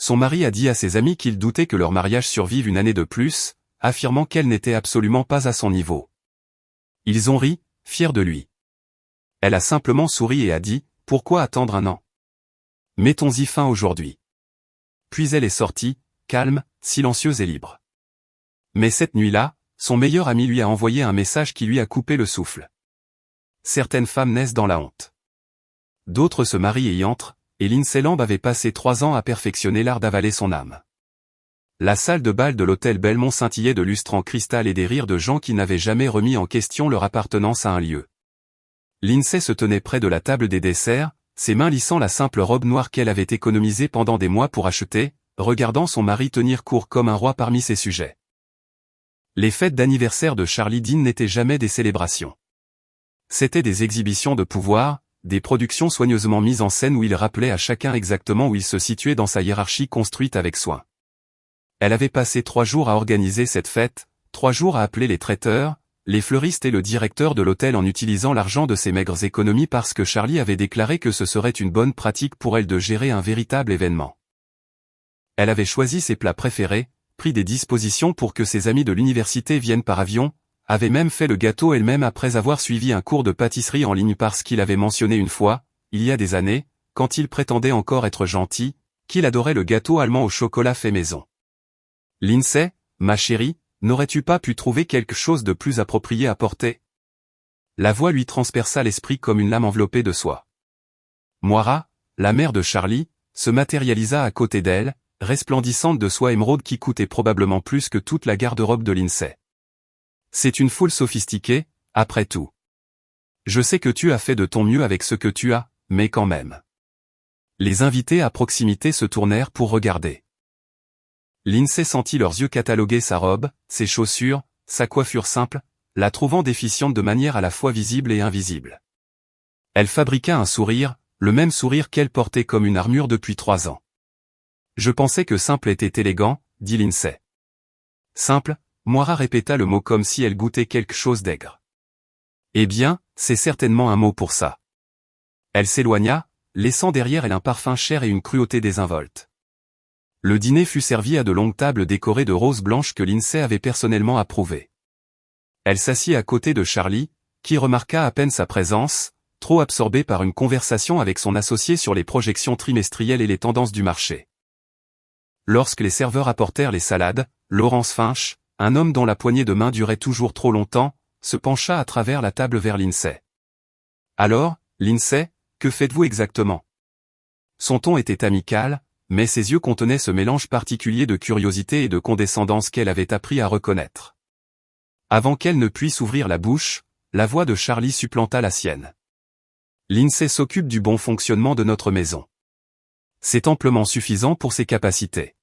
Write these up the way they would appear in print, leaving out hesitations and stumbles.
Son mari a dit à ses amis qu'il doutait que leur mariage survive une année de plus, affirmant qu'elle n'était absolument pas à son niveau. Ils ont ri, fiers de lui. Elle a simplement souri et a dit « Pourquoi attendre un an ? Mettons-y fin aujourd'hui. » Puis elle est sortie, calme, silencieuse et libre. Mais cette nuit-là, son meilleur ami lui a envoyé un message qui lui a coupé le souffle. Certaines femmes naissent dans la honte. D'autres se marient et y entrent, et Lindsay Lamb avait passé 3 ans à perfectionner l'art d'avaler son âme. La salle de bal de l'hôtel Belmont scintillait de lustres en cristal et des rires de gens qui n'avaient jamais remis en question leur appartenance à un lieu. Lindsay se tenait près de la table des desserts, ses mains lissant la simple robe noire qu'elle avait économisée pendant des mois pour acheter, regardant son mari tenir court comme un roi parmi ses sujets. Les fêtes d'anniversaire de Charlie Dean n'étaient jamais des célébrations. C'étaient des exhibitions de pouvoir, des productions soigneusement mises en scène où il rappelait à chacun exactement où il se situait dans sa hiérarchie construite avec soin. Elle avait passé 3 jours à organiser cette fête, 3 jours à appeler les traiteurs, les fleuristes et le directeur de l'hôtel en utilisant l'argent de ses maigres économies parce que Charlie avait déclaré que ce serait une bonne pratique pour elle de gérer un véritable événement. Elle avait choisi ses plats préférés, pris des dispositions pour que ses amis de l'université viennent par avion, avait même fait le gâteau elle-même après avoir suivi un cours de pâtisserie en ligne parce qu'il avait mentionné une fois, il y a des années, quand il prétendait encore être gentil, qu'il adorait le gâteau allemand au chocolat fait maison. Lindsay, ma chérie, n'aurais-tu pas pu trouver quelque chose de plus approprié à porter ? La voix lui transperça l'esprit comme une lame enveloppée de soie. Moira, la mère de Charlie, se matérialisa à côté d'elle, resplendissante de soie émeraude qui coûtait probablement plus que toute la garde-robe de Lindsay. C'est une foule sophistiquée, après tout. Je sais que tu as fait de ton mieux avec ce que tu as, mais quand même. Les invités à proximité se tournèrent pour regarder. Lindsay sentit leurs yeux cataloguer sa robe, ses chaussures, sa coiffure simple, la trouvant déficiente de manière à la fois visible et invisible. Elle fabriqua un sourire, le même sourire qu'elle portait comme une armure depuis 3 ans. Je pensais que simple était élégant, dit Lindsay. Simple, Moira répéta le mot comme si elle goûtait quelque chose d'aigre. Eh bien, c'est certainement un mot pour ça. Elle s'éloigna, laissant derrière elle un parfum cher et une cruauté désinvolte. Le dîner fut servi à de longues tables décorées de roses blanches que Lindsay avait personnellement approuvées. Elle s'assit à côté de Charlie, qui remarqua à peine sa présence, trop absorbé par une conversation avec son associé sur les projections trimestrielles et les tendances du marché. Lorsque les serveurs apportèrent les salades, Laurence Finch, un homme dont la poignée de main durait toujours trop longtemps, se pencha à travers la table vers Lindsay. Alors, Lindsay, que faites-vous exactement ? Son ton était amical, mais ses yeux contenaient ce mélange particulier de curiosité et de condescendance qu'elle avait appris à reconnaître. Avant qu'elle ne puisse ouvrir la bouche, la voix de Charlie supplanta la sienne. Lindsay s'occupe du bon fonctionnement de notre maison. C'est amplement suffisant pour ses capacités.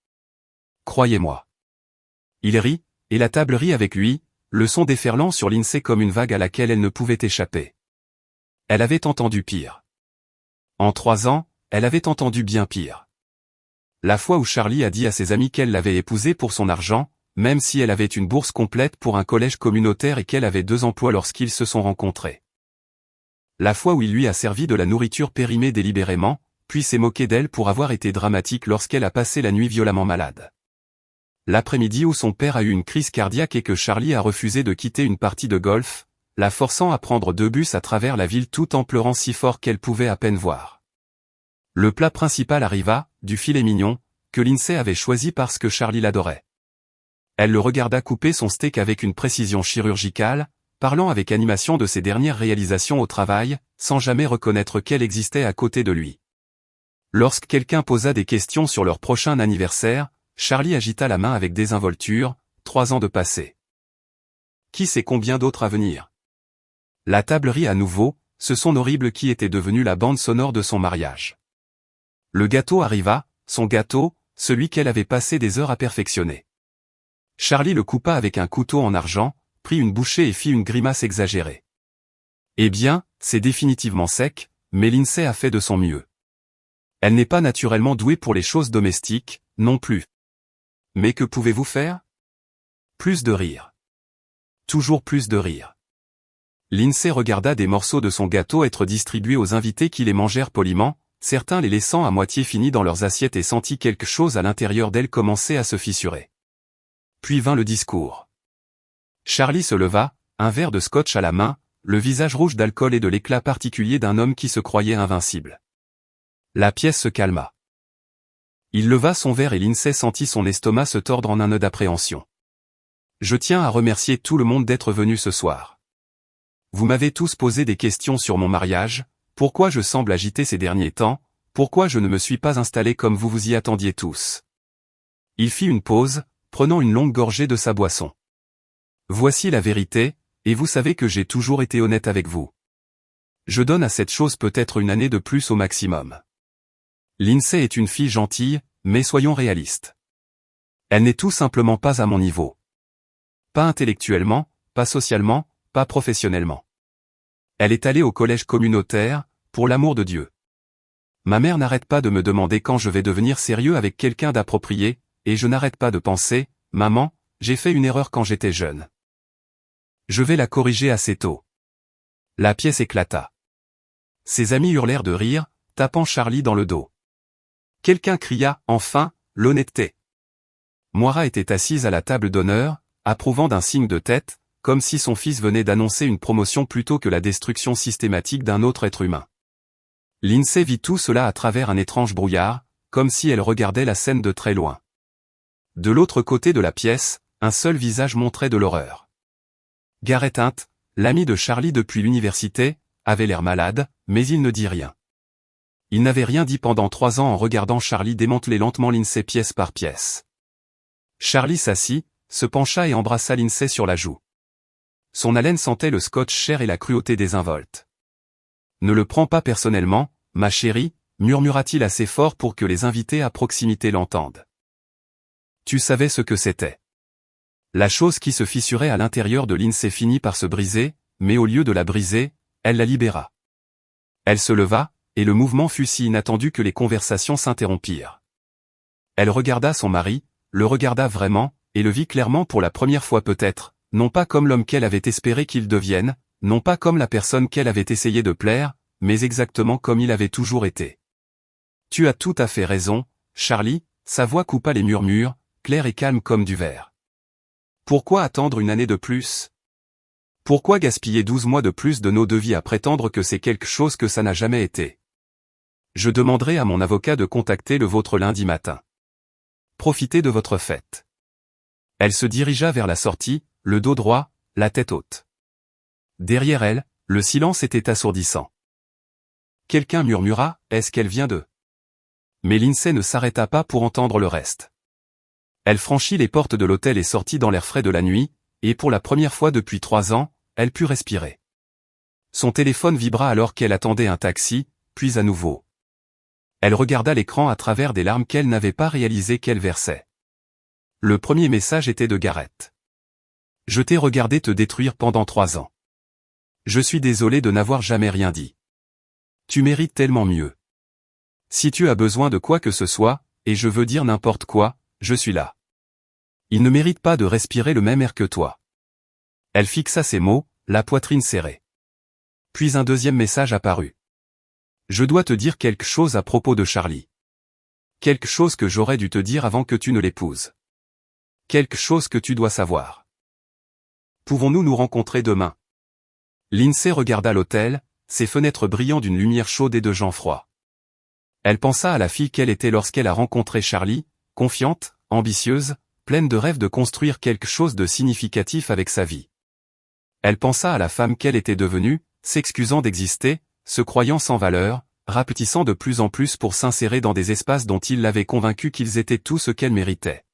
Croyez-moi. Il rit, et la table rit avec lui, le son déferlant sur Lindsay comme une vague à laquelle elle ne pouvait échapper. Elle avait entendu pire. En 3 ans, elle avait entendu bien pire. La fois où Charlie a dit à ses amis qu'elle l'avait épousé pour son argent, même si elle avait une bourse complète pour un collège communautaire et qu'elle avait 2 emplois lorsqu'ils se sont rencontrés. La fois où il lui a servi de la nourriture périmée délibérément, puis s'est moqué d'elle pour avoir été dramatique lorsqu'elle a passé la nuit violemment malade. L'après-midi où son père a eu une crise cardiaque et que Charlie a refusé de quitter une partie de golf, la forçant à prendre 2 bus à travers la ville tout en pleurant si fort qu'elle pouvait à peine voir. Le plat principal arriva, du filet mignon, que Lindsay avait choisi parce que Charlie l'adorait. Elle le regarda couper son steak avec une précision chirurgicale, parlant avec animation de ses dernières réalisations au travail, sans jamais reconnaître qu'elle existait à côté de lui. Lorsque quelqu'un posa des questions sur leur prochain anniversaire, Charlie agita la main avec désinvolture, 3 ans de passé. Qui sait combien d'autres à venir ? La table rit à nouveau, ce son horrible qui était devenu la bande sonore de son mariage. Le gâteau arriva, son gâteau, celui qu'elle avait passé des heures à perfectionner. Charlie le coupa avec un couteau en argent, prit une bouchée et fit une grimace exagérée. Eh bien, c'est définitivement sec, mais Lindsay a fait de son mieux. Elle n'est pas naturellement douée pour les choses domestiques, non plus. Mais que pouvez-vous faire ? Plus de rire. Toujours plus de rire. Lindsay regarda des morceaux de son gâteau être distribués aux invités qui les mangèrent poliment, certains les laissant à moitié finis dans leurs assiettes et sentit quelque chose à l'intérieur d'elles commencer à se fissurer. Puis vint le discours. Charlie se leva, un verre de scotch à la main, le visage rouge d'alcool et de l'éclat particulier d'un homme qui se croyait invincible. La pièce se calma. Il leva son verre et Lindsay sentit son estomac se tordre en un nœud d'appréhension. « Je tiens à remercier tout le monde d'être venu ce soir. Vous m'avez tous posé des questions sur mon mariage, pourquoi je semble agité ces derniers temps, pourquoi je ne me suis pas installé comme vous vous y attendiez tous. » Il fit une pause, prenant une longue gorgée de sa boisson. « Voici la vérité, et vous savez que j'ai toujours été honnête avec vous. Je donne à cette chose peut-être une année de plus au maximum. Lindsay est une fille gentille, mais soyons réalistes. Elle n'est tout simplement pas à mon niveau. Pas intellectuellement, pas socialement, pas professionnellement. Elle est allée au collège communautaire, pour l'amour de Dieu. Ma mère n'arrête pas de me demander quand je vais devenir sérieux avec quelqu'un d'approprié, et je n'arrête pas de penser, maman, j'ai fait une erreur quand j'étais jeune. Je vais la corriger assez tôt. La pièce éclata. Ses amis hurlèrent de rire, tapant Charlie dans le dos. Quelqu'un cria, enfin, l'honnêteté. Moira était assise à la table d'honneur, approuvant d'un signe de tête, comme si son fils venait d'annoncer une promotion plutôt que la destruction systématique d'un autre être humain. Lindsay vit tout cela à travers un étrange brouillard, comme si elle regardait la scène de très loin. De l'autre côté de la pièce, un seul visage montrait de l'horreur. Garrett Hunt, l'ami de Charlie depuis l'université, avait l'air malade, mais il ne dit rien. Il n'avait rien dit pendant 3 ans en regardant Charlie démanteler lentement Lindsay pièce par pièce. Charlie s'assit, se pencha et embrassa Lindsay sur la joue. Son haleine sentait le scotch cher et la cruauté désinvolte. « Ne le prends pas personnellement, ma chérie, murmura-t-il assez fort pour que les invités à proximité l'entendent. Tu savais ce que c'était. La chose qui se fissurait à l'intérieur de Lindsay finit par se briser, mais au lieu de la briser, elle la libéra. Elle se leva, et le mouvement fut si inattendu que les conversations s'interrompirent. Elle regarda son mari, le regarda vraiment, et le vit clairement pour la première fois peut-être, non pas comme l'homme qu'elle avait espéré qu'il devienne, non pas comme la personne qu'elle avait essayé de plaire, mais exactement comme il avait toujours été. « Tu as tout à fait raison, Charlie », sa voix coupa les murmures, claire et calme comme du verre. « Pourquoi attendre une année de plus ? Pourquoi gaspiller 12 mois de plus de nos deux vies à prétendre que c'est quelque chose que ça n'a jamais été ? Je demanderai à mon avocat de contacter le vôtre lundi matin. Profitez de votre fête. » Elle se dirigea vers la sortie, le dos droit, la tête haute. Derrière elle, le silence était assourdissant. Quelqu'un murmura, « Est-ce qu'elle vient de ?» Mais Lindsay ne s'arrêta pas pour entendre le reste. Elle franchit les portes de l'hôtel et sortit dans l'air frais de la nuit, et pour la première fois depuis 3 ans, elle put respirer. Son téléphone vibra alors qu'elle attendait un taxi, puis à nouveau. Elle regarda l'écran à travers des larmes qu'elle n'avait pas réalisé qu'elle versait. Le premier message était de Garrett. « Je t'ai regardé te détruire pendant 3 ans. Je suis désolé de n'avoir jamais rien dit. Tu mérites tellement mieux. Si tu as besoin de quoi que ce soit, et je veux dire n'importe quoi, je suis là. Il ne mérite pas de respirer le même air que toi. » Elle fixa ces mots, la poitrine serrée. Puis un deuxième message apparut. « Je dois te dire quelque chose à propos de Charlie. Quelque chose que j'aurais dû te dire avant que tu ne l'épouses. Quelque chose que tu dois savoir. Pouvons-nous nous rencontrer demain ? » Lindsay regarda l'hôtel, ses fenêtres brillant d'une lumière chaude et de gens froids. Elle pensa à la fille qu'elle était lorsqu'elle a rencontré Charlie, confiante, ambitieuse, pleine de rêves de construire quelque chose de significatif avec sa vie. Elle pensa à la femme qu'elle était devenue, s'excusant d'exister, se croyant sans valeur, rapetissant de plus en plus pour s'insérer dans des espaces dont il l'avait convaincue qu'ils étaient tout ce qu'elle méritait.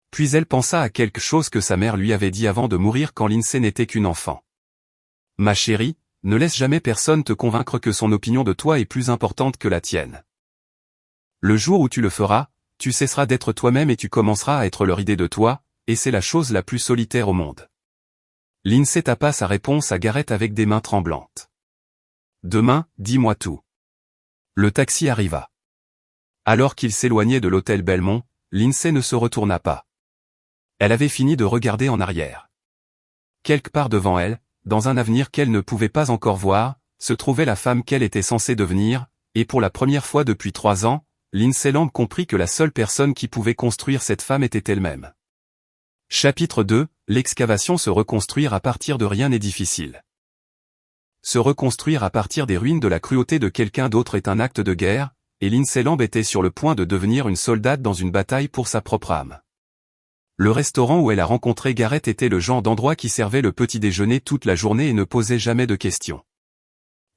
Puis elle pensa à quelque chose que sa mère lui avait dit avant de mourir quand Lindsay n'était qu'une enfant. « Ma chérie, ne laisse jamais personne te convaincre que son opinion de toi est plus importante que la tienne. Le jour où tu le feras, tu cesseras d'être toi-même et tu commenceras à être leur idée de toi, et c'est la chose la plus solitaire au monde. » Lindsay tapa sa réponse à Garrett avec des mains tremblantes. « Demain, dis-moi tout. » Le taxi arriva. Alors qu'il s'éloignait de l'hôtel Belmont, Lindsay ne se retourna pas. Elle avait fini de regarder en arrière. Quelque part devant elle, dans un avenir qu'elle ne pouvait pas encore voir, se trouvait la femme qu'elle était censée devenir, et pour la première fois depuis 3 ans, Lindsay Lamb comprit que la seule personne qui pouvait construire cette femme était elle-même. Chapitre 2, l'excavation. Se reconstruire à partir de rien n'est difficile. Se reconstruire à partir des ruines de la cruauté de quelqu'un d'autre est un acte de guerre, et Lindsay Lamb était sur le point de devenir une soldate dans une bataille pour sa propre âme. Le restaurant où elle a rencontré Garrett était le genre d'endroit qui servait le petit déjeuner toute la journée et ne posait jamais de questions.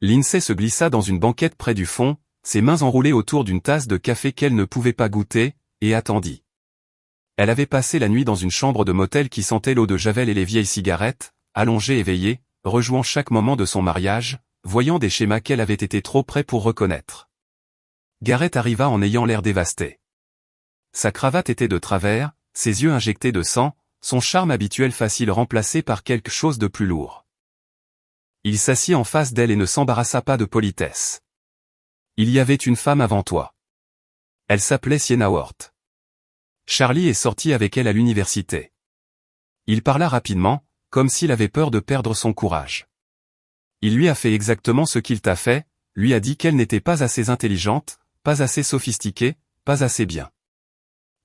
Lindsay se glissa dans une banquette près du fond, ses mains enroulées autour d'une tasse de café qu'elle ne pouvait pas goûter, et attendit. Elle avait passé la nuit dans une chambre de motel qui sentait l'eau de javel et les vieilles cigarettes, allongée éveillée, rejouant chaque moment de son mariage, voyant des schémas qu'elle avait été trop près pour reconnaître. Garrett arriva en ayant l'air dévasté. Sa cravate était de travers, ses yeux injectés de sang, son charme habituel facile remplacé par quelque chose de plus lourd. Il s'assit en face d'elle et ne s'embarrassa pas de politesse. Il y avait une femme avant toi. Elle s'appelait Sienna Worth. Charlie est sorti avec elle à l'université. Il parla rapidement, comme s'il avait peur de perdre son courage. Il lui a fait exactement ce qu'il t'a fait, lui a dit qu'elle n'était pas assez intelligente, pas assez sophistiquée, pas assez bien.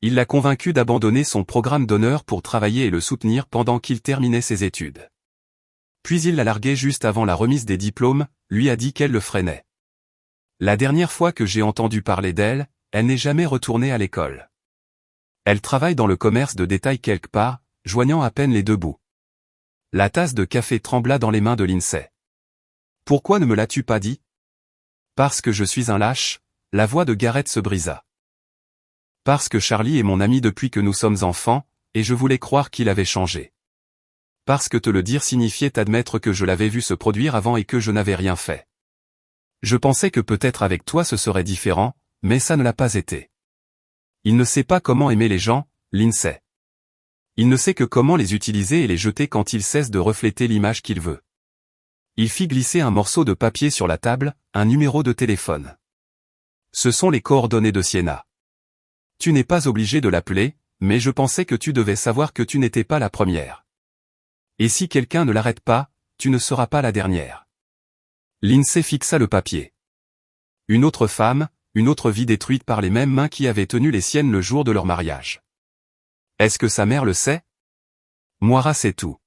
Il l'a convaincu d'abandonner son programme d'honneur pour travailler et le soutenir pendant qu'il terminait ses études. Puis il l'a largué juste avant la remise des diplômes, lui a dit qu'elle le freinait. La dernière fois que j'ai entendu parler d'elle, elle n'est jamais retournée à l'école. Elle travaille dans le commerce de détail quelque part, joignant à peine les deux bouts. La tasse de café trembla dans les mains de Lindsay. « Pourquoi ne me l'as-tu pas dit ?»« Parce que je suis un lâche », la voix de Garrett se brisa. « Parce que Charlie est mon ami depuis que nous sommes enfants, et je voulais croire qu'il avait changé. Parce que te le dire signifiait admettre que je l'avais vu se produire avant et que je n'avais rien fait. Je pensais que peut-être avec toi ce serait différent, mais ça ne l'a pas été. Il ne sait pas comment aimer les gens, Lindsay. Il ne sait que comment les utiliser et les jeter quand ils cessent de refléter l'image qu'il veut. » Il fit glisser un morceau de papier sur la table, un numéro de téléphone. « Ce sont les coordonnées de Sienna. Tu n'es pas obligé de l'appeler, mais je pensais que tu devais savoir que tu n'étais pas la première. Et si quelqu'un ne l'arrête pas, tu ne seras pas la dernière. » Lindsay fixa le papier. Une autre femme, une autre vie détruite par les mêmes mains qui avaient tenu les siennes le jour de leur mariage. Est-ce que sa mère le sait? Moira sait tout.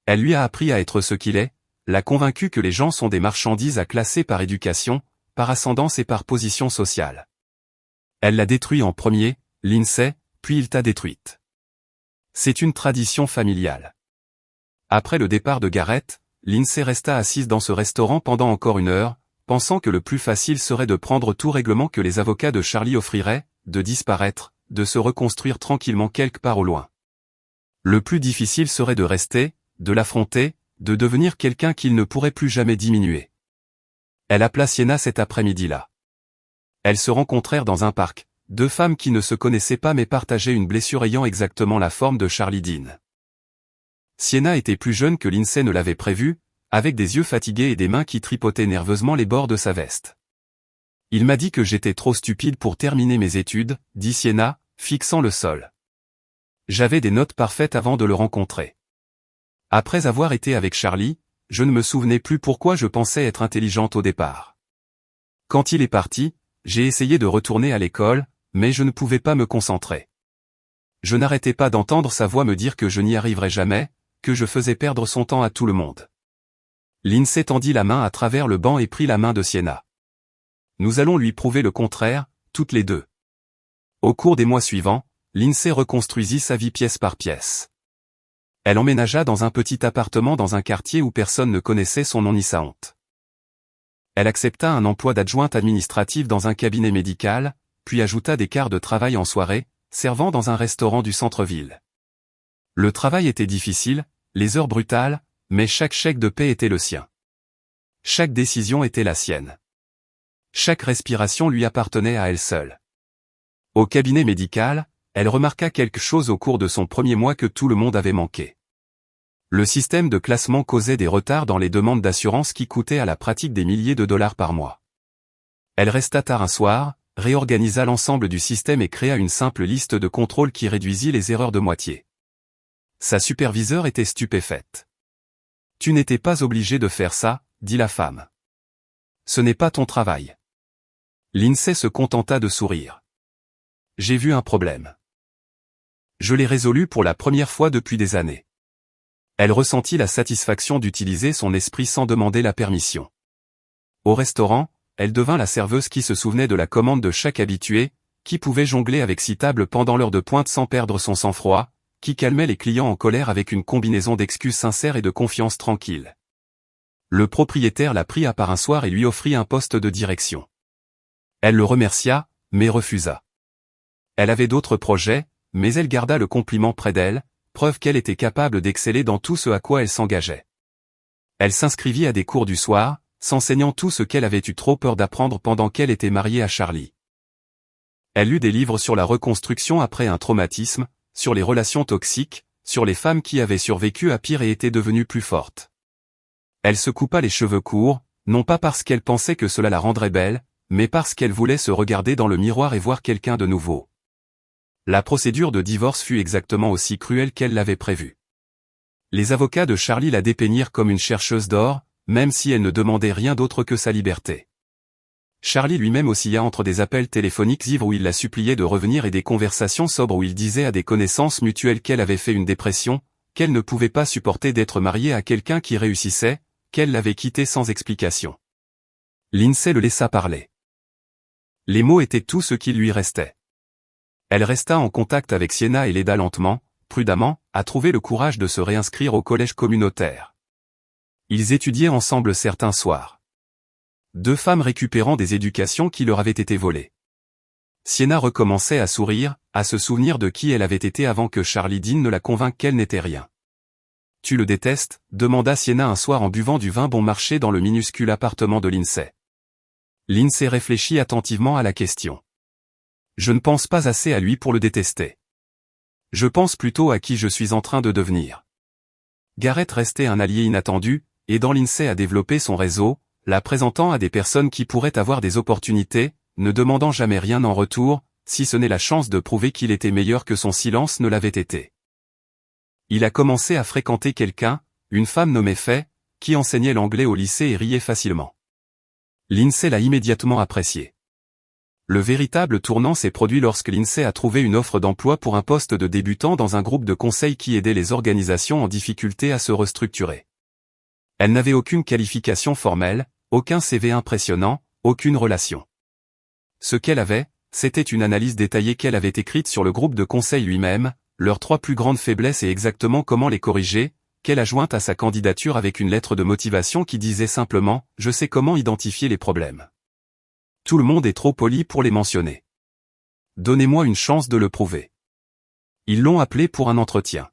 Elle lui a appris à être ce qu'il est, l'a convaincu que les gens sont des marchandises à classer par éducation, par ascendance et par position sociale. Elle l'a détruit en premier, Lindsay, puis il t'a détruite. C'est une tradition familiale. Après le départ de Garrett, Lindsay resta assise dans ce restaurant pendant encore 1 heure, pensant que le plus facile serait de prendre tout règlement que les avocats de Charlie offriraient, de disparaître, de se reconstruire tranquillement quelque part au loin. Le plus difficile serait de rester, de l'affronter, de devenir quelqu'un qu'il ne pourrait plus jamais diminuer. Elle appela Sienna cet après-midi-là. Elles se rencontrèrent dans un parc, 2 femmes qui ne se connaissaient pas mais partageaient une blessure ayant exactement la forme de Charlie Dean. Sienna était plus jeune que Lindsay ne l'avait prévu, avec des yeux fatigués et des mains qui tripotaient nerveusement les bords de sa veste. « Il m'a dit que j'étais trop stupide pour terminer mes études, » dit Sienna, fixant le sol. « J'avais des notes parfaites avant de le rencontrer. Après avoir été avec Charlie, je ne me souvenais plus pourquoi je pensais être intelligente au départ. Quand il est parti, j'ai essayé de retourner à l'école, mais je ne pouvais pas me concentrer. Je n'arrêtais pas d'entendre sa voix me dire que je n'y arriverais jamais, que je faisais perdre son temps à tout le monde. » Lindsay tendit la main à travers le banc et prit la main de Sienna. « Nous allons lui prouver le contraire, toutes les deux. » Au cours des mois suivants, Lindsay reconstruisit sa vie pièce par pièce. Elle emménagea dans un petit appartement dans un quartier où personne ne connaissait son nom ni sa honte. Elle accepta un emploi d'adjointe administrative dans un cabinet médical, puis ajouta des quarts de travail en soirée, servant dans un restaurant du centre-ville. Le travail était difficile, les heures brutales, mais chaque chèque de paie était le sien. Chaque décision était la sienne. Chaque respiration lui appartenait à elle seule. Au cabinet médical, elle remarqua quelque chose au cours de son premier mois que tout le monde avait manqué. Le système de classement causait des retards dans les demandes d'assurance qui coûtaient à la pratique des milliers de dollars par mois. Elle resta tard un soir, réorganisa l'ensemble du système et créa une simple liste de contrôle qui réduisit les erreurs de moitié. Sa superviseure était stupéfaite. « Tu n'étais pas obligé de faire ça, dit la femme. Ce n'est pas ton travail. Lindsay se contenta de sourire. J'ai vu un problème. Je l'ai résolu pour la première fois depuis des années. Elle ressentit la satisfaction d'utiliser son esprit sans demander la permission. Au restaurant, elle devint la serveuse qui se souvenait de la commande de chaque habitué, qui pouvait jongler avec 6 tables pendant l'heure de pointe sans perdre son sang-froid, qui calmait les clients en colère avec une combinaison d'excuses sincères et de confiance tranquille. Le propriétaire la pria par un soir et lui offrit un poste de direction. Elle le remercia, mais refusa. Elle avait d'autres projets, mais elle garda le compliment près d'elle, preuve qu'elle était capable d'exceller dans tout ce à quoi elle s'engageait. Elle s'inscrivit à des cours du soir, s'enseignant tout ce qu'elle avait eu trop peur d'apprendre pendant qu'elle était mariée à Charlie. Elle lut des livres sur la reconstruction après un traumatisme, sur les relations toxiques, sur les femmes qui avaient survécu à pire et étaient devenues plus fortes. Elle se coupa les cheveux courts, non pas parce qu'elle pensait que cela la rendrait belle, mais parce qu'elle voulait se regarder dans le miroir et voir quelqu'un de nouveau. La procédure de divorce fut exactement aussi cruelle qu'elle l'avait prévu. Les avocats de Charlie la dépeignirent comme une chercheuse d'or, même si elle ne demandait rien d'autre que sa liberté. Charlie lui-même oscilla entre des appels téléphoniques ivres où il la suppliait de revenir et des conversations sobres où il disait à des connaissances mutuelles qu'elle avait fait une dépression, qu'elle ne pouvait pas supporter d'être mariée à quelqu'un qui réussissait, qu'elle l'avait quitté sans explication. Lindsay le laissa parler. Les mots étaient tout ce qui lui restait. Elle resta en contact avec Sienna et l'aida lentement, prudemment, à trouver le courage de se réinscrire au collège communautaire. Ils étudiaient ensemble certains soirs. 2 femmes récupérant des éducations qui leur avaient été volées. Sienna recommençait à sourire, à se souvenir de qui elle avait été avant que Charlie Dean ne la convainque qu'elle n'était rien. « Tu le détestes ?» demanda Sienna un soir en buvant du vin bon marché dans le minuscule appartement de Lindsay. Lindsay réfléchit attentivement à la question. « Je ne pense pas assez à lui pour le détester. Je pense plutôt à qui je suis en train de devenir. » Garrett restait un allié inattendu, aidant Lindsay à développer son réseau, la présentant à des personnes qui pourraient avoir des opportunités, ne demandant jamais rien en retour, si ce n'est la chance de prouver qu'il était meilleur que son silence ne l'avait été. Il a commencé à fréquenter quelqu'un, une femme nommée Faye, qui enseignait l'anglais au lycée et riait facilement. Lindsay l'a immédiatement apprécié. Le véritable tournant s'est produit lorsque Lindsay a trouvé une offre d'emploi pour un poste de débutant dans un groupe de conseil qui aidait les organisations en difficulté à se restructurer. Elle n'avait aucune qualification formelle, aucun CV impressionnant, aucune relation. Ce qu'elle avait, c'était une analyse détaillée qu'elle avait écrite sur le groupe de conseil lui-même, leurs 3 plus grandes faiblesses et exactement comment les corriger, qu'elle a jointe à sa candidature avec une lettre de motivation qui disait simplement « Je sais comment identifier les problèmes. Tout le monde est trop poli pour les mentionner. Donnez-moi une chance de le prouver. » Ils l'ont appelée pour un entretien.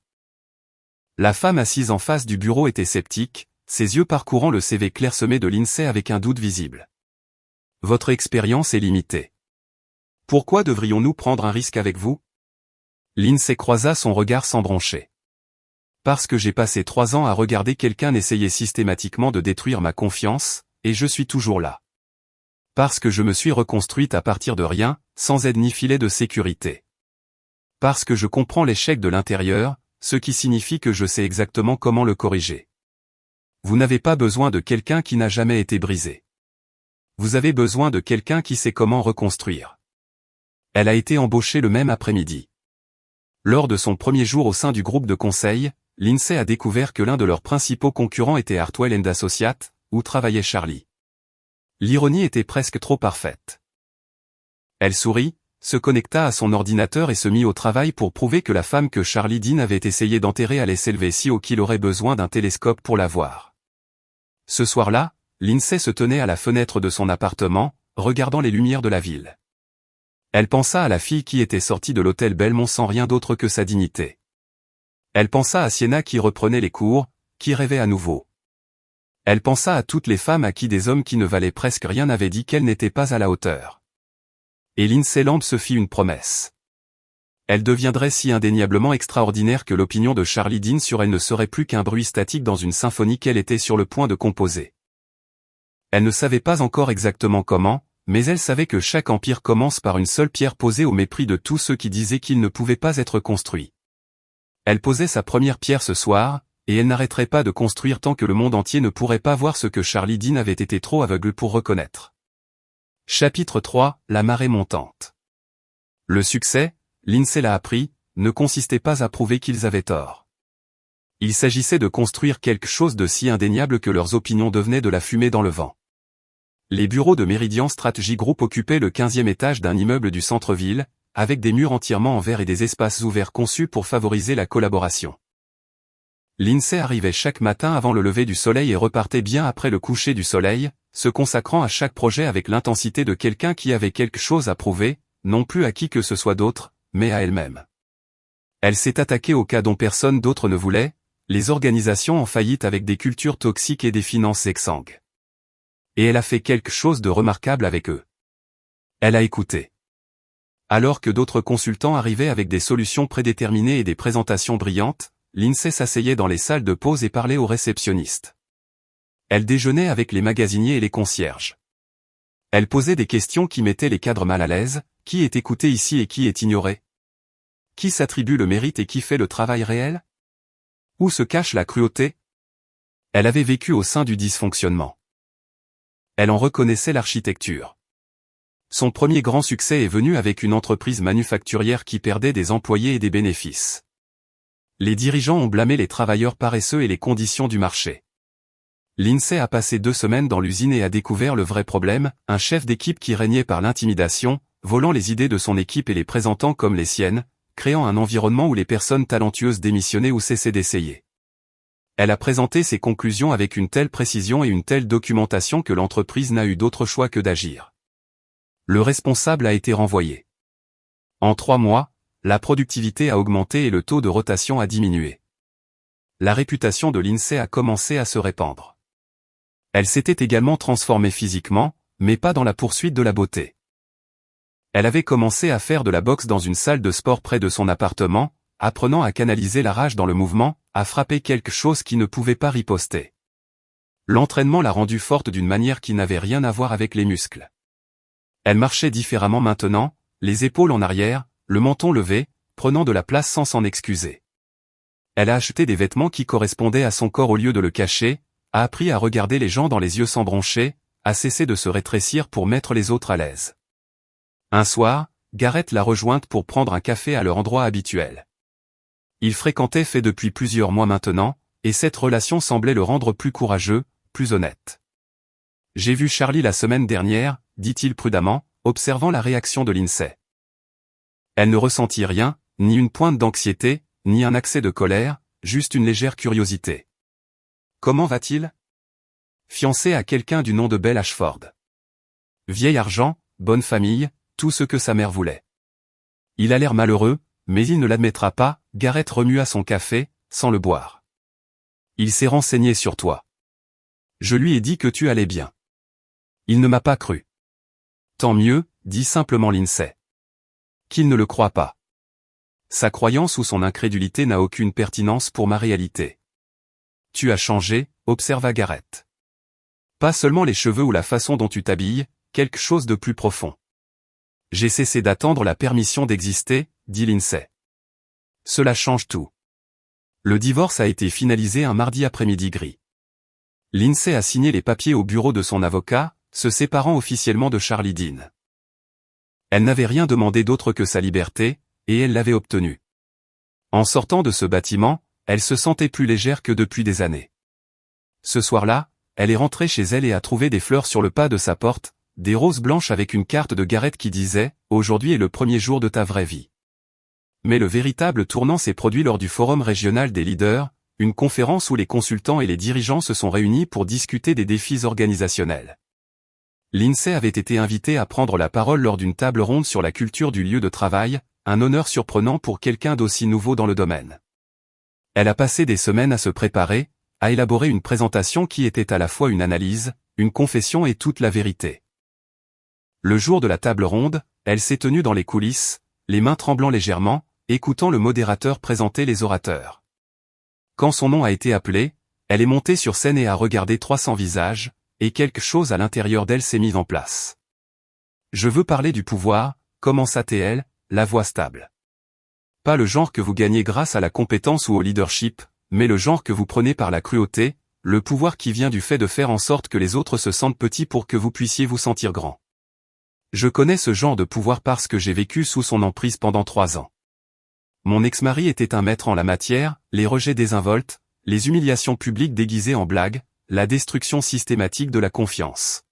La femme assise en face du bureau était sceptique, ses yeux parcourant le CV clairsemé de Lindsay avec un doute visible. « Votre expérience est limitée. Pourquoi devrions-nous prendre un risque avec vous ?» Lindsay croisa son regard sans broncher. « Parce que j'ai passé 3 ans à regarder quelqu'un essayer systématiquement de détruire ma confiance, et je suis toujours là. Parce que je me suis reconstruite à partir de rien, sans aide ni filet de sécurité. Parce que je comprends l'échec de l'intérieur, ce qui signifie que je sais exactement comment le corriger. Vous n'avez pas besoin de quelqu'un qui n'a jamais été brisé. Vous avez besoin de quelqu'un qui sait comment reconstruire. » Elle a été embauchée le même après-midi. Lors de son premier jour au sein du groupe de conseil, Lindsay a découvert que l'un de leurs principaux concurrents était Hartwell & Associates, où travaillait Charlie. L'ironie était presque trop parfaite. Elle sourit, se connecta à son ordinateur et se mit au travail pour prouver que la femme que Charlie Dean avait essayé d'enterrer allait s'élever si haut qu'il aurait besoin d'un télescope pour la voir. Ce soir-là, Lindsay se tenait à la fenêtre de son appartement, regardant les lumières de la ville. Elle pensa à la fille qui était sortie de l'hôtel Belmont sans rien d'autre que sa dignité. Elle pensa à Sienna qui reprenait les cours, qui rêvait à nouveau. Elle pensa à toutes les femmes à qui des hommes qui ne valaient presque rien avaient dit qu'elles n'étaient pas à la hauteur. Et Lindsay Lamb se fit une promesse. Elle deviendrait si indéniablement extraordinaire que l'opinion de Charlie Dean sur elle ne serait plus qu'un bruit statique dans une symphonie qu'elle était sur le point de composer. Elle ne savait pas encore exactement comment, mais elle savait que chaque empire commence par une seule pierre posée au mépris de tous ceux qui disaient qu'il ne pouvait pas être construit. Elle posait sa première pierre ce soir, et elle n'arrêterait pas de construire tant que le monde entier ne pourrait pas voir ce que Charlie Dean avait été trop aveugle pour reconnaître. Chapitre 3, la marée montante. Le succès, l'INSEE l'a appris, ne consistait pas à prouver qu'ils avaient tort. Il s'agissait de construire quelque chose de si indéniable que leurs opinions devenaient de la fumée dans le vent. Les bureaux de Meridian Strategy Group occupaient le 15e étage d'un immeuble du centre-ville, avec des murs entièrement en verre et des espaces ouverts conçus pour favoriser la collaboration. L'INSEE arrivait chaque matin avant le lever du soleil et repartait bien après le coucher du soleil, se consacrant à chaque projet avec l'intensité de quelqu'un qui avait quelque chose à prouver, non plus à qui que ce soit d'autre, mais à elle-même. Elle s'est attaquée aux cas dont personne d'autre ne voulait, les organisations en faillite avec des cultures toxiques et des finances exsangues. Et elle a fait quelque chose de remarquable avec eux. Elle a écouté. Alors que d'autres consultants arrivaient avec des solutions prédéterminées et des présentations brillantes, l'INSEE s'asseyait dans les salles de pause et parlait aux réceptionnistes. Elle déjeunait avec les magasiniers et les concierges. Elle posait des questions qui mettaient les cadres mal à l'aise, qui est écouté ici et qui est ignoré? Qui s'attribue le mérite et qui fait le travail réel? Où se cache la cruauté? Elle avait vécu au sein du dysfonctionnement. Elle en reconnaissait l'architecture. Son premier grand succès est venu avec une entreprise manufacturière qui perdait des employés et des bénéfices. Les dirigeants ont blâmé les travailleurs paresseux et les conditions du marché. L'INSEE a passé 2 semaines dans l'usine et a découvert le vrai problème, un chef d'équipe qui régnait par l'intimidation, volant les idées de son équipe et les présentant comme les siennes, créant un environnement où les personnes talentueuses démissionnaient ou cessaient d'essayer. Elle a présenté ses conclusions avec une telle précision et une telle documentation que l'entreprise n'a eu d'autre choix que d'agir. Le responsable a été renvoyé. En 3 mois, la productivité a augmenté et le taux de rotation a diminué. La réputation de l'INSEE a commencé à se répandre. Elle s'était également transformée physiquement, mais pas dans la poursuite de la beauté. Elle avait commencé à faire de la boxe dans une salle de sport près de son appartement, apprenant à canaliser la rage dans le mouvement, à frapper quelque chose qui ne pouvait pas riposter. L'entraînement l'a rendue forte d'une manière qui n'avait rien à voir avec les muscles. Elle marchait différemment maintenant, les épaules en arrière, le menton levé, prenant de la place sans s'en excuser. Elle a acheté des vêtements qui correspondaient à son corps au lieu de le cacher, a appris à regarder les gens dans les yeux sans broncher, a cessé de se rétrécir pour mettre les autres à l'aise. Un soir, Gareth l'a rejointe pour prendre un café à leur endroit habituel. Ils fréquentaient fait depuis plusieurs mois maintenant, et cette relation semblait le rendre plus courageux, plus honnête. « J'ai vu Charlie la semaine dernière », dit-il prudemment, observant la réaction de l'INSEE. Elle ne ressentit rien, ni une pointe d'anxiété, ni un accès de colère, juste une légère curiosité. « Comment va-t-il ? » Fiancé à quelqu'un du nom de Belle Ashford. Vieil argent, bonne famille, tout ce que sa mère voulait. Il a l'air malheureux, mais il ne l'admettra pas, Gareth remua son café, sans le boire. Il s'est renseigné sur toi. Je lui ai dit que tu allais bien. Il ne m'a pas cru. Tant mieux, dit simplement l'INSEE. Qu'il ne le croit pas. Sa croyance ou son incrédulité n'a aucune pertinence pour ma réalité. Tu as changé, observa Gareth. Pas seulement les cheveux ou la façon dont tu t'habilles, quelque chose de plus profond. J'ai cessé d'attendre la permission d'exister, dit l'INSEE. Cela change tout. Le divorce a été finalisé un mardi après-midi gris. L'INSEE a signé les papiers au bureau de son avocat, se séparant officiellement de Charlie Dean. Elle n'avait rien demandé d'autre que sa liberté, et elle l'avait obtenue. En sortant de ce bâtiment, elle se sentait plus légère que depuis des années. Ce soir-là, elle est rentrée chez elle et a trouvé des fleurs sur le pas de sa porte, des roses blanches avec une carte de Gareth qui disait « Aujourd'hui est le premier jour de ta vraie vie ». Mais le véritable tournant s'est produit lors du Forum régional des leaders, une conférence où les consultants et les dirigeants se sont réunis pour discuter des défis organisationnels. L'INSEE avait été invité à prendre la parole lors d'une table ronde sur la culture du lieu de travail, un honneur surprenant pour quelqu'un d'aussi nouveau dans le domaine. Elle a passé des semaines à se préparer, à élaborer une présentation qui était à la fois une analyse, une confession et toute la vérité. Le jour de la table ronde, elle s'est tenue dans les coulisses, les mains tremblant légèrement, écoutant le modérateur présenter les orateurs. Quand son nom a été appelé, elle est montée sur scène et a regardé 300 visages, et quelque chose à l'intérieur d'elle s'est mis en place. « Je veux parler du pouvoir », commença-t-elle, la voix stable. Pas le genre que vous gagnez grâce à la compétence ou au leadership, mais le genre que vous prenez par la cruauté, le pouvoir qui vient du fait de faire en sorte que les autres se sentent petits pour que vous puissiez vous sentir grand. Je connais ce genre de pouvoir parce que j'ai vécu sous son emprise pendant 3 ans. Mon ex-mari était un maître en la matière, les rejets désinvoltes, les humiliations publiques déguisées en blagues, la destruction systématique de la confiance.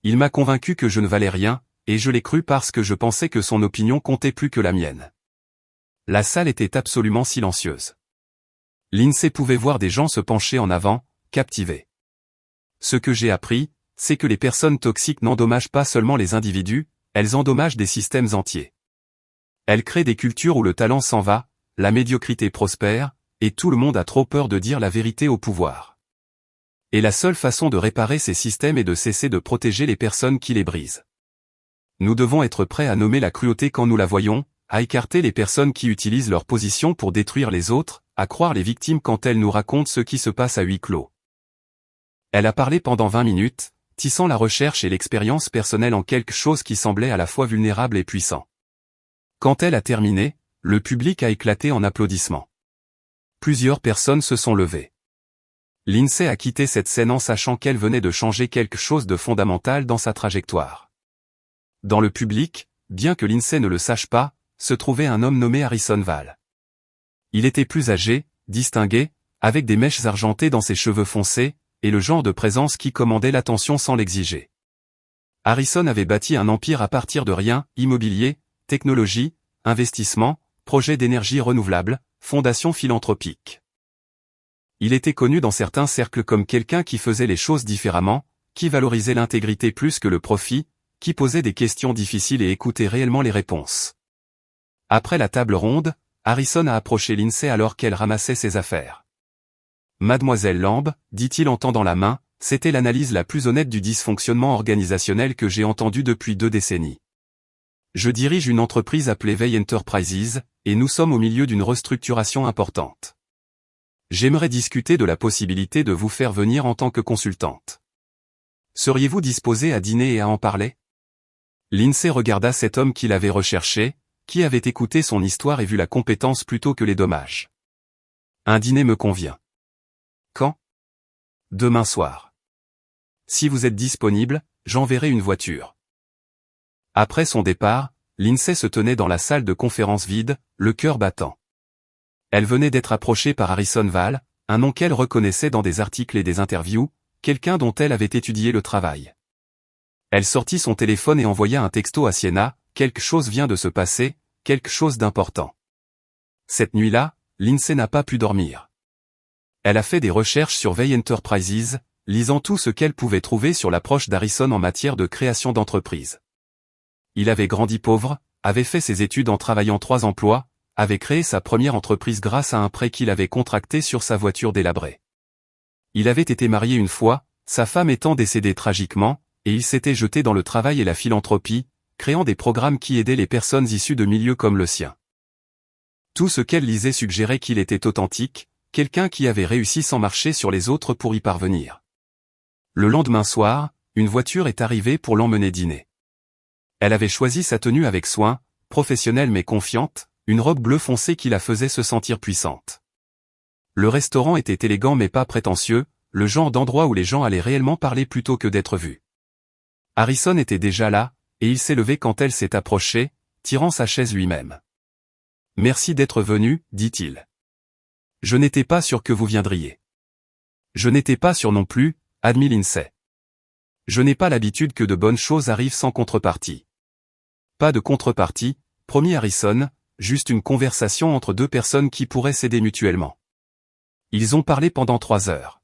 Il m'a convaincu que je ne valais rien, et je l'ai cru parce que je pensais que son opinion comptait plus que la mienne. La salle était absolument silencieuse. Lindsay pouvait voir des gens se pencher en avant, captivés. Ce que j'ai appris, c'est que les personnes toxiques n'endommagent pas seulement les individus, elles endommagent des systèmes entiers. Elles créent des cultures où le talent s'en va, la médiocrité prospère, et tout le monde a trop peur de dire la vérité au pouvoir. Et la seule façon de réparer ces systèmes est de cesser de protéger les personnes qui les brisent. Nous devons être prêts à nommer la cruauté quand nous la voyons, à écarter les personnes qui utilisent leur position pour détruire les autres, à croire les victimes quand elles nous racontent ce qui se passe à huis clos. Elle a parlé pendant 20 minutes, tissant la recherche et l'expérience personnelle en quelque chose qui semblait à la fois vulnérable et puissant. Quand elle a terminé, le public a éclaté en applaudissements. Plusieurs personnes se sont levées. Lindsay a quitté cette scène en sachant qu'elle venait de changer quelque chose de fondamental dans sa trajectoire. Dans le public, bien que Lindsay ne le sache pas, se trouvait un homme nommé Harrison Val. Il était plus âgé, distingué, avec des mèches argentées dans ses cheveux foncés, et le genre de présence qui commandait l'attention sans l'exiger. Harrison avait bâti un empire à partir de rien, immobilier, technologie, investissement, projet d'énergie renouvelable, fondation philanthropique. Il était connu dans certains cercles comme quelqu'un qui faisait les choses différemment, qui valorisait l'intégrité plus que le profit, qui posait des questions difficiles et écoutait réellement les réponses. Après la table ronde, Harrison a approché Lindsay alors qu'elle ramassait ses affaires. Mademoiselle Lamb, dit-il en tendant la main, c'était l'analyse la plus honnête du dysfonctionnement organisationnel que j'ai entendu depuis 2 décennies. Je dirige une entreprise appelée Veil Enterprises, et nous sommes au milieu d'une restructuration importante. J'aimerais discuter de la possibilité de vous faire venir en tant que consultante. Seriez-vous disposé à dîner et à en parler? Lindsay regarda cet homme qui l'avait recherché, qui avait écouté son histoire et vu la compétence plutôt que les dommages. Un dîner me convient. Quand? Demain soir. Si vous êtes disponible, j'enverrai une voiture. Après son départ, Lindsay se tenait dans la salle de conférence vide, le cœur battant. Elle venait d'être approchée par Harrison Val, un nom qu'elle reconnaissait dans des articles et des interviews, quelqu'un dont elle avait étudié le travail. Elle sortit son téléphone et envoya un texto à Sienna, quelque chose vient de se passer, quelque chose d'important. Cette nuit-là, Lindsay n'a pas pu dormir. Elle a fait des recherches sur Veil Enterprises, lisant tout ce qu'elle pouvait trouver sur l'approche d'Harrison en matière de création d'entreprise. Il avait grandi pauvre, avait fait ses études en travaillant 3 emplois, avait créé sa première entreprise grâce à un prêt qu'il avait contracté sur sa voiture délabrée. Il avait été marié une fois, sa femme étant décédée tragiquement, et il s'était jeté dans le travail et la philanthropie, créant des programmes qui aidaient les personnes issues de milieux comme le sien. Tout ce qu'elle lisait suggérait qu'il était authentique, quelqu'un qui avait réussi sans marcher sur les autres pour y parvenir. Le lendemain soir, une voiture est arrivée pour l'emmener dîner. Elle avait choisi sa tenue avec soin, professionnelle mais confiante, une robe bleu foncé qui la faisait se sentir puissante. Le restaurant était élégant mais pas prétentieux, le genre d'endroit où les gens allaient réellement parler plutôt que d'être vus. Harrison était déjà là, et il s'est levé quand elle s'est approchée, tirant sa chaise lui-même. « Merci d'être venu, dit-il. Je n'étais pas sûr que vous viendriez. Je n'étais pas sûr non plus, admit Lindsay. Je n'ai pas l'habitude que de bonnes choses arrivent sans contrepartie. Pas de contrepartie, promit Harrison, juste une conversation entre 2 personnes qui pourraient s'aider mutuellement. Ils ont parlé pendant 3 heures.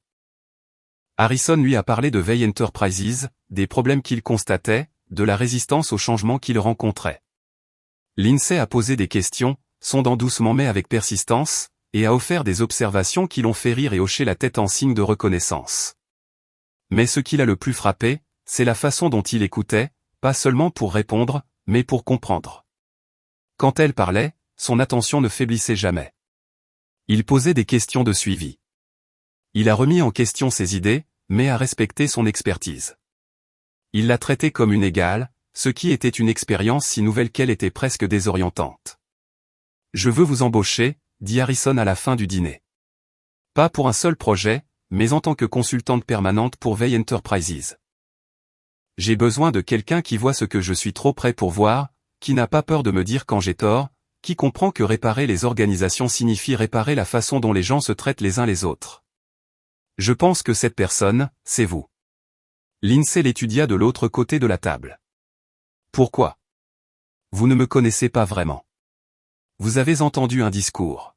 Harrison lui a parlé de Veil Enterprises, des problèmes qu'il constatait, de la résistance au changement qu'il rencontrait. Lindsay a posé des questions, sondant doucement mais avec persistance, et a offert des observations qui l'ont fait rire et hocher la tête en signe de reconnaissance. Mais ce qui l'a le plus frappé, c'est la façon dont il écoutait, pas seulement pour répondre, mais pour comprendre. Quand elle parlait, son attention ne faiblissait jamais. Il posait des questions de suivi. Il a remis en question ses idées, mais a respecté son expertise. Il l'a traitée comme une égale, ce qui était une expérience si nouvelle qu'elle était presque désorientante. « Je veux vous embaucher », dit Harrison à la fin du dîner. Pas pour un seul projet, mais en tant que consultante permanente pour Veil Enterprises. J'ai besoin de quelqu'un qui voit ce que je suis trop près pour voir, qui n'a pas peur de me dire quand j'ai tort, qui comprend que réparer les organisations signifie réparer la façon dont les gens se traitent les uns les autres. Je pense que cette personne, c'est vous. Lindsay l'étudia de l'autre côté de la table. Pourquoi? Vous ne me connaissez pas vraiment. Vous avez entendu un discours.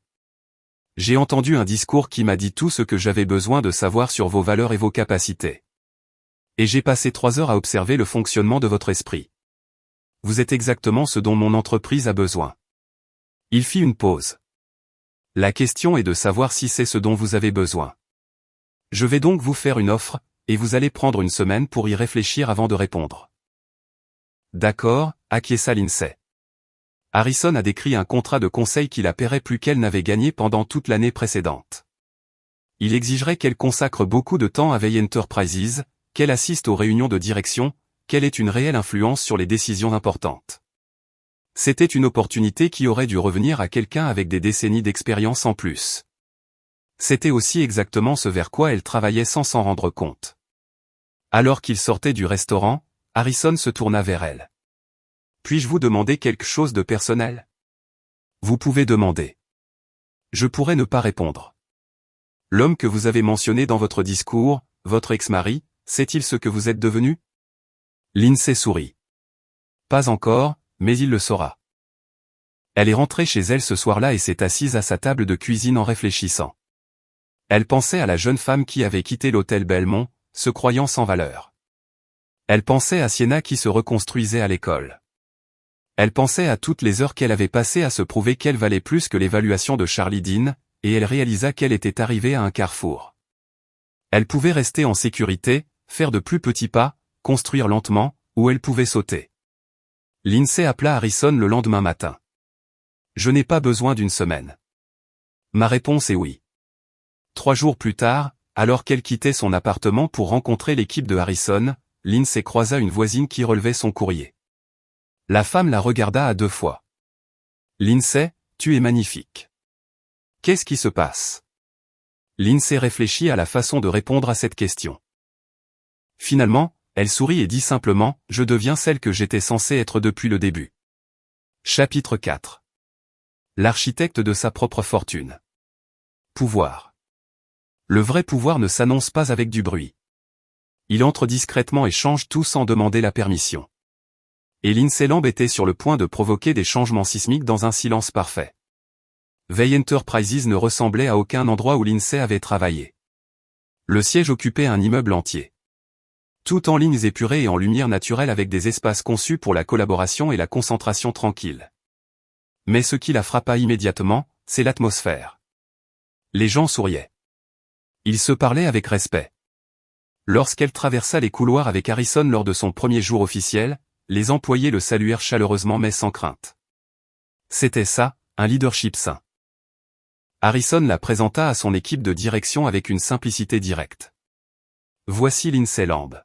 J'ai entendu un discours qui m'a dit tout ce que j'avais besoin de savoir sur vos valeurs et vos capacités. Et j'ai passé 3 heures à observer le fonctionnement de votre esprit. Vous êtes exactement ce dont mon entreprise a besoin. Il fit une pause. La question est de savoir si c'est ce dont vous avez besoin. Je vais donc vous faire une offre, et vous allez prendre une semaine pour y réfléchir avant de répondre. D'accord, acquiesça Lindsay. Harrison a décrit un contrat de conseil qui la paierait plus qu'elle n'avait gagné pendant toute l'année précédente. Il exigerait qu'elle consacre beaucoup de temps à Veil Enterprises, qu'elle assiste aux réunions de direction, qu'elle ait une réelle influence sur les décisions importantes. C'était une opportunité qui aurait dû revenir à quelqu'un avec des décennies d'expérience en plus. C'était aussi exactement ce vers quoi elle travaillait sans s'en rendre compte. Alors qu'il sortait du restaurant, Harrison se tourna vers elle. « Puis-je vous demander quelque chose de personnel ? » ? Vous pouvez demander. Je pourrais ne pas répondre. L'homme que vous avez mentionné dans votre discours, votre ex-mari, sait-il ce que vous êtes devenu ? Lindsay sourit. Pas encore, mais il le saura. Elle est rentrée chez elle ce soir-là et s'est assise à sa table de cuisine en réfléchissant. Elle pensait à la jeune femme qui avait quitté l'hôtel Belmont, se croyant sans valeur. Elle pensait à Sienna qui se reconstruisait à l'école. Elle pensait à toutes les heures qu'elle avait passées à se prouver qu'elle valait plus que l'évaluation de Charlie Dean, et elle réalisa qu'elle était arrivée à un carrefour. Elle pouvait rester en sécurité, faire de plus petits pas, construire lentement, ou elle pouvait sauter. Lindsay appela Harrison le lendemain matin. Je n'ai pas besoin d'une semaine. Ma réponse est oui. 3 jours plus tard, alors qu'elle quittait son appartement pour rencontrer l'équipe de Harrison, Lindsay croisa une voisine qui relevait son courrier. La femme la regarda à 2 fois. Lindsay, tu es magnifique. Qu'est-ce qui se passe? Lindsay réfléchit à la façon de répondre à cette question. Finalement, elle sourit et dit simplement, je deviens celle que j'étais censée être depuis le début. Chapitre 4. L'architecte de sa propre fortune. Pouvoir. Le vrai pouvoir ne s'annonce pas avec du bruit. Il entre discrètement et change tout sans demander la permission. Et Lindsay Lamb était sur le point de provoquer des changements sismiques dans un silence parfait. Veil Enterprises ne ressemblait à aucun endroit où Lindsay avait travaillé. Le siège occupait un immeuble entier. Tout en lignes épurées et en lumière naturelle avec des espaces conçus pour la collaboration et la concentration tranquille. Mais ce qui la frappa immédiatement, c'est l'atmosphère. Les gens souriaient. Ils se parlaient avec respect. Lorsqu'elle traversa les couloirs avec Harrison lors de son premier jour officiel, les employés le saluèrent chaleureusement mais sans crainte. C'était ça, un leadership sain. Harrison la présenta à son équipe de direction avec une simplicité directe. Voici Lindsay Lamb.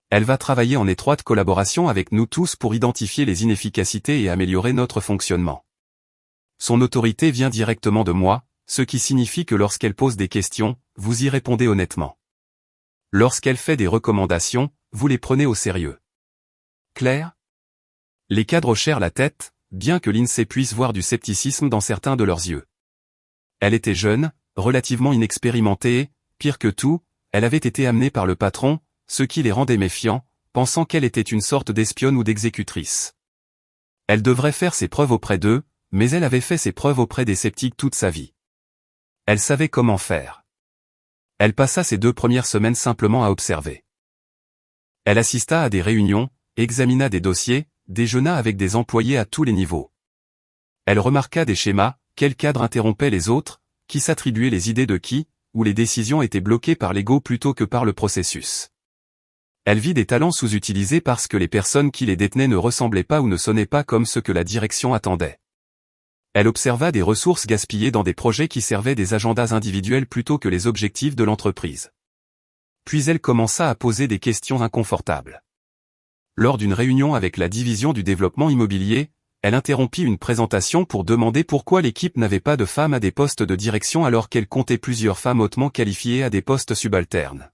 Elle va travailler en étroite collaboration avec nous tous pour identifier les inefficacités et améliorer notre fonctionnement. Son autorité vient directement de moi, ce qui signifie que lorsqu'elle pose des questions, vous y répondez honnêtement. Lorsqu'elle fait des recommandations, vous les prenez au sérieux. Clair? Les cadres hochèrent la tête, bien que Lindsay puisse voir du scepticisme dans certains de leurs yeux. Elle était jeune, relativement inexpérimentée et, pire que tout, elle avait été amenée par le patron, ce qui les rendait méfiants, pensant qu'elle était une sorte d'espionne ou d'exécutrice. Elle devrait faire ses preuves auprès d'eux, mais elle avait fait ses preuves auprès des sceptiques toute sa vie. Elle savait comment faire. Elle passa ses 2 premières semaines simplement à observer. Elle assista à des réunions, examina des dossiers, déjeuna avec des employés à tous les niveaux. Elle remarqua des schémas, quel cadre interrompait les autres, qui s'attribuaient les idées de qui, où les décisions étaient bloquées par l'ego plutôt que par le processus. Elle vit des talents sous-utilisés parce que les personnes qui les détenaient ne ressemblaient pas ou ne sonnaient pas comme ce que la direction attendait. Elle observa des ressources gaspillées dans des projets qui servaient des agendas individuels plutôt que les objectifs de l'entreprise. Puis elle commença à poser des questions inconfortables. Lors d'une réunion avec la division du développement immobilier, elle interrompit une présentation pour demander pourquoi l'équipe n'avait pas de femmes à des postes de direction alors qu'elle comptait plusieurs femmes hautement qualifiées à des postes subalternes.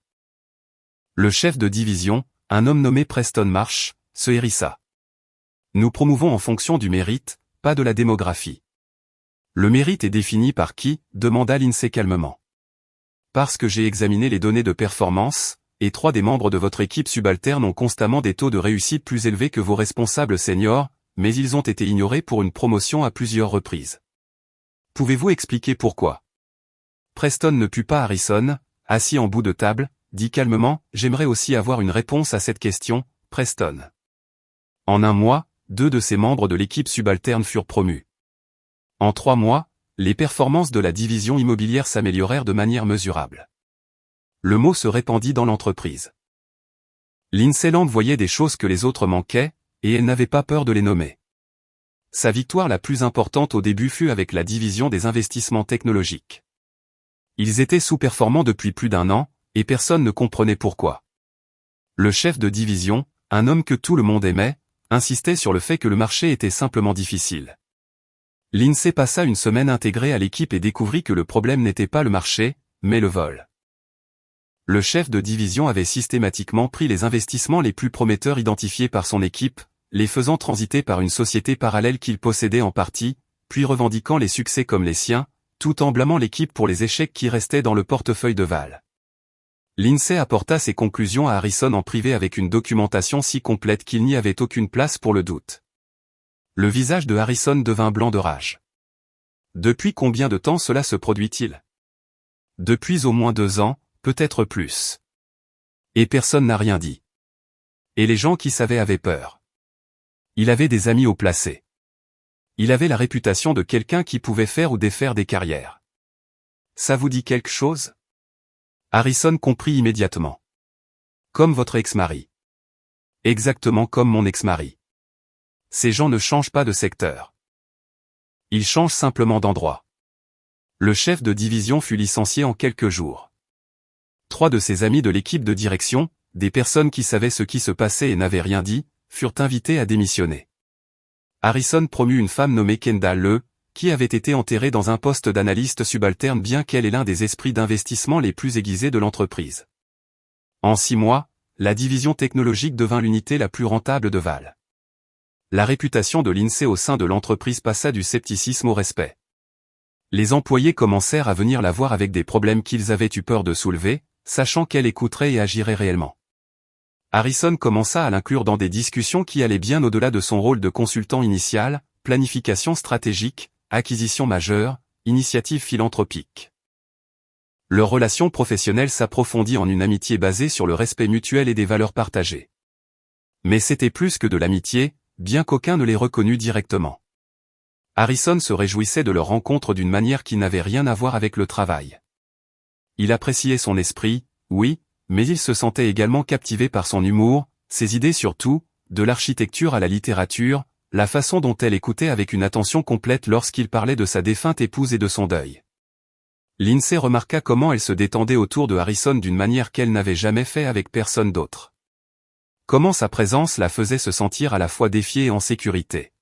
Le chef de division, un homme nommé Preston Marsh, se hérissa. Nous promouvons en fonction du mérite, pas de la démographie. Le mérite est défini par qui? Demanda l'INSEE calmement. Parce que j'ai examiné les données de performance, et 3 des membres de votre équipe subalterne ont constamment des taux de réussite plus élevés que vos responsables seniors, mais ils ont été ignorés pour une promotion à plusieurs reprises. Pouvez-vous expliquer pourquoi? Preston ne put pas. Harrison, assis en bout de table, dit calmement, j'aimerais aussi avoir une réponse à cette question, Preston. En 1 mois, 2 de ces membres de l'équipe subalterne furent promus. En 3 mois, les performances de la division immobilière s'améliorèrent de manière mesurable. Le mot se répandit dans l'entreprise. Lindsay Land voyait des choses que les autres manquaient, et elle n'avait pas peur de les nommer. Sa victoire la plus importante au début fut avec la division des investissements technologiques. Ils étaient sous-performants depuis plus d'1 an, et personne ne comprenait pourquoi. Le chef de division, un homme que tout le monde aimait, insistait sur le fait que le marché était simplement difficile. Lindsay passa une semaine intégrée à l'équipe et découvrit que le problème n'était pas le marché, mais le vol. Le chef de division avait systématiquement pris les investissements les plus prometteurs identifiés par son équipe, les faisant transiter par une société parallèle qu'il possédait en partie, puis revendiquant les succès comme les siens, tout en blâmant l'équipe pour les échecs qui restaient dans le portefeuille de Val. Lindsay apporta ses conclusions à Harrison en privé avec une documentation si complète qu'il n'y avait aucune place pour le doute. Le visage de Harrison devint blanc de rage. Depuis combien de temps cela se produit-il? Depuis au moins 2 ans, peut-être plus. Et personne n'a rien dit. Et les gens qui savaient avaient peur. Il avait des amis haut placés. Il avait la réputation de quelqu'un qui pouvait faire ou défaire des carrières. Ça vous dit quelque chose? Harrison comprit immédiatement. Comme votre ex-mari. Exactement comme mon ex-mari. Ces gens ne changent pas de secteur. Ils changent simplement d'endroit. Le chef de division fut licencié en quelques jours. 3 de ses amis de l'équipe de direction, des personnes qui savaient ce qui se passait et n'avaient rien dit, furent invités à démissionner. Harrison promut une femme nommée Kendall, qui avait été enterrée dans un poste d'analyste subalterne bien qu'elle est l'un des esprits d'investissement les plus aiguisés de l'entreprise. En 6 mois, la division technologique devint l'unité la plus rentable de Val. La réputation de Lindsay au sein de l'entreprise passa du scepticisme au respect. Les employés commencèrent à venir la voir avec des problèmes qu'ils avaient eu peur de soulever, sachant qu'elle écouterait et agirait réellement. Harrison commença à l'inclure dans des discussions qui allaient bien au-delà de son rôle de consultant initial, planification stratégique, acquisition majeure, initiative philanthropique. Leur relation professionnelle s'approfondit en une amitié basée sur le respect mutuel et des valeurs partagées. Mais c'était plus que de l'amitié, bien qu'aucun ne les reconnût directement. Harrison se réjouissait de leur rencontre d'une manière qui n'avait rien à voir avec le travail. Il appréciait son esprit, oui, mais il se sentait également captivé par son humour, ses idées sur tout, de l'architecture à la littérature, la façon dont elle écoutait avec une attention complète lorsqu'il parlait de sa défunte épouse et de son deuil. Lindsay remarqua comment elle se détendait autour de Harrison d'une manière qu'elle n'avait jamais fait avec personne d'autre. Comment sa présence la faisait se sentir à la fois défiée et en sécurité.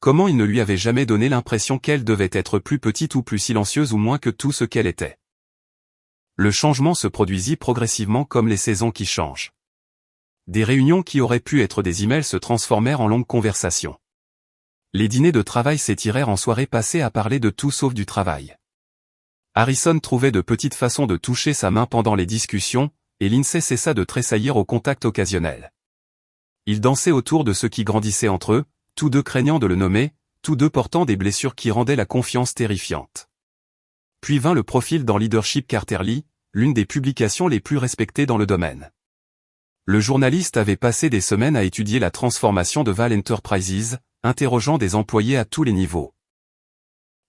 Comment il ne lui avait jamais donné l'impression qu'elle devait être plus petite ou plus silencieuse ou moins que tout ce qu'elle était. Le changement se produisit progressivement comme les saisons qui changent. Des réunions qui auraient pu être des emails se transformèrent en longues conversations. Les dîners de travail s'étirèrent en soirées passées à parler de tout sauf du travail. Harrison trouvait de petites façons de toucher sa main pendant les discussions, et Lindsay cessa de tressaillir au contact occasionnel. Ils dansaient autour de ceux qui grandissaient entre eux, tous deux craignant de le nommer, tous deux portant des blessures qui rendaient la confiance terrifiante. Puis vint le profil dans Leadership Quarterly, l'une des publications les plus respectées dans le domaine. Le journaliste avait passé des semaines à étudier la transformation de Val Enterprises, interrogeant des employés à tous les niveaux.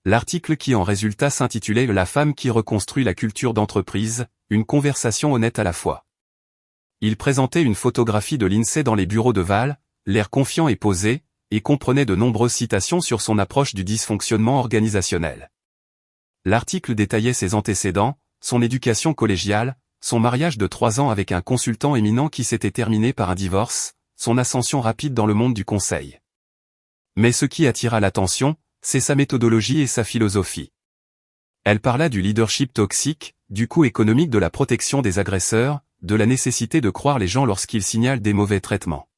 L'article qui en résulta s'intitulait « La femme qui reconstruit la culture d'entreprise, une conversation honnête à la fois ». Il présentait une photographie de Lindsay dans les bureaux de Val, l'air confiant et posé, et comprenait de nombreuses citations sur son approche du dysfonctionnement organisationnel. L'article détaillait ses antécédents, son éducation collégiale, son mariage de 3 ans avec un consultant éminent qui s'était terminé par un divorce, son ascension rapide dans le monde du conseil. Mais ce qui attira l'attention, c'est sa méthodologie et sa philosophie. Elle parla du leadership toxique, du coût économique de la protection des agresseurs, de la nécessité de croire les gens lorsqu'ils signalent des mauvais traitements.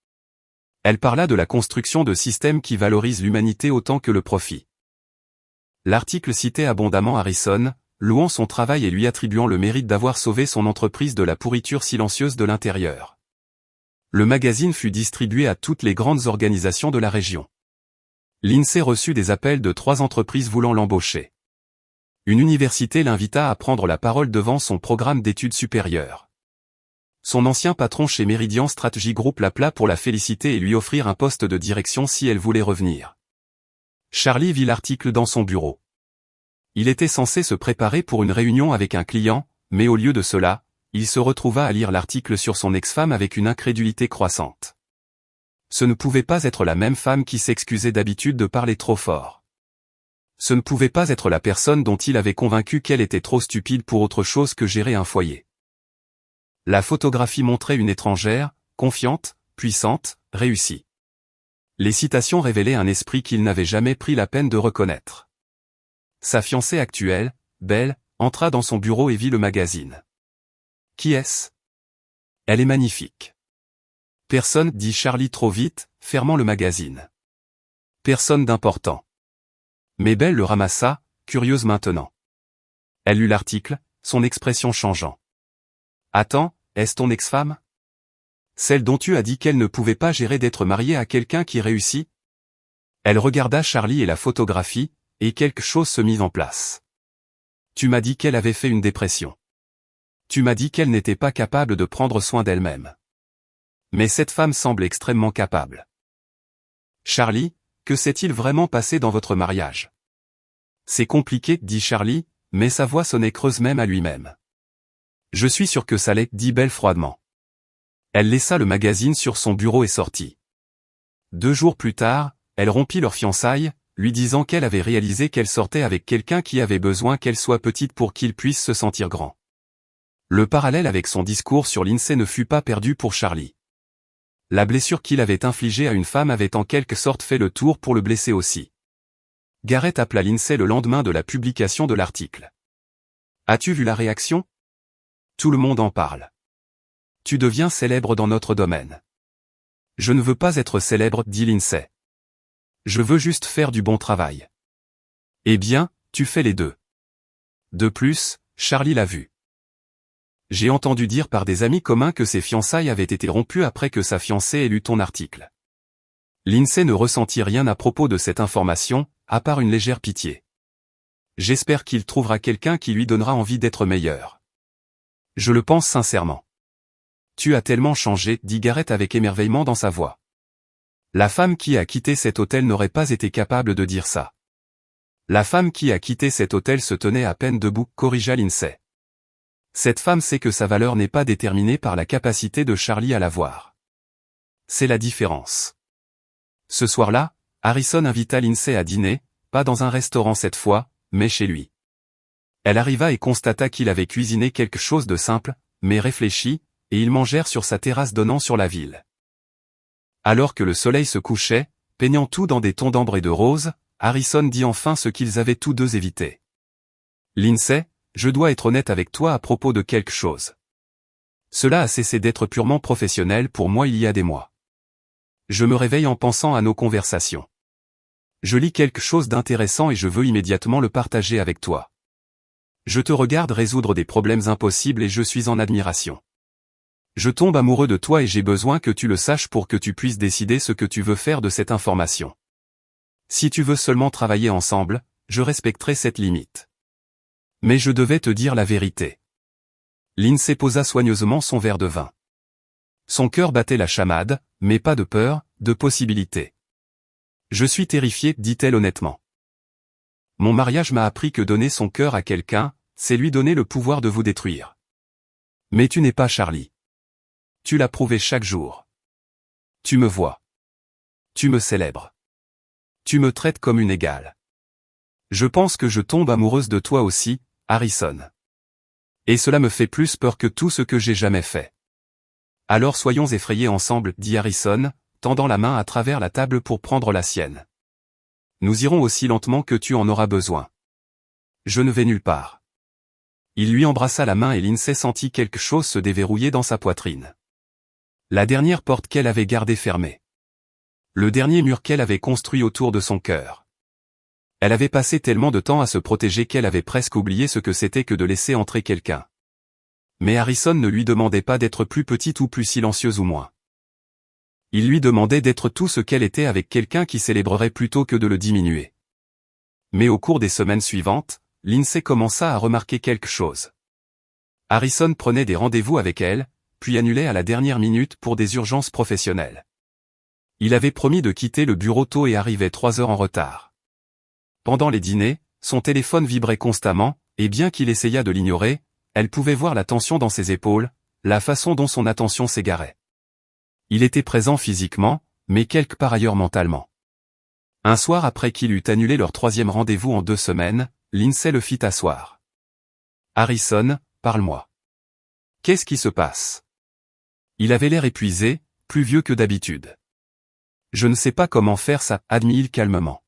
Elle parla de la construction de systèmes qui valorisent l'humanité autant que le profit. L'article citait abondamment Harrison, louant son travail et lui attribuant le mérite d'avoir sauvé son entreprise de la pourriture silencieuse de l'intérieur. Le magazine fut distribué à toutes les grandes organisations de la région. L'INSEE reçut des appels de 3 entreprises voulant l'embaucher. Une université l'invita à prendre la parole devant son programme d'études supérieures. Son ancien patron chez Meridian Strategy Group l'appela pour la féliciter et lui offrir un poste de direction si elle voulait revenir. Charlie vit l'article dans son bureau. Il était censé se préparer pour une réunion avec un client, mais au lieu de cela, il se retrouva à lire l'article sur son ex-femme avec une incrédulité croissante. Ce ne pouvait pas être la même femme qui s'excusait d'habitude de parler trop fort. Ce ne pouvait pas être la personne dont il avait convaincu qu'elle était trop stupide pour autre chose que gérer un foyer. La photographie montrait une étrangère, confiante, puissante, réussie. Les citations révélaient un esprit qu'il n'avait jamais pris la peine de reconnaître. Sa fiancée actuelle, Belle, entra dans son bureau et vit le magazine. Qui est-ce? Elle est magnifique. Personne, dit Charlie trop vite, fermant le magazine. Personne d'important. Mais Belle le ramassa, curieuse maintenant. Elle lut l'article, son expression changeant. Attends, est-ce ton ex-femme? Celle dont tu as dit qu'elle ne pouvait pas gérer d'être mariée à quelqu'un qui réussit? Elle regarda Charlie et la photographie, et quelque chose se mit en place. Tu m'as dit qu'elle avait fait une dépression. Tu m'as dit qu'elle n'était pas capable de prendre soin d'elle-même. Mais cette femme semble extrêmement capable. Charlie, que s'est-il vraiment passé dans votre mariage? C'est compliqué, dit Charlie, mais sa voix sonnait creuse même à lui-même. Je suis sûr que ça l'est, dit Belle froidement. Elle laissa le magazine sur son bureau et sortit. 2 jours plus tard, elle rompit leur fiançailles, lui disant qu'elle avait réalisé qu'elle sortait avec quelqu'un qui avait besoin qu'elle soit petite pour qu'il puisse se sentir grand. Le parallèle avec son discours sur l'INSEE ne fut pas perdu pour Charlie. La blessure qu'il avait infligée à une femme avait en quelque sorte fait le tour pour le blesser aussi. Garrett appela l'INSEE le lendemain de la publication de l'article. As-tu vu la réaction? Tout le monde en parle. Tu deviens célèbre dans notre domaine. Je ne veux pas être célèbre, dit l'INSEE. Je veux juste faire du bon travail. Eh bien, tu fais les deux. De plus, Charlie l'a vu. J'ai entendu dire par des amis communs que ses fiançailles avaient été rompues après que sa fiancée ait lu ton article. L'INSEE ne ressentit rien à propos de cette information, à part une légère pitié. J'espère qu'il trouvera quelqu'un qui lui donnera envie d'être meilleur. Je le pense sincèrement. Tu as tellement changé, dit Garrett avec émerveillement dans sa voix. La femme qui a quitté cet hôtel n'aurait pas été capable de dire ça. La femme qui a quitté cet hôtel se tenait à peine debout, corrigea l'INSEE. Cette femme sait que sa valeur n'est pas déterminée par la capacité de Charlie à la voir. C'est la différence. Ce soir-là, Harrison invita l'INSEE à dîner, pas dans un restaurant cette fois, mais chez lui. Elle arriva et constata qu'il avait cuisiné quelque chose de simple, mais réfléchi, et ils mangèrent sur sa terrasse donnant sur la ville. Alors que le soleil se couchait, peignant tout dans des tons d'ambre et de rose, Harrison dit enfin ce qu'ils avaient tous deux évité. L'INSEE, je dois être honnête avec toi à propos de quelque chose. Cela a cessé d'être purement professionnel pour moi il y a des mois. Je me réveille en pensant à nos conversations. Je lis quelque chose d'intéressant et je veux immédiatement le partager avec toi. Je te regarde résoudre des problèmes impossibles et je suis en admiration. Je tombe amoureux de toi et j'ai besoin que tu le saches pour que tu puisses décider ce que tu veux faire de cette information. Si tu veux seulement travailler ensemble, je respecterai cette limite. Mais je devais te dire la vérité. L'INSEE posa soigneusement son verre de vin. Son cœur battait la chamade, mais pas de peur, de possibilité. Je suis terrifiée, dit-elle honnêtement. Mon mariage m'a appris que donner son cœur à quelqu'un, c'est lui donner le pouvoir de vous détruire. Mais tu n'es pas Charlie. Tu l'as prouvé chaque jour. Tu me vois. Tu me célèbres. Tu me traites comme une égale. Je pense que je tombe amoureuse de toi aussi, Harrison. Et cela me fait plus peur que tout ce que j'ai jamais fait. Alors soyons effrayés ensemble, dit Harrison, tendant la main à travers la table pour prendre la sienne. Nous irons aussi lentement que tu en auras besoin. Je ne vais nulle part. Il lui embrassa la main et Lindsay sentit quelque chose se déverrouiller dans sa poitrine. La dernière porte qu'elle avait gardée fermée. Le dernier mur qu'elle avait construit autour de son cœur. Elle avait passé tellement de temps à se protéger qu'elle avait presque oublié ce que c'était que de laisser entrer quelqu'un. Mais Harrison ne lui demandait pas d'être plus petite ou plus silencieuse ou moins. Il lui demandait d'être tout ce qu'elle était avec quelqu'un qui célébrerait plutôt que de le diminuer. Mais au cours des semaines suivantes, Lindsay commença à remarquer quelque chose. Harrison prenait des rendez-vous avec elle, puis annulait à la dernière minute pour des urgences professionnelles. Il avait promis de quitter le bureau tôt et arrivait 3 heures en retard. Pendant les dîners, son téléphone vibrait constamment, et bien qu'il essayât de l'ignorer, elle pouvait voir la tension dans ses épaules, la façon dont son attention s'égarait. Il était présent physiquement, mais quelque part ailleurs mentalement. Un soir après qu'il eut annulé leur 3e rendez-vous en 2 semaines, Lindsay le fit asseoir. « Harrison, parle-moi. Qu'est-ce qui se passe ?» Il avait l'air épuisé, plus vieux que d'habitude. « Je ne sais pas comment faire ça, » admit-il calmement.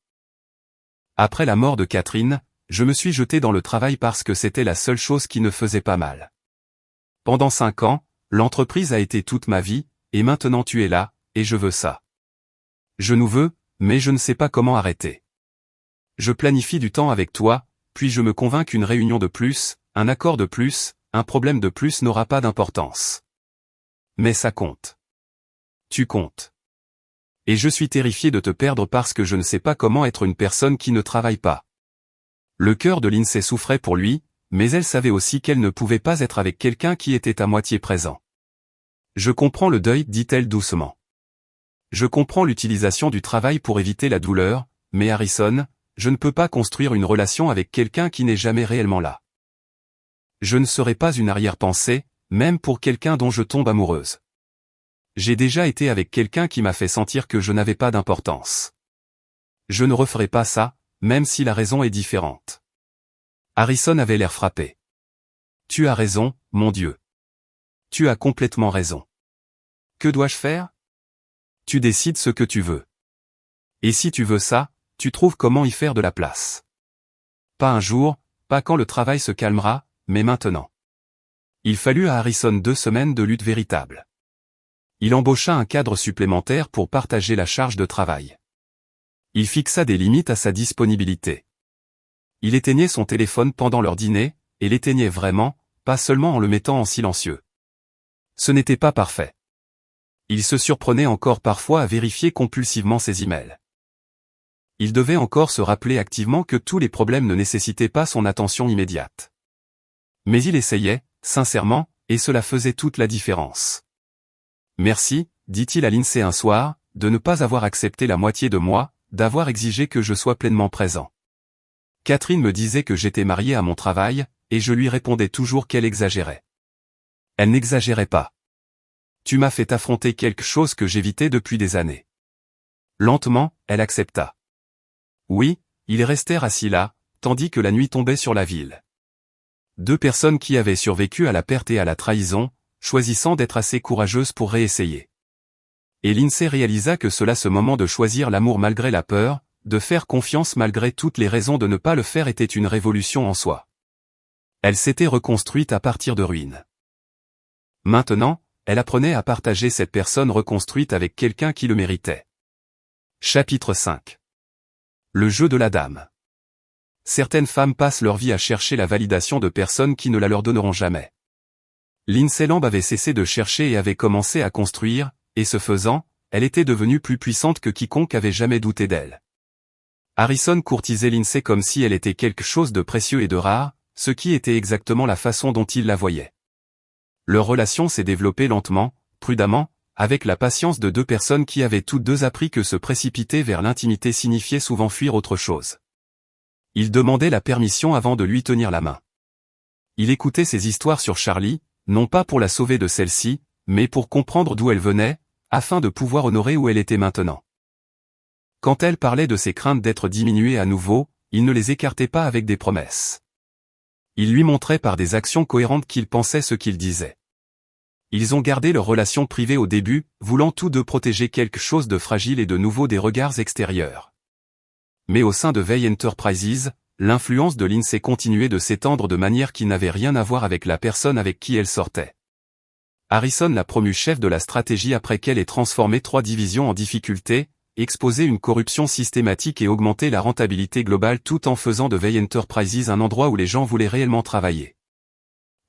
Après la mort de Catherine, je me suis jeté dans le travail parce que c'était la seule chose qui ne faisait pas mal. Pendant 5 ans, l'entreprise a été toute ma vie, et maintenant tu es là, et je veux ça. Je nous veux, mais je ne sais pas comment arrêter. Je planifie du temps avec toi, puis je me convainc qu'une réunion de plus, un accord de plus, un problème de plus n'aura pas d'importance. Mais ça compte. Tu comptes. Et je suis terrifié de te perdre parce que je ne sais pas comment être une personne qui ne travaille pas. Le cœur de Lindsay souffrait pour lui, mais elle savait aussi qu'elle ne pouvait pas être avec quelqu'un qui était à moitié présent. Je comprends le deuil, dit-elle doucement. Je comprends l'utilisation du travail pour éviter la douleur, mais Harrison, je ne peux pas construire une relation avec quelqu'un qui n'est jamais réellement là. Je ne serai pas une arrière-pensée, même pour quelqu'un dont je tombe amoureuse. J'ai déjà été avec quelqu'un qui m'a fait sentir que je n'avais pas d'importance. Je ne referai pas ça, même si la raison est différente. Harrison avait l'air frappé. Tu as raison, mon Dieu. Tu as complètement raison. Que dois-je faire? Tu décides ce que tu veux. Et si tu veux ça, tu trouves comment y faire de la place. Pas un jour, pas quand le travail se calmera, mais maintenant. Il fallut à Harrison 2 semaines de lutte véritable. Il embaucha un cadre supplémentaire pour partager la charge de travail. Il fixa des limites à sa disponibilité. Il éteignait son téléphone pendant leur dîner, et l'éteignait vraiment, pas seulement en le mettant en silencieux. Ce n'était pas parfait. Il se surprenait encore parfois à vérifier compulsivement ses emails. Il devait encore se rappeler activement que tous les problèmes ne nécessitaient pas son attention immédiate. Mais il essayait, sincèrement, et cela faisait toute la différence. Merci, dit-il à Lindsay un soir, de ne pas avoir accepté la moitié de moi, d'avoir exigé que je sois pleinement présent. Catherine me disait que j'étais marié à mon travail, et je lui répondais toujours qu'elle exagérait. Elle n'exagérait pas. Tu m'as fait affronter quelque chose que j'évitais depuis des années. Lentement, elle accepta. Oui, ils restèrent assis là, tandis que la nuit tombait sur la ville. 2 personnes qui avaient survécu à la perte et à la trahison, choisissant d'être assez courageuses pour réessayer. Et Lindsay réalisa que ce moment de choisir l'amour malgré la peur, de faire confiance malgré toutes les raisons de ne pas le faire était une révolution en soi. Elle s'était reconstruite à partir de ruines. Maintenant, elle apprenait à partager cette personne reconstruite avec quelqu'un qui le méritait. Chapitre 5. Le jeu de la dame. Certaines femmes passent leur vie à chercher la validation de personnes qui ne la leur donneront jamais. Lindsay Lamb avait cessé de chercher et avait commencé à construire, et ce faisant, elle était devenue plus puissante que quiconque avait jamais douté d'elle. Harrison courtisait Lindsay comme si elle était quelque chose de précieux et de rare, ce qui était exactement la façon dont il la voyait. Leur relation s'est développée lentement, prudemment, avec la patience de 2 personnes qui avaient toutes 2 appris que se précipiter vers l'intimité signifiait souvent fuir autre chose. Il demandait la permission avant de lui tenir la main. Il écoutait ses histoires sur Charlie, non pas pour la sauver de celle-ci, mais pour comprendre d'où elle venait, afin de pouvoir honorer où elle était maintenant. Quand elle parlait de ses craintes d'être diminuée à nouveau, il ne les écartait pas avec des promesses. Il lui montrait par des actions cohérentes qu'il pensait ce qu'il disait. Ils ont gardé leur relation privée au début, voulant tous 2 protéger quelque chose de fragile et de nouveau des regards extérieurs. Mais au sein de Veil Enterprises, l'influence de Lindsay continuait de s'étendre de manière qui n'avait rien à voir avec la personne avec qui elle sortait. Harrison l'a promue chef de la stratégie après qu'elle ait transformé 3 divisions en difficulté, exposé une corruption systématique et augmenté la rentabilité globale tout en faisant de Veil Enterprises un endroit où les gens voulaient réellement travailler.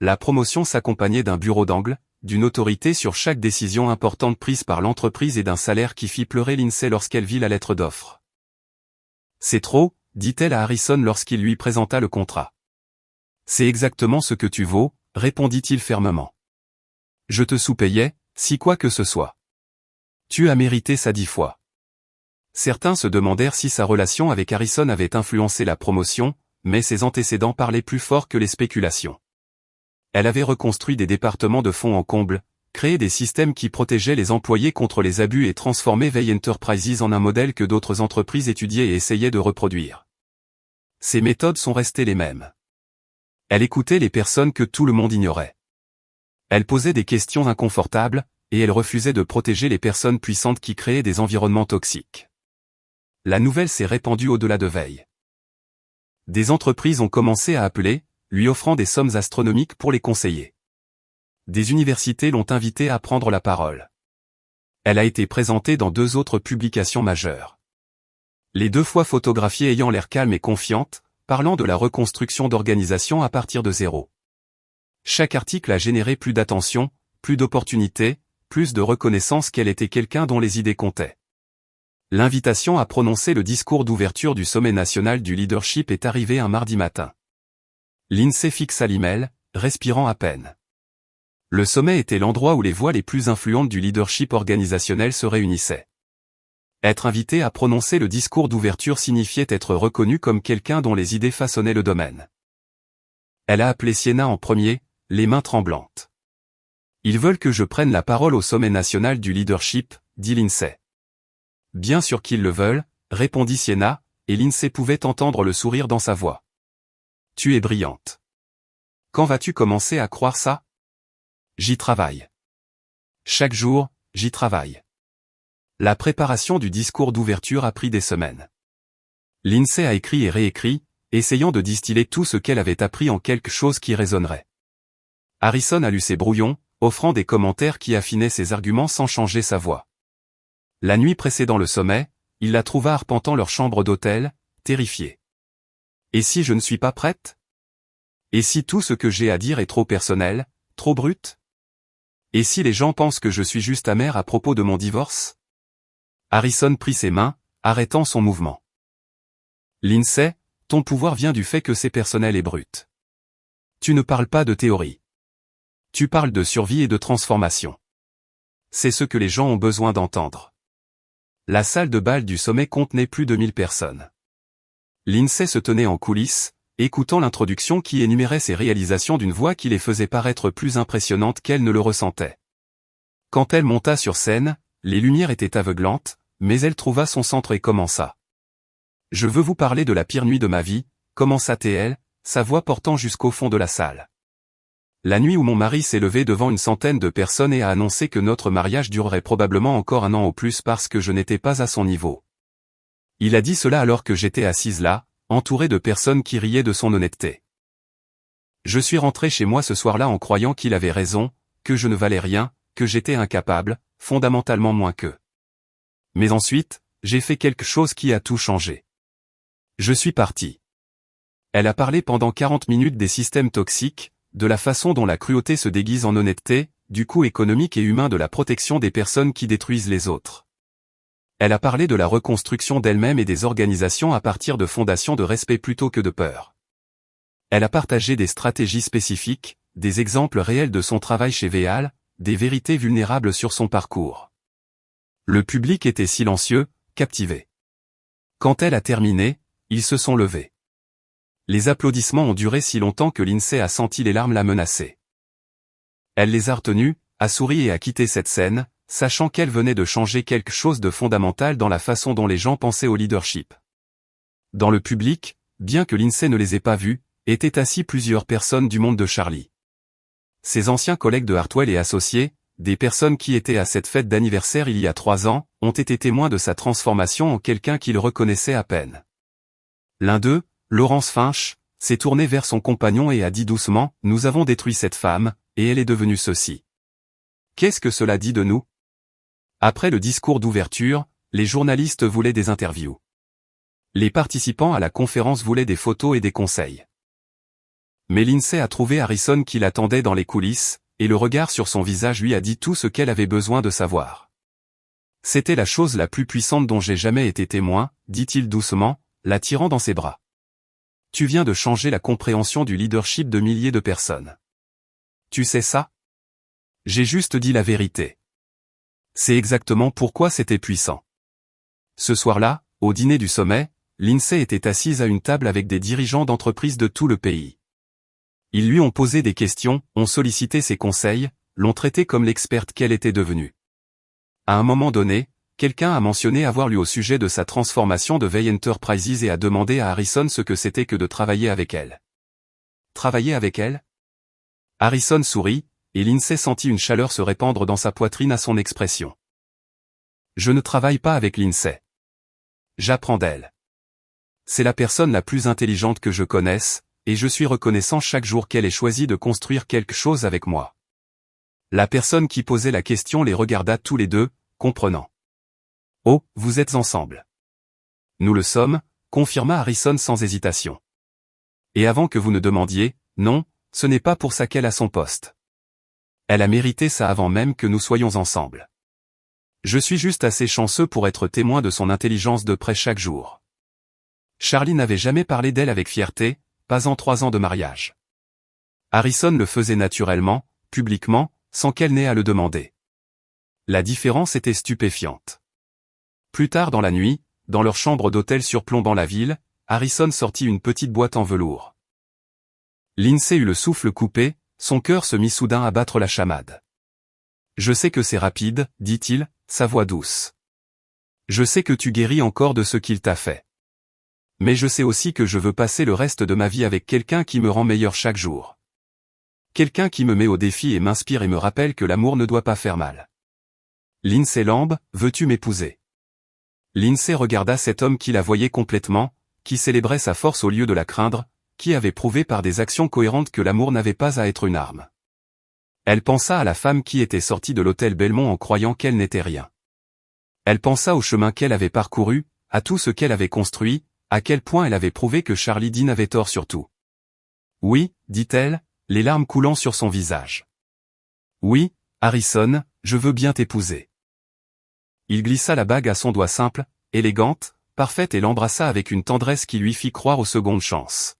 La promotion s'accompagnait d'un bureau d'angle, d'une autorité sur chaque décision importante prise par l'entreprise et d'un salaire qui fit pleurer Lindsay lorsqu'elle vit la lettre d'offre. C'est trop, dit-elle à Harrison lorsqu'il lui présenta le contrat. C'est exactement ce que tu vaux, répondit-il fermement. Je te sous-payais, si quoi que ce soit. Tu as mérité ça 10 fois. Certains se demandèrent si sa relation avec Harrison avait influencé la promotion, mais ses antécédents parlaient plus fort que les spéculations. Elle avait reconstruit des départements de fond en comble, créé des systèmes qui protégeaient les employés contre les abus et transformé Veil Enterprises en un modèle que d'autres entreprises étudiaient et essayaient de reproduire. Ses méthodes sont restées les mêmes. Elle écoutait les personnes que tout le monde ignorait. Elle posait des questions inconfortables, et elle refusait de protéger les personnes puissantes qui créaient des environnements toxiques. La nouvelle s'est répandue au-delà de Veil. Des entreprises ont commencé à appeler, lui offrant des sommes astronomiques pour les conseiller. Des universités l'ont invitée à prendre la parole. Elle a été présentée dans 2 autres publications majeures. Les 2 fois photographiées ayant l'air calme et confiante, parlant de la reconstruction d'organisation à partir de zéro. Chaque article a généré plus d'attention, plus d'opportunités, plus de reconnaissance qu'elle était quelqu'un dont les idées comptaient. L'invitation à prononcer le discours d'ouverture du sommet national du leadership est arrivée un mardi matin. Lindsay fixa l'email, respirant à peine. Le sommet était l'endroit où les voix les plus influentes du leadership organisationnel se réunissaient. Être invité à prononcer le discours d'ouverture signifiait être reconnu comme quelqu'un dont les idées façonnaient le domaine. Elle a appelé Sienna en premier, les mains tremblantes. Ils veulent que je prenne la parole au sommet national du leadership, dit Lindsay. Bien sûr qu'ils le veulent, répondit Sienna, et Lindsay pouvait entendre le sourire dans sa voix. Tu es brillante. Quand vas-tu commencer à croire ça? J'y travaille. Chaque jour, j'y travaille. La préparation du discours d'ouverture a pris des semaines. Lindsay a écrit et réécrit, essayant de distiller tout ce qu'elle avait appris en quelque chose qui résonnerait. Harrison a lu ses brouillons, offrant des commentaires qui affinaient ses arguments sans changer sa voix. La nuit précédant le sommet, il la trouva arpentant leur chambre d'hôtel, terrifiée. Et si je ne suis pas prête? Et si tout ce que j'ai à dire est trop personnel, trop brut? Et si les gens pensent que je suis juste amère à propos de mon divorce? Harrison prit ses mains, arrêtant son mouvement. Lindsay, ton pouvoir vient du fait que c'est personnel et brut. Tu ne parles pas de théorie. Tu parles de survie et de transformation. C'est ce que les gens ont besoin d'entendre. La salle de bal du sommet contenait plus de 1000 personnes. Lindsay se tenait en coulisses, écoutant l'introduction qui énumérait ses réalisations d'une voix qui les faisait paraître plus impressionnantes qu'elle ne le ressentait. Quand elle monta sur scène, les lumières étaient aveuglantes, mais elle trouva son centre et commença. Je veux vous parler de la pire nuit de ma vie, commença-t-elle, sa voix portant jusqu'au fond de la salle. La nuit où mon mari s'est levé devant une centaine de personnes et a annoncé que notre mariage durerait probablement encore 1 an au plus parce que je n'étais pas à son niveau. Il a dit cela alors que j'étais assise là, entourée de personnes qui riaient de son honnêteté. Je suis rentrée chez moi ce soir-là en croyant qu'il avait raison, que je ne valais rien, que j'étais incapable, fondamentalement moins qu'eux. Mais ensuite, j'ai fait quelque chose qui a tout changé. Je suis partie. Elle a parlé pendant 40 minutes des systèmes toxiques, de la façon dont la cruauté se déguise en honnêteté, du coût économique et humain de la protection des personnes qui détruisent les autres. Elle a parlé de la reconstruction d'elle-même et des organisations à partir de fondations de respect plutôt que de peur. Elle a partagé des stratégies spécifiques, des exemples réels de son travail chez Veal, des vérités vulnérables sur son parcours. Le public était silencieux, captivé. Quand elle a terminé, ils se sont levés. Les applaudissements ont duré si longtemps que Lindsay a senti les larmes la menacer. Elle les a retenus, a souri et a quitté cette scène, sachant qu'elle venait de changer quelque chose de fondamental dans la façon dont les gens pensaient au leadership. Dans le public, bien que Lindsay ne les ait pas vus, étaient assis plusieurs personnes du monde de Charlie. Ses anciens collègues de Hartwell et associés, des personnes qui étaient à cette fête d'anniversaire il y a 3 ans, ont été témoins de sa transformation en quelqu'un qu'ils reconnaissaient à peine. L'un d'eux, Laurence Finch s'est tournée vers son compagnon et a dit doucement « Nous avons détruit cette femme, et elle est devenue ceci. Qu'est-ce que cela dit de nous ?» Après le discours d'ouverture, les journalistes voulaient des interviews. Les participants à la conférence voulaient des photos et des conseils. Mais Lindsay a trouvé Harrison qui l'attendait dans les coulisses, et le regard sur son visage lui a dit tout ce qu'elle avait besoin de savoir. « C'était la chose la plus puissante dont j'ai jamais été témoin, dit-il doucement, l'attirant dans ses bras. Tu viens de changer la compréhension du leadership de milliers de personnes. Tu sais ça? J'ai juste dit la vérité. C'est exactement pourquoi c'était puissant. » Ce soir-là, au dîner du sommet, Lindsay était assise à une table avec des dirigeants d'entreprises de tout le pays. Ils lui ont posé des questions, ont sollicité ses conseils, l'ont traitée comme l'experte qu'elle était devenue. À un moment donné, quelqu'un a mentionné avoir lu au sujet de sa transformation de Veil Enterprises et a demandé à Harrison ce que c'était que de travailler avec elle. Travailler avec elle? Harrison sourit, et Lindsay sentit une chaleur se répandre dans sa poitrine à son expression. Je ne travaille pas avec Lindsay. J'apprends d'elle. C'est la personne la plus intelligente que je connaisse, et je suis reconnaissant chaque jour qu'elle ait choisi de construire quelque chose avec moi. La personne qui posait la question les regarda tous les deux, comprenant. Oh, vous êtes ensemble. Nous le sommes, confirma Harrison sans hésitation. Et avant que vous ne demandiez, non, ce n'est pas pour ça qu'elle a son poste. Elle a mérité ça avant même que nous soyons ensemble. Je suis juste assez chanceux pour être témoin de son intelligence de près chaque jour. Charlie n'avait jamais parlé d'elle avec fierté, pas en 3 ans de mariage. Harrison le faisait naturellement, publiquement, sans qu'elle n'ait à le demander. La différence était stupéfiante. Plus tard dans la nuit, dans leur chambre d'hôtel surplombant la ville, Harrison sortit une petite boîte en velours. Lindsay eut le souffle coupé, son cœur se mit soudain à battre la chamade. « Je sais que c'est rapide, dit-il, sa voix douce. Je sais que tu guéris encore de ce qu'il t'a fait. Mais je sais aussi que je veux passer le reste de ma vie avec quelqu'un qui me rend meilleur chaque jour. Quelqu'un qui me met au défi et m'inspire et me rappelle que l'amour ne doit pas faire mal. Lindsay Lamb, veux-tu m'épouser ?» Lindsay regarda cet homme qui la voyait complètement, qui célébrait sa force au lieu de la craindre, qui avait prouvé par des actions cohérentes que l'amour n'avait pas à être une arme. Elle pensa à la femme qui était sortie de l'hôtel Belmont en croyant qu'elle n'était rien. Elle pensa au chemin qu'elle avait parcouru, à tout ce qu'elle avait construit, à quel point elle avait prouvé que Charlie Dean avait tort sur tout. « Oui, dit-elle, les larmes coulant sur son visage. Oui, Harrison, je veux bien t'épouser. » Il glissa la bague à son doigt simple, élégante, parfaite et l'embrassa avec une tendresse qui lui fit croire aux secondes chances.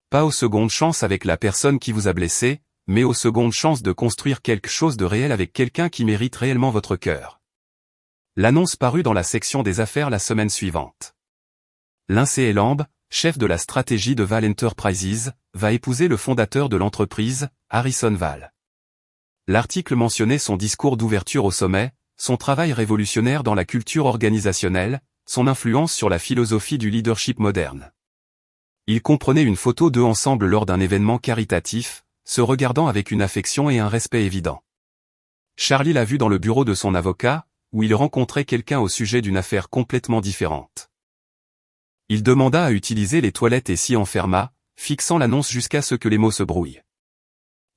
Pas aux secondes chances avec la personne qui vous a blessé, mais aux secondes chances de construire quelque chose de réel avec quelqu'un qui mérite réellement votre cœur. L'annonce parut dans la section des affaires la semaine suivante. Lindsay Lamb, chef de la stratégie de Val Enterprises, va épouser le fondateur de l'entreprise, Harrison Val. L'article mentionnait son discours d'ouverture au sommet, son travail révolutionnaire dans la culture organisationnelle, son influence sur la philosophie du leadership moderne. Il comprenait une photo d'eux ensemble lors d'un événement caritatif, se regardant avec une affection et un respect évident. Charlie l'a vu dans le bureau de son avocat, où il rencontrait quelqu'un au sujet d'une affaire complètement différente. Il demanda à utiliser les toilettes et s'y enferma, fixant l'annonce jusqu'à ce que les mots se brouillent.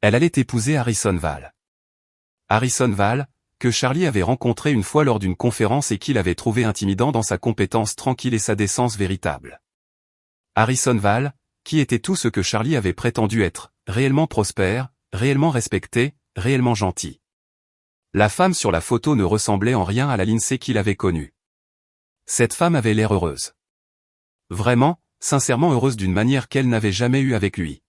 Elle allait épouser Harrison Val. Harrison Val, que Charlie avait rencontré une fois lors d'une conférence et qu'il avait trouvé intimidant dans sa compétence tranquille et sa décence véritable. Harrison Val, qui était tout ce que Charlie avait prétendu être, réellement prospère, réellement respecté, réellement gentil. La femme sur la photo ne ressemblait en rien à la Lindsay qu'il avait connue. Cette femme avait l'air heureuse. Vraiment, sincèrement heureuse d'une manière qu'elle n'avait jamais eue avec lui.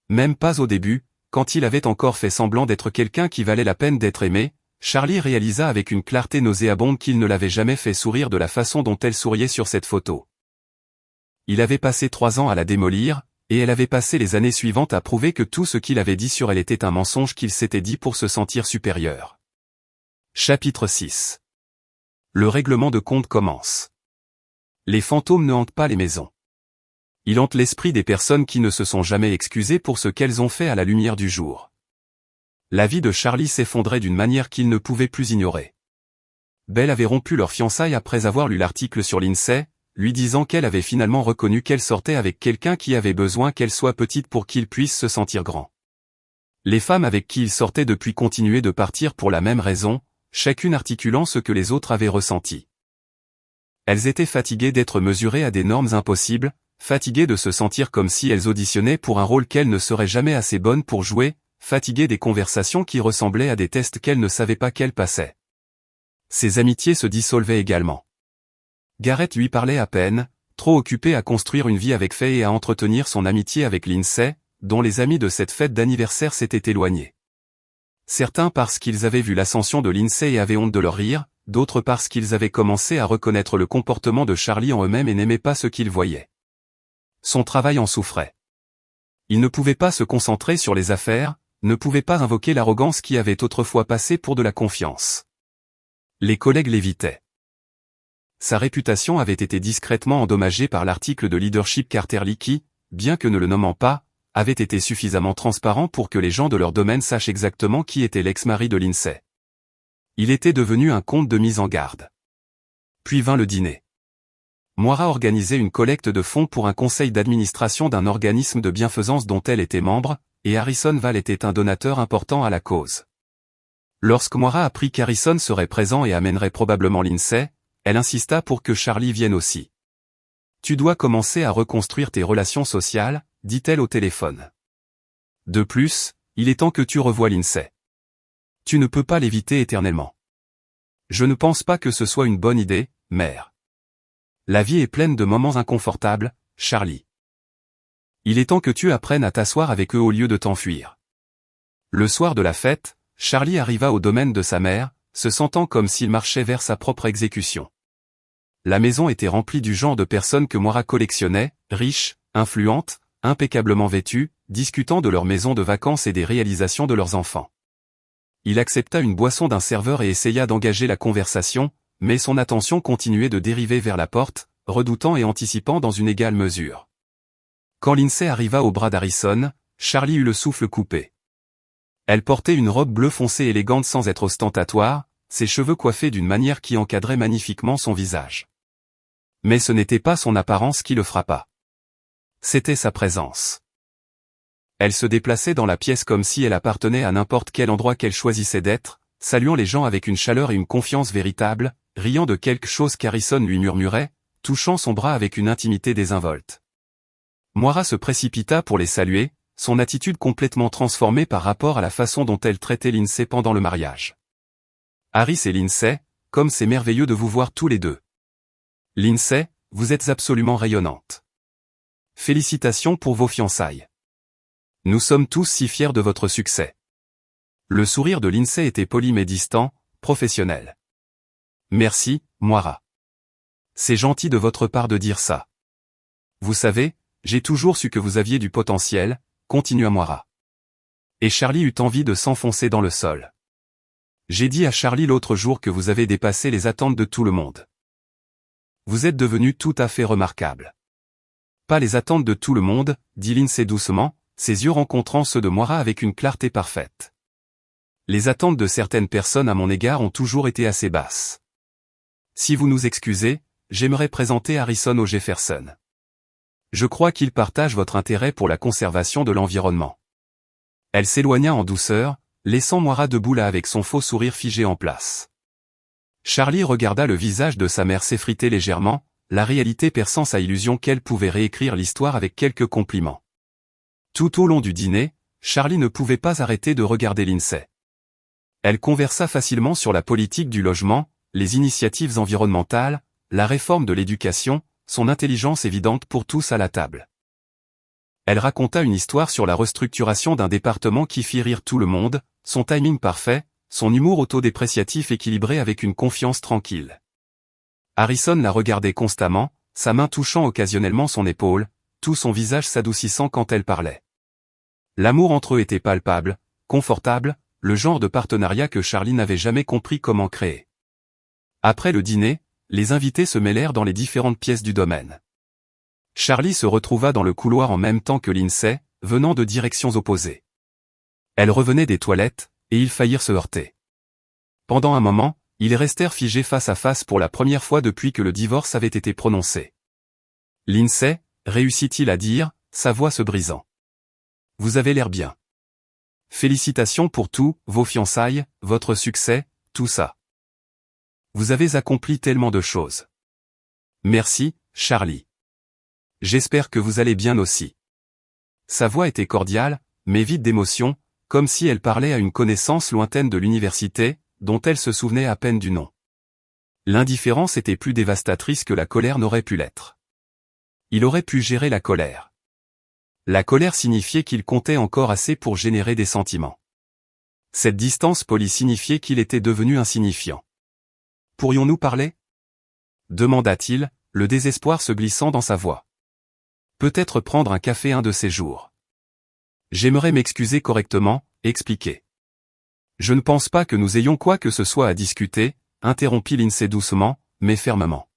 Même pas au début, quand il avait encore fait semblant d'être quelqu'un qui valait la peine d'être aimé, Charlie réalisa avec une clarté nauséabonde qu'il ne l'avait jamais fait sourire de la façon dont elle souriait sur cette photo. Il avait passé 3 ans à la démolir, et elle avait passé les années suivantes à prouver que tout ce qu'il avait dit sur elle était un mensonge qu'il s'était dit pour se sentir supérieur. Chapitre 6. Le règlement de compte commence. Les fantômes ne hantent pas les maisons. Ils hantent l'esprit des personnes qui ne se sont jamais excusées pour ce qu'elles ont fait à la lumière du jour. La vie de Charlie s'effondrait d'une manière qu'il ne pouvait plus ignorer. Belle avait rompu leur fiançailles après avoir lu l'article sur Lindsay, lui disant qu'elle avait finalement reconnu qu'elle sortait avec quelqu'un qui avait besoin qu'elle soit petite pour qu'il puisse se sentir grand. Les femmes avec qui il sortait depuis continuaient de partir pour la même raison, chacune articulant ce que les autres avaient ressenti. Elles étaient fatiguées d'être mesurées à des normes impossibles, fatiguées de se sentir comme si elles auditionnaient pour un rôle qu'elles ne seraient jamais assez bonnes pour jouer, fatiguées des conversations qui ressemblaient à des tests qu'elles ne savaient pas qu'elles passaient. Ses amitiés se dissolvaient également. Gareth lui parlait à peine, trop occupé à construire une vie avec Faye et à entretenir son amitié avec Lindsay, dont les amis de cette fête d'anniversaire s'étaient éloignés. Certains parce qu'ils avaient vu l'ascension de Lindsay et avaient honte de leur rire, d'autres parce qu'ils avaient commencé à reconnaître le comportement de Charlie en eux-mêmes et n'aimaient pas ce qu'ils voyaient. Son travail en souffrait. Il ne pouvait pas se concentrer sur les affaires, ne pouvait pas invoquer l'arrogance qui avait autrefois passé pour de la confiance. Les collègues l'évitaient. Sa réputation avait été discrètement endommagée par l'article de leadership Carterly qui, bien que ne le nommant pas, avait été suffisamment transparent pour que les gens de leur domaine sachent exactement qui était l'ex-mari de Lindsay. Il était devenu un compte de mise en garde. Puis vint le dîner. Moira organisait une collecte de fonds pour un conseil d'administration d'un organisme de bienfaisance dont elle était membre, et Harrison Val était un donateur important à la cause. Lorsque Moira apprit qu'Harrison serait présent et amènerait probablement Lindsay, elle insista pour que Charlie vienne aussi. « Tu dois commencer à reconstruire tes relations sociales », dit-elle au téléphone. De plus, il est temps que tu revoies Lindsay. Tu ne peux pas l'éviter éternellement. Je ne pense pas que ce soit une bonne idée, mère. La vie est pleine de moments inconfortables, Charlie. Il est temps que tu apprennes à t'asseoir avec eux au lieu de t'enfuir. Le soir de la fête, Charlie arriva au domaine de sa mère, se sentant comme s'il marchait vers sa propre exécution. La maison était remplie du genre de personnes que Moira collectionnait, riches, influentes, impeccablement vêtues, discutant de leur maison de vacances et des réalisations de leurs enfants. Il accepta une boisson d'un serveur et essaya d'engager la conversation, mais son attention continuait de dériver vers la porte, redoutant et anticipant dans une égale mesure. Quand Lindsay arriva au bras d'Harrison, Charlie eut le souffle coupé. Elle portait une robe bleu foncé élégante sans être ostentatoire, ses cheveux coiffés d'une manière qui encadrait magnifiquement son visage. Mais ce n'était pas son apparence qui le frappa. C'était sa présence. Elle se déplaçait dans la pièce comme si elle appartenait à n'importe quel endroit qu'elle choisissait d'être, saluant les gens avec une chaleur et une confiance véritables, riant de quelque chose qu'Harrison lui murmurait, touchant son bras avec une intimité désinvolte. Moira se précipita pour les saluer, son attitude complètement transformée par rapport à la façon dont elle traitait Lindsay pendant le mariage. Harris et Lindsay, comme c'est merveilleux de vous voir tous les deux. Lindsay, vous êtes absolument rayonnante. Félicitations pour vos fiançailles. Nous sommes tous si fiers de votre succès. Le sourire de Lindsay était poli mais distant, professionnel. Merci, Moira. C'est gentil de votre part de dire ça. Vous savez, j'ai toujours su que vous aviez du potentiel, continua Moira. Et Charlie eut envie de s'enfoncer dans le sol. J'ai dit à Charlie l'autre jour que vous avez dépassé les attentes de tout le monde. Vous êtes devenu tout à fait remarquable. Pas les attentes de tout le monde, dit Lindsay doucement, ses yeux rencontrant ceux de Moira avec une clarté parfaite. Les attentes de certaines personnes à mon égard ont toujours été assez basses. Si vous nous excusez, j'aimerais présenter Harrison au Jefferson. Je crois qu'il partage votre intérêt pour la conservation de l'environnement. Elle s'éloigna en douceur, laissant Moira debout là avec son faux sourire figé en place. Charlie regarda le visage de sa mère s'effriter légèrement, la réalité perçant sa illusion qu'elle pouvait réécrire l'histoire avec quelques compliments. Tout au long du dîner, Charlie ne pouvait pas arrêter de regarder Lindsay. Elle conversa facilement sur la politique du logement, les initiatives environnementales, la réforme de l'éducation, son intelligence évidente pour tous à la table. Elle raconta une histoire sur la restructuration d'un département qui fit rire tout le monde, son timing parfait, son humour autodépréciatif équilibré avec une confiance tranquille. Harrison la regardait constamment, sa main touchant occasionnellement son épaule, tout son visage s'adoucissant quand elle parlait. L'amour entre eux était palpable, confortable, le genre de partenariat que Charlie n'avait jamais compris comment créer. Après le dîner, les invités se mêlèrent dans les différentes pièces du domaine. Charlie se retrouva dans le couloir en même temps que Lindsay, venant de directions opposées. Elle revenait des toilettes, et ils faillirent se heurter. Pendant un moment, ils restèrent figés face à face pour la première fois depuis que le divorce avait été prononcé. Lindsay, réussit-il à dire, sa voix se brisant. Vous avez l'air bien. Félicitations pour tout, vos fiançailles, votre succès, tout ça. Vous avez accompli tellement de choses. Merci, Charlie. J'espère que vous allez bien aussi. Sa voix était cordiale, mais vide d'émotion, comme si elle parlait à une connaissance lointaine de l'université, dont elle se souvenait à peine du nom. L'indifférence était plus dévastatrice que la colère n'aurait pu l'être. Il aurait pu gérer la colère. La colère signifiait qu'il comptait encore assez pour générer des sentiments. Cette distance polie signifiait qu'il était devenu insignifiant. Pourrions-nous parler ? Demanda-t-il, le désespoir se glissant dans sa voix. Peut-être prendre un café un de ces jours. J'aimerais m'excuser correctement, expliquer. Je ne pense pas que nous ayons quoi que ce soit à discuter, interrompit Lindsay doucement, mais fermement.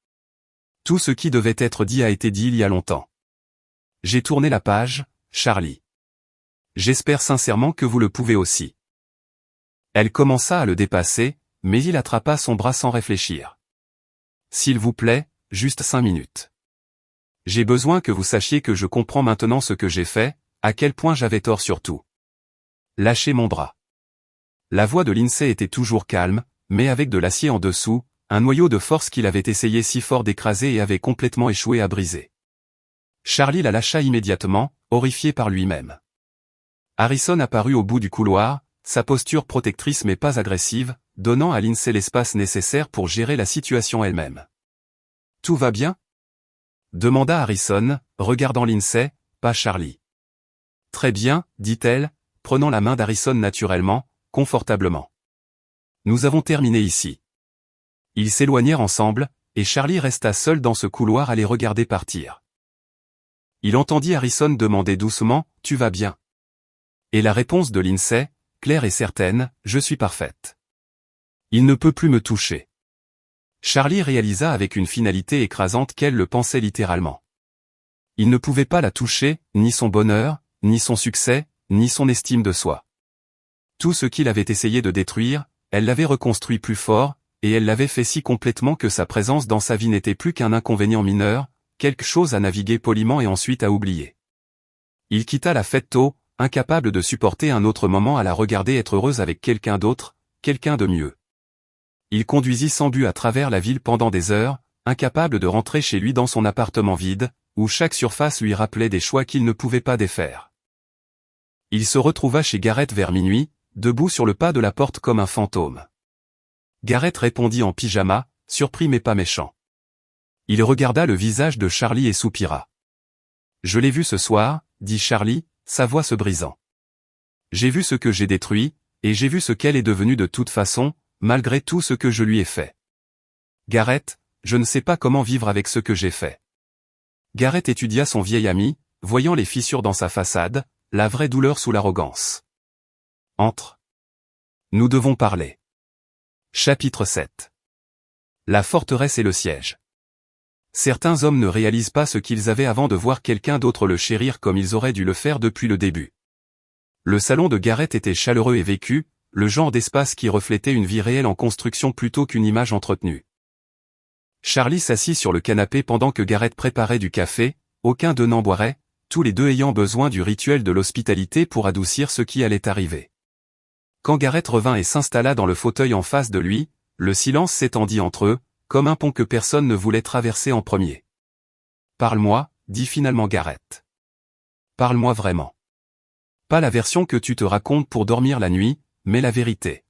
Tout ce qui devait être dit a été dit il y a longtemps. J'ai tourné la page, Charlie. J'espère sincèrement que vous le pouvez aussi. Elle commença à le dépasser, mais il attrapa son bras sans réfléchir. S'il vous plaît, juste 5 minutes. J'ai besoin que vous sachiez que je comprends maintenant ce que j'ai fait, à quel point j'avais tort sur tout. Lâchez mon bras. La voix de Lindsay était toujours calme, mais avec de l'acier en dessous, un noyau de force qu'il avait essayé si fort d'écraser et avait complètement échoué à briser. Charlie la lâcha immédiatement, horrifié par lui-même. Harrison apparut au bout du couloir, sa posture protectrice mais pas agressive, donnant à Lindsay l'espace nécessaire pour gérer la situation elle-même. « Tout va bien ?» demanda Harrison, regardant Lindsay, pas Charlie. « Très bien, dit-elle, prenant la main d'Harrison naturellement, confortablement. Nous avons terminé ici. » Ils s'éloignèrent ensemble, et Charlie resta seul dans ce couloir à les regarder partir. Il entendit Harrison demander doucement, « Tu vas bien ?» Et la réponse de Lindsay, claire et certaine, « Je suis parfaite. Il ne peut plus me toucher. » Charlie réalisa avec une finalité écrasante qu'elle le pensait littéralement. Il ne pouvait pas la toucher, ni son bonheur, ni son succès, ni son estime de soi. Tout ce qu'il avait essayé de détruire, elle l'avait reconstruit plus fort, et elle l'avait fait si complètement que sa présence dans sa vie n'était plus qu'un inconvénient mineur, quelque chose à naviguer poliment et ensuite à oublier. Il quitta la fête tôt, incapable de supporter un autre moment à la regarder être heureuse avec quelqu'un d'autre, quelqu'un de mieux. Il conduisit sans but à travers la ville pendant des heures, incapable de rentrer chez lui dans son appartement vide, où chaque surface lui rappelait des choix qu'il ne pouvait pas défaire. Il se retrouva chez Garrett vers minuit, debout sur le pas de la porte comme un fantôme. Garrett répondit en pyjama, surpris mais pas méchant. Il regarda le visage de Charlie et soupira. « Je l'ai vu ce soir, » dit Charlie, sa voix se brisant. « J'ai vu ce que j'ai détruit, et j'ai vu ce qu'elle est devenue de toute façon, malgré tout ce que je lui ai fait. Garrett, je ne sais pas comment vivre avec ce que j'ai fait. » Garrett étudia son vieil ami, voyant les fissures dans sa façade, la vraie douleur sous l'arrogance. « Entre. Nous devons parler. » Chapitre 7. La forteresse et le siège. Certains hommes ne réalisent pas ce qu'ils avaient avant de voir quelqu'un d'autre le chérir comme ils auraient dû le faire depuis le début. Le salon de Garrett était chaleureux et vécu, le genre d'espace qui reflétait une vie réelle en construction plutôt qu'une image entretenue. Charlie s'assit sur le canapé pendant que Garrett préparait du café, aucun d'eux n'en boirait, tous les deux ayant besoin du rituel de l'hospitalité pour adoucir ce qui allait arriver. Quand Garrett revint et s'installa dans le fauteuil en face de lui, le silence s'étendit entre eux, comme un pont que personne ne voulait traverser en premier. « Parle-moi, » dit finalement Garrett. « Parle-moi vraiment. Pas la version que tu te racontes pour dormir la nuit, mais la vérité. »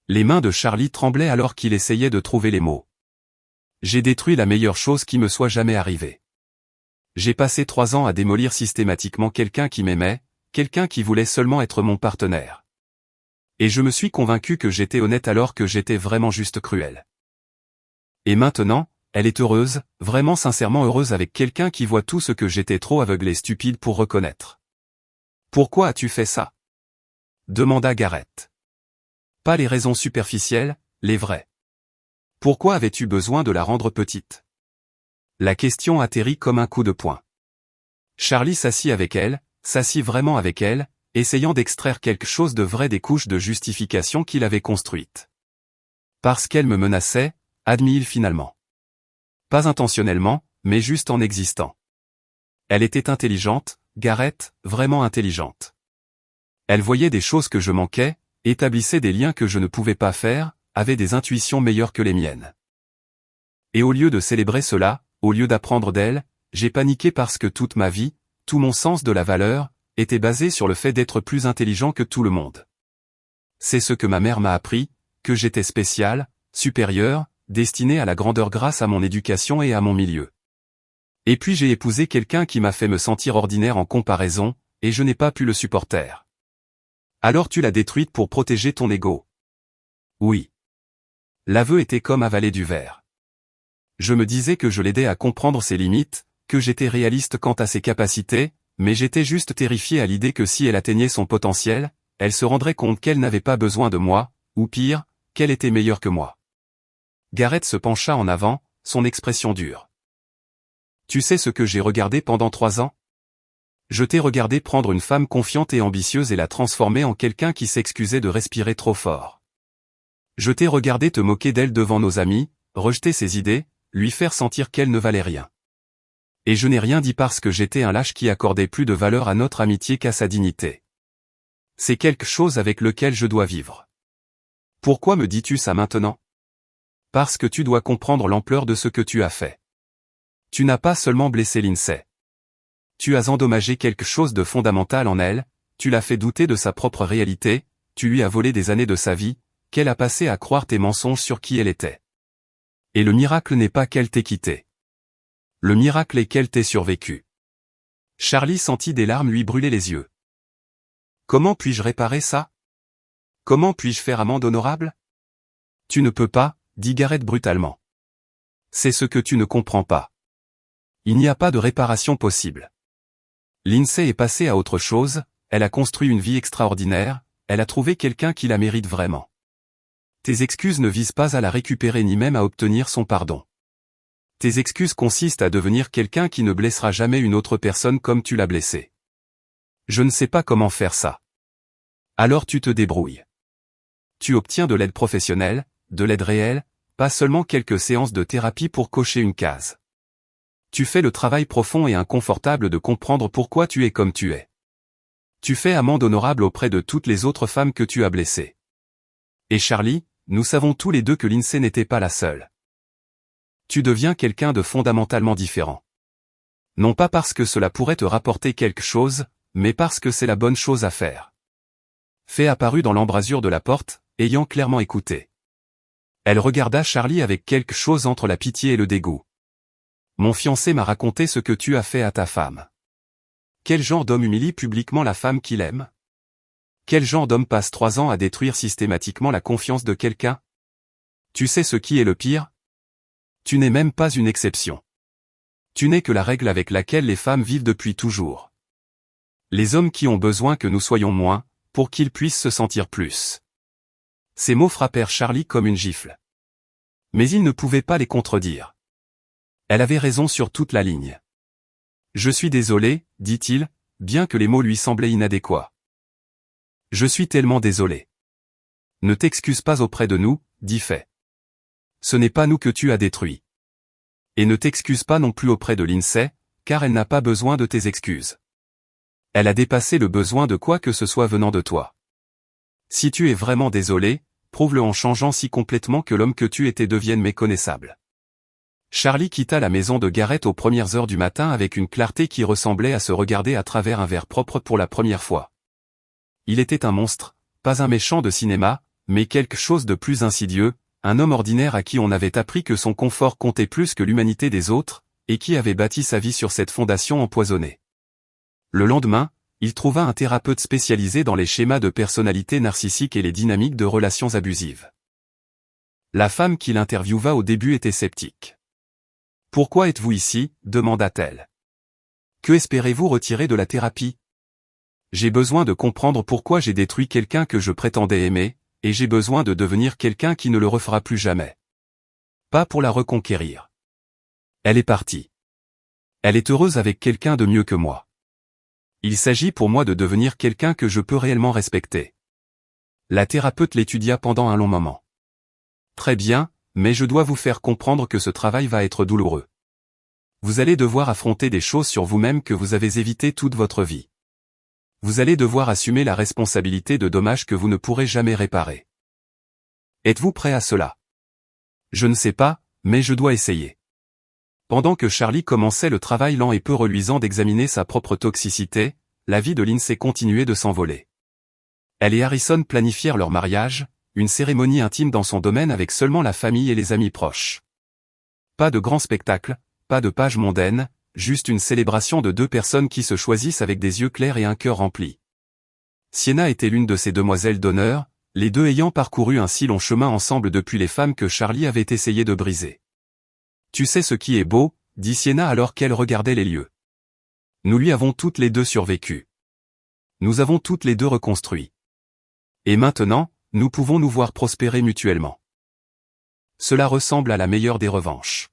Les mains de Charlie tremblaient alors qu'il essayait de trouver les mots. « J'ai détruit la meilleure chose qui me soit jamais arrivée. J'ai passé 3 ans à démolir systématiquement quelqu'un qui m'aimait, quelqu'un qui voulait seulement être mon partenaire. Et je me suis convaincu que j'étais honnête alors que j'étais vraiment juste cruel. Et maintenant, elle est heureuse, vraiment sincèrement heureuse avec quelqu'un qui voit tout ce que j'étais trop aveugle et stupide pour reconnaître. Pourquoi as-tu fait ça ? Demanda Garrett. Pas les raisons superficielles, les vraies. Pourquoi avais-tu besoin de la rendre petite ? La question atterrit comme un coup de poing. Charlie s'assit avec elle, s'assit vraiment avec elle, essayant d'extraire quelque chose de vrai des couches de justification qu'il avait construites. Parce qu'elle me menaçait, admit-il finalement. Pas intentionnellement, mais juste en existant. Elle était intelligente, Gareth, vraiment intelligente. Elle voyait des choses que je manquais, établissait des liens que je ne pouvais pas faire, avait des intuitions meilleures que les miennes. Et au lieu de célébrer cela, au lieu d'apprendre d'elle, j'ai paniqué parce que toute ma vie, tout mon sens de la valeur, était basé sur le fait d'être plus intelligent que tout le monde. C'est ce que ma mère m'a appris, que j'étais spécial, supérieur, destiné à la grandeur grâce à mon éducation et à mon milieu. Et puis j'ai épousé quelqu'un qui m'a fait me sentir ordinaire en comparaison, et je n'ai pas pu le supporter. Alors tu l'as détruite pour protéger ton ego. Oui. L'aveu était comme avaler du verre. Je me disais que je l'aidais à comprendre ses limites, que j'étais réaliste quant à ses capacités, mais j'étais juste terrifié à l'idée que si elle atteignait son potentiel, elle se rendrait compte qu'elle n'avait pas besoin de moi, ou pire, qu'elle était meilleure que moi. Gareth se pencha en avant, son expression dure. Tu sais ce que j'ai regardé pendant 3 ans? Je t'ai regardé prendre une femme confiante et ambitieuse et la transformer en quelqu'un qui s'excusait de respirer trop fort. Je t'ai regardé te moquer d'elle devant nos amis, rejeter ses idées, lui faire sentir qu'elle ne valait rien. Et je n'ai rien dit parce que j'étais un lâche qui accordait plus de valeur à notre amitié qu'à sa dignité. C'est quelque chose avec lequel je dois vivre. Pourquoi me dis-tu ça maintenant? Parce que tu dois comprendre l'ampleur de ce que tu as fait. Tu n'as pas seulement blessé Lindsay. Tu as endommagé quelque chose de fondamental en elle, tu l'as fait douter de sa propre réalité, tu lui as volé des années de sa vie, qu'elle a passé à croire tes mensonges sur qui elle était. Et le miracle n'est pas qu'elle t'ait quitté. Le miracle est qu'elle t'ait survécu. Charlie sentit des larmes lui brûler les yeux. Comment puis-je réparer ça? Comment puis-je faire amende honorable? Tu ne peux pas, dit Gareth brutalement. C'est ce que tu ne comprends pas. Il n'y a pas de réparation possible. Lindsay est passée à autre chose, elle a construit une vie extraordinaire, elle a trouvé quelqu'un qui la mérite vraiment. Tes excuses ne visent pas à la récupérer ni même à obtenir son pardon. Tes excuses consistent à devenir quelqu'un qui ne blessera jamais une autre personne comme tu l'as blessé. Je ne sais pas comment faire ça. Alors tu te débrouilles. Tu obtiens de l'aide professionnelle, de l'aide réelle, pas seulement quelques séances de thérapie pour cocher une case. Tu fais le travail profond et inconfortable de comprendre pourquoi tu es comme tu es. Tu fais amende honorable auprès de toutes les autres femmes que tu as blessées. Et Charlie, nous savons tous les deux que Lindsay n'était pas la seule. Tu deviens quelqu'un de fondamentalement différent. Non pas parce que cela pourrait te rapporter quelque chose, mais parce que c'est la bonne chose à faire. Fay apparut dans l'embrasure de la porte, ayant clairement écouté. Elle regarda Charlie avec quelque chose entre la pitié et le dégoût. Mon fiancé m'a raconté ce que tu as fait à ta femme. Quel genre d'homme humilie publiquement la femme qu'il aime? Quel genre d'homme passe 3 ans à détruire systématiquement la confiance de quelqu'un? Tu sais ce qui est le pire? Tu n'es même pas une exception. Tu n'es que la règle avec laquelle les femmes vivent depuis toujours. Les hommes qui ont besoin que nous soyons moins, pour qu'ils puissent se sentir plus. Ces mots frappèrent Charlie comme une gifle. Mais il ne pouvait pas les contredire. Elle avait raison sur toute la ligne. Je suis désolé, dit-il, bien que les mots lui semblaient inadéquats. Je suis tellement désolé. Ne t'excuse pas auprès de nous, dit Fay. Ce n'est pas nous que tu as détruits. Et ne t'excuse pas non plus auprès de Lindsay, car elle n'a pas besoin de tes excuses. Elle a dépassé le besoin de quoi que ce soit venant de toi. Si tu es vraiment désolé, prouve-le en changeant si complètement que l'homme que tu étais devienne méconnaissable. Charlie quitta la maison de Gareth aux premières heures du matin avec une clarté qui ressemblait à se regarder à travers un verre propre pour la première fois. Il était un monstre, pas un méchant de cinéma, mais quelque chose de plus insidieux, un homme ordinaire à qui on avait appris que son confort comptait plus que l'humanité des autres, et qui avait bâti sa vie sur cette fondation empoisonnée. Le lendemain, il trouva un thérapeute spécialisé dans les schémas de personnalité narcissique et les dynamiques de relations abusives. La femme qui l'interviewa au début était sceptique. « Pourquoi êtes-vous ici ?» demanda-t-elle. « Que espérez-vous retirer de la thérapie ? J'ai besoin de comprendre pourquoi j'ai détruit quelqu'un que je prétendais aimer, et j'ai besoin de devenir quelqu'un qui ne le refera plus jamais. Pas pour la reconquérir. Elle est partie. Elle est heureuse avec quelqu'un de mieux que moi. Il s'agit pour moi de devenir quelqu'un que je peux réellement respecter. » La thérapeute l'étudia pendant un long moment. « Très bien, mais je dois vous faire comprendre que ce travail va être douloureux. Vous allez devoir affronter des choses sur vous-même que vous avez évitées toute votre vie. Vous allez devoir assumer la responsabilité de dommages que vous ne pourrez jamais réparer. Êtes-vous prêt à cela? Je ne sais pas, mais je dois essayer. Pendant que Charlie commençait le travail lent et peu reluisant d'examiner sa propre toxicité, la vie de Lindsay continuait de s'envoler. Elle et Harrison planifièrent leur mariage, une cérémonie intime dans son domaine avec seulement la famille et les amis proches. Pas de grand spectacle, pas de pages mondaines, juste une célébration de deux personnes qui se choisissent avec des yeux clairs et un cœur rempli. Sienna était l'une de ces demoiselles d'honneur, les deux ayant parcouru un si long chemin ensemble depuis les femmes que Charlie avait essayé de briser. « Tu sais ce qui est beau » dit Sienna alors qu'elle regardait les lieux. « Nous lui avons toutes les deux survécu. Nous avons toutes les deux reconstruit. Et maintenant, nous pouvons nous voir prospérer mutuellement. Cela ressemble à la meilleure des revanches. »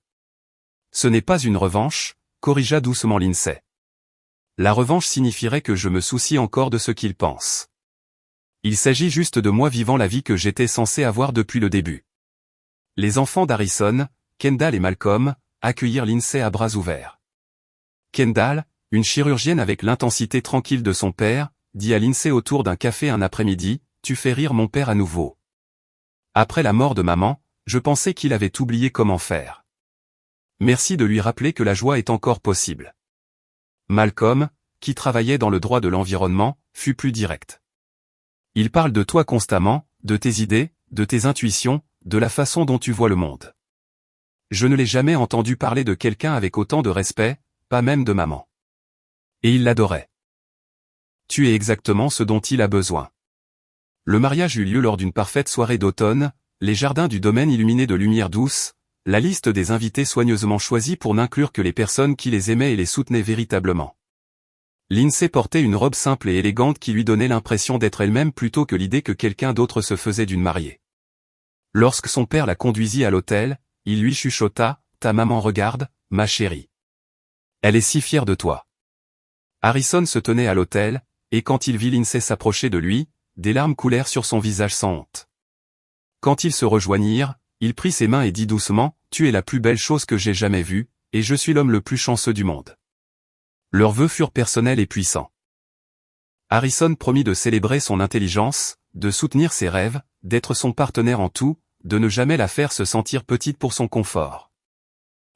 Ce n'est pas une revanche, corrigea doucement Lindsay. La revanche signifierait que je me soucie encore de ce qu'il pense. Il s'agit juste de moi vivant la vie que j'étais censé avoir depuis le début. Les enfants d'Harrison, Kendall et Malcolm, accueillirent Lindsay à bras ouverts. Kendall, une chirurgienne avec l'intensité tranquille de son père, dit à Lindsay autour d'un café un après-midi, « Tu fais rire mon père à nouveau. Après la mort de maman, je pensais qu'il avait oublié comment faire. Merci de lui rappeler que la joie est encore possible. » Malcolm, qui travaillait dans le droit de l'environnement, fut plus direct. « Il parle de toi constamment, de tes idées, de tes intuitions, de la façon dont tu vois le monde. Je ne l'ai jamais entendu parler de quelqu'un avec autant de respect, pas même de maman. Et il l'adorait. Tu es exactement ce dont il a besoin. » Le mariage eut lieu lors d'une parfaite soirée d'automne, les jardins du domaine illuminés de lumière douce, la liste des invités soigneusement choisie pour n'inclure que les personnes qui les aimaient et les soutenaient véritablement. Lindsay portait une robe simple et élégante qui lui donnait l'impression d'être elle-même plutôt que l'idée que quelqu'un d'autre se faisait d'une mariée. Lorsque son père la conduisit à l'hôtel, il lui chuchota, « Ta maman regarde, ma chérie. Elle est si fière de toi. » Harrison se tenait à l'hôtel, et quand il vit Lindsay s'approcher de lui, des larmes coulèrent sur son visage sans honte. Quand ils se rejoignirent, il prit ses mains et dit doucement, « Tu es la plus belle chose que j'ai jamais vue, et je suis l'homme le plus chanceux du monde. » Leurs vœux furent personnels et puissants. Harrison promit de célébrer son intelligence, de soutenir ses rêves, d'être son partenaire en tout, de ne jamais la faire se sentir petite pour son confort.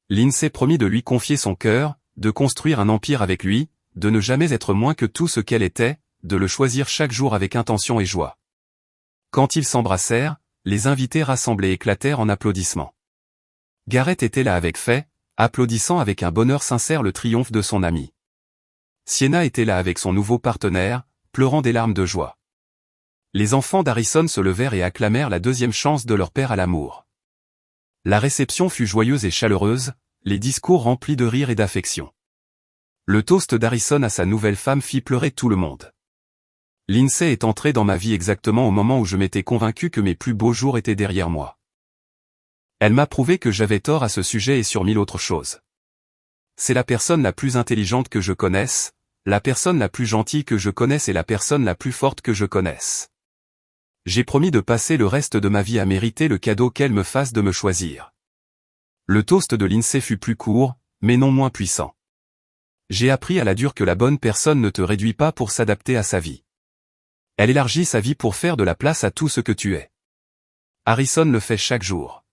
Lindsay promit de lui confier son cœur, de construire un empire avec lui, de ne jamais être moins que tout ce qu'elle était, de le choisir chaque jour avec intention et joie. Quand ils s'embrassèrent, les invités rassemblés éclatèrent en applaudissements. Garrett était là avec fait, applaudissant avec un bonheur sincère le triomphe de son ami. Sienna était là avec son nouveau partenaire, pleurant des larmes de joie. Les enfants d'Harrison se levèrent et acclamèrent la deuxième chance de leur père à l'amour. La réception fut joyeuse et chaleureuse, les discours remplis de rire et d'affection. Le toast d'Harrison à sa nouvelle femme fit pleurer tout le monde. Lindsay est entrée dans ma vie exactement au moment où je m'étais convaincu que mes plus beaux jours étaient derrière moi. Elle m'a prouvé que j'avais tort à ce sujet et sur mille autres choses. C'est la personne la plus intelligente que je connaisse, la personne la plus gentille que je connaisse et la personne la plus forte que je connaisse. J'ai promis de passer le reste de ma vie à mériter le cadeau qu'elle me fasse de me choisir. Le toast de Lindsay fut plus court, mais non moins puissant. J'ai appris à la dure que la bonne personne ne te réduit pas pour s'adapter à sa vie. Elle élargit sa vie pour faire de la place à tout ce que tu es. Harrison le fait chaque jour.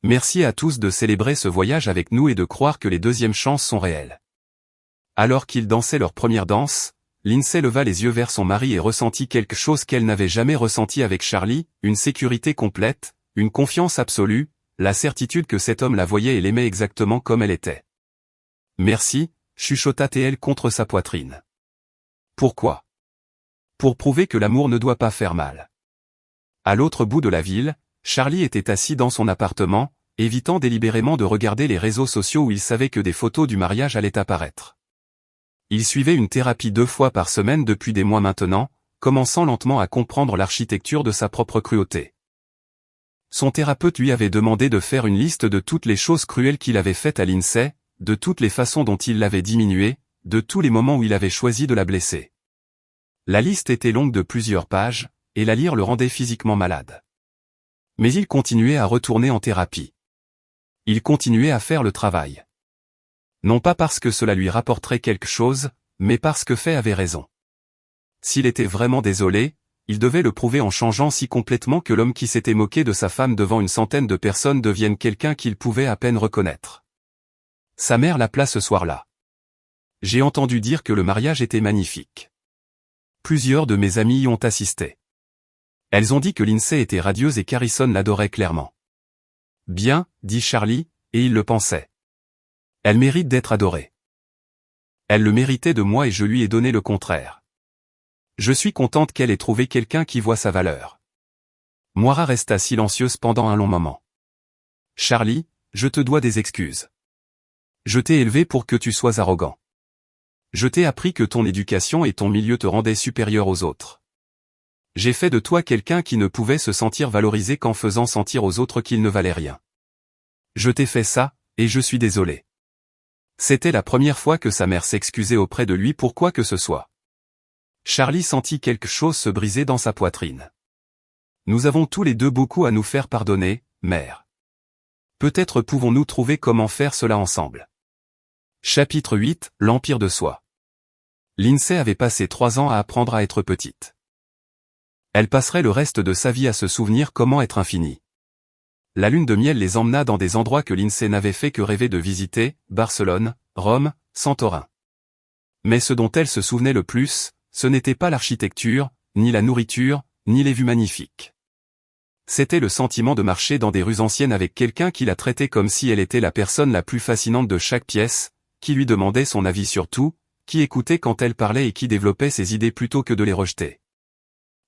Merci à tous de célébrer ce voyage avec nous et de croire que les deuxièmes chances sont réelles. Alors qu'ils dansaient leur première danse, Lindsay leva les yeux vers son mari et ressentit quelque chose qu'elle n'avait jamais ressenti avec Charlie, une sécurité complète, une confiance absolue, la certitude que cet homme la voyait et l'aimait exactement comme elle était. Merci, chuchota-t-elle contre sa poitrine. Pourquoi? Pour prouver que l'amour ne doit pas faire mal. À l'autre bout de la ville, Charlie était assis dans son appartement, évitant délibérément de regarder les réseaux sociaux où il savait que des photos du mariage allaient apparaître. Il suivait une thérapie 2 fois par semaine depuis des mois maintenant, commençant lentement à comprendre l'architecture de sa propre cruauté. Son thérapeute lui avait demandé de faire une liste de toutes les choses cruelles qu'il avait faites à Lindsay, de toutes les façons dont il l'avait diminuée, de tous les moments où il avait choisi de la blesser. La liste était longue de plusieurs pages, et la lire le rendait physiquement malade. Mais il continuait à retourner en thérapie. Il continuait à faire le travail. Non pas parce que cela lui rapporterait quelque chose, mais parce que Faye avait raison. S'il était vraiment désolé, il devait le prouver en changeant si complètement que l'homme qui s'était moqué de sa femme devant une centaine de personnes devienne quelqu'un qu'il pouvait à peine reconnaître. Sa mère l'appela ce soir-là. J'ai entendu dire que le mariage était magnifique. Plusieurs de mes amis y ont assisté. Elles ont dit que Lindsay était radieuse et qu'Harrison l'adorait clairement. Bien, dit Charlie, et il le pensait. Elle mérite d'être adorée. Elle le méritait de moi et je lui ai donné le contraire. Je suis contente qu'elle ait trouvé quelqu'un qui voit sa valeur. Moira resta silencieuse pendant un long moment. Charlie, je te dois des excuses. Je t'ai élevé pour que tu sois arrogant. Je t'ai appris que ton éducation et ton milieu te rendaient supérieur aux autres. J'ai fait de toi quelqu'un qui ne pouvait se sentir valorisé qu'en faisant sentir aux autres qu'il ne valait rien. Je t'ai fait ça, et je suis désolé. C'était la première fois que sa mère s'excusait auprès de lui pour quoi que ce soit. Charlie sentit quelque chose se briser dans sa poitrine. Nous avons tous les deux beaucoup à nous faire pardonner, mère. Peut-être pouvons-nous trouver comment faire cela ensemble. Chapitre 8, l'Empire de soi. Lindsay avait passé 3 ans à apprendre à être petite. Elle passerait le reste de sa vie à se souvenir comment être infinie. La lune de miel les emmena dans des endroits que Lindsay n'avait fait que rêver de visiter, Barcelone, Rome, Santorin. Mais ce dont elle se souvenait le plus, ce n'était pas l'architecture, ni la nourriture, ni les vues magnifiques. C'était le sentiment de marcher dans des rues anciennes avec quelqu'un qui la traitait comme si elle était la personne la plus fascinante de chaque pièce, qui lui demandait son avis sur tout, qui écoutait quand elle parlait et qui développait ses idées plutôt que de les rejeter.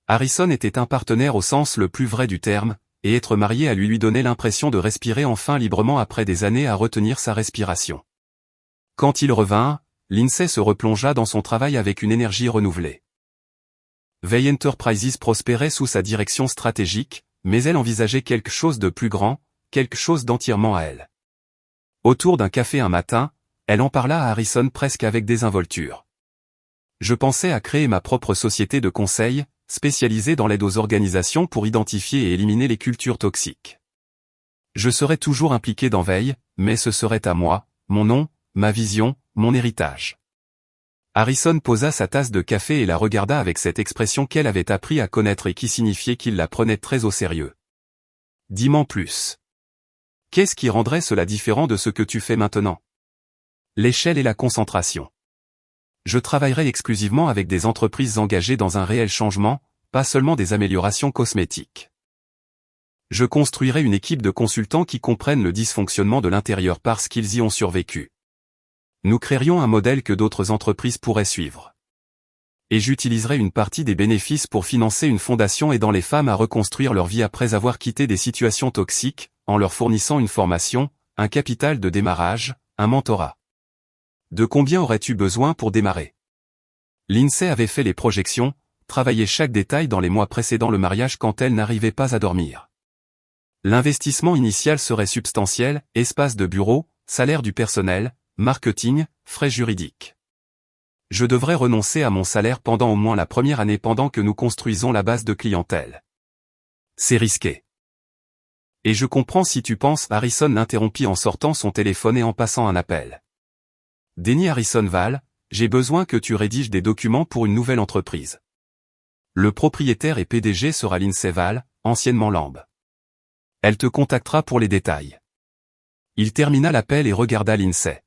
Harrison était un partenaire au sens le plus vrai du terme, et être marié à lui donnait l'impression de respirer enfin librement après des années à retenir sa respiration. Quand il revint, Lindsay se replongea dans son travail avec une énergie renouvelée. Vey Enterprises prospérait sous sa direction stratégique, mais elle envisageait quelque chose de plus grand, quelque chose d'entièrement à elle. Autour d'un café un matin, elle en parla à Harrison presque avec désinvolture. Je pensais à créer ma propre société de conseil, spécialisée dans l'aide aux organisations pour identifier et éliminer les cultures toxiques. Je serais toujours impliqué dans Vey, mais ce serait à moi, mon nom, ma vision, mon héritage. Harrison posa sa tasse de café et la regarda avec cette expression qu'elle avait appris à connaître et qui signifiait qu'il la prenait très au sérieux. Dis-m'en plus. Qu'est-ce qui rendrait cela différent de ce que tu fais maintenant? L'échelle et la concentration. Je travaillerai exclusivement avec des entreprises engagées dans un réel changement, pas seulement des améliorations cosmétiques. Je construirai une équipe de consultants qui comprennent le dysfonctionnement de l'intérieur parce qu'ils y ont survécu. Nous créerions un modèle que d'autres entreprises pourraient suivre. Et j'utiliserai une partie des bénéfices pour financer une fondation aidant les femmes à reconstruire leur vie après avoir quitté des situations toxiques, en leur fournissant une formation, un capital de démarrage, un mentorat. De combien aurais-tu besoin pour démarrer? Lindsay avait fait les projections, travaillé chaque détail dans les mois précédant le mariage quand elle n'arrivait pas à dormir. L'investissement initial serait substantiel, espace de bureau, salaire du personnel, marketing, frais juridiques. Je devrais renoncer à mon salaire pendant au moins la première année pendant que nous construisons la base de clientèle. C'est risqué. Et je comprends si tu penses, Harrison l'interrompit en sortant son téléphone et en passant un appel. Denny Harrison Val, j'ai besoin que tu rédiges des documents pour une nouvelle entreprise. Le propriétaire et PDG sera Lindsay Val, anciennement Lamb. Elle te contactera pour les détails. Il termina l'appel et regarda Lindsay.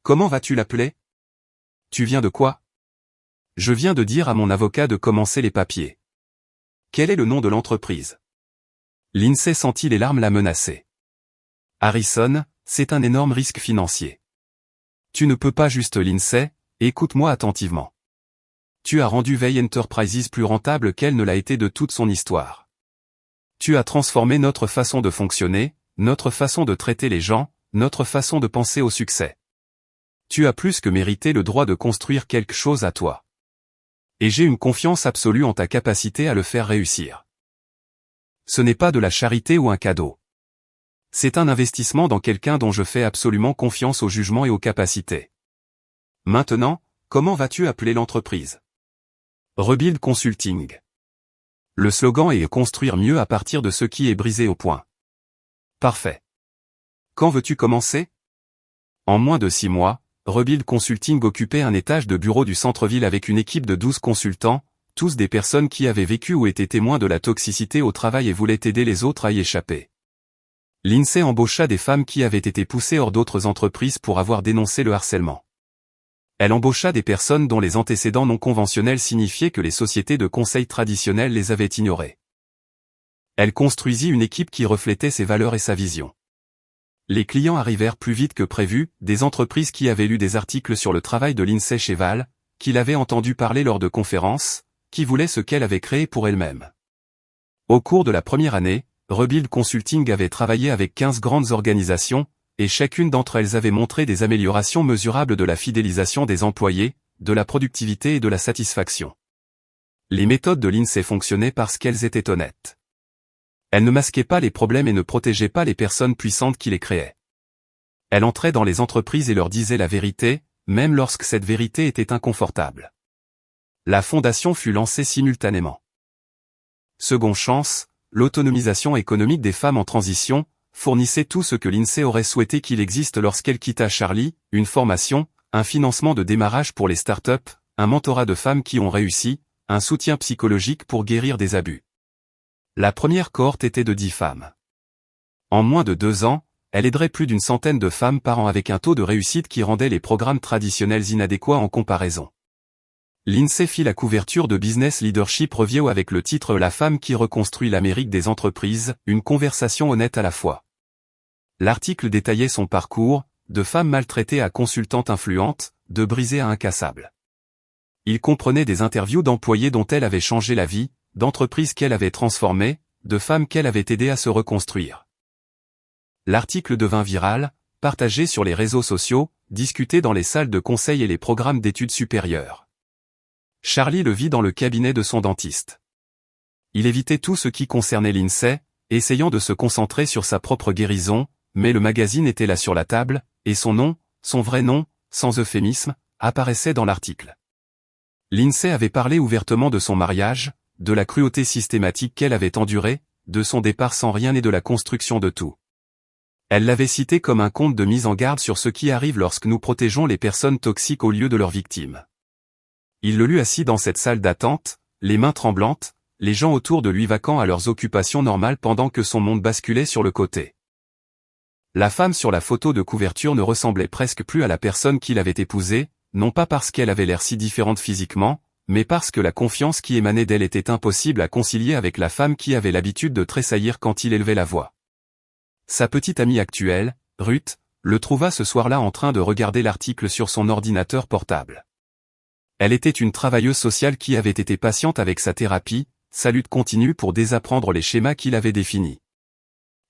Comment vas-tu l'appeler? Tu viens de quoi? Je viens de dire à mon avocat de commencer les papiers. Quel est le nom de l'entreprise? Lindsay sentit les larmes la menacer. Harrison, c'est un énorme risque financier. Tu ne peux pas juste Lindsay, écoute-moi attentivement. Tu as rendu Vey Enterprises plus rentable qu'elle ne l'a été de toute son histoire. Tu as transformé notre façon de fonctionner, notre façon de traiter les gens, notre façon de penser au succès. Tu as plus que mérité le droit de construire quelque chose à toi. Et j'ai une confiance absolue en ta capacité à le faire réussir. Ce n'est pas de la charité ou un cadeau. C'est un investissement dans quelqu'un dont je fais absolument confiance au jugement et aux capacités. Maintenant, comment vas-tu appeler l'entreprise? Rebuild Consulting. Le slogan est construire mieux à partir de ce qui est brisé au point. Parfait. Quand veux-tu commencer? En moins de 6 mois, Rebuild Consulting occupait un étage de bureau du centre-ville avec une équipe de 12 consultants, tous des personnes qui avaient vécu ou été témoins de la toxicité au travail et voulaient aider les autres à y échapper. L'INSEE embaucha des femmes qui avaient été poussées hors d'autres entreprises pour avoir dénoncé le harcèlement. Elle embaucha des personnes dont les antécédents non conventionnels signifiaient que les sociétés de conseil traditionnelles les avaient ignorés. Elle construisit une équipe qui reflétait ses valeurs et sa vision. Les clients arrivèrent plus vite que prévu, des entreprises qui avaient lu des articles sur le travail de l'INSEE chez Val, qui l'avaient entendu parler lors de conférences, qui voulaient ce qu'elle avait créé pour elle-même. Au cours de la première année, Rebuild Consulting avait travaillé avec 15 grandes organisations, et chacune d'entre elles avait montré des améliorations mesurables de la fidélisation des employés, de la productivité et de la satisfaction. Les méthodes de l'INSEE fonctionnaient parce qu'elles étaient honnêtes. Elle ne masquait pas les problèmes et ne protégeait pas les personnes puissantes qui les créaient. Elle entrait dans les entreprises et leur disait la vérité, même lorsque cette vérité était inconfortable. La fondation fut lancée simultanément. Second chance, l'autonomisation économique des femmes en transition, fournissait tout ce que l'INSEE aurait souhaité qu'il existe lorsqu'elle quitta Charlie, une formation, un financement de démarrage pour les startups, un mentorat de femmes qui ont réussi, un soutien psychologique pour guérir des abus. La première cohorte était de 10 femmes. En moins de 2 ans, elle aiderait plus d'une centaine de femmes par an avec un taux de réussite qui rendait les programmes traditionnels inadéquats en comparaison. L'INSEE fit la couverture de Business Leadership Review avec le titre La femme qui reconstruit l'Amérique des entreprises, une conversation honnête à la fois. L'article détaillait son parcours, de femme maltraitée à consultante influente, de brisée à incassable. Il comprenait des interviews d'employés dont elle avait changé la vie, d'entreprises qu'elle avait transformées, de femmes qu'elle avait aidées à se reconstruire. L'article devint viral, partagé sur les réseaux sociaux, discuté dans les salles de conseil et les programmes d'études supérieures. Charlie le vit dans le cabinet de son dentiste. Il évitait tout ce qui concernait l'INSEE, essayant de se concentrer sur sa propre guérison, mais le magazine était là sur la table, et son nom, son vrai nom, sans euphémisme, apparaissait dans l'article. L'INSEE avait parlé ouvertement de son mariage, de la cruauté systématique qu'elle avait endurée, de son départ sans rien et de la construction de tout. Elle l'avait cité comme un conte de mise en garde sur ce qui arrive lorsque nous protégeons les personnes toxiques au lieu de leurs victimes. Il le lut assis dans cette salle d'attente, les mains tremblantes, les gens autour de lui vaquant à leurs occupations normales pendant que son monde basculait sur le côté. La femme sur la photo de couverture ne ressemblait presque plus à la personne qu'il avait épousée, non pas parce qu'elle avait l'air si différente physiquement, mais parce que la confiance qui émanait d'elle était impossible à concilier avec la femme qui avait l'habitude de tressaillir quand il élevait la voix. Sa petite amie actuelle, Ruth, le trouva ce soir-là en train de regarder l'article sur son ordinateur portable. Elle était une travailleuse sociale qui avait été patiente avec sa thérapie, sa lutte continue pour désapprendre les schémas qu'il avait définis.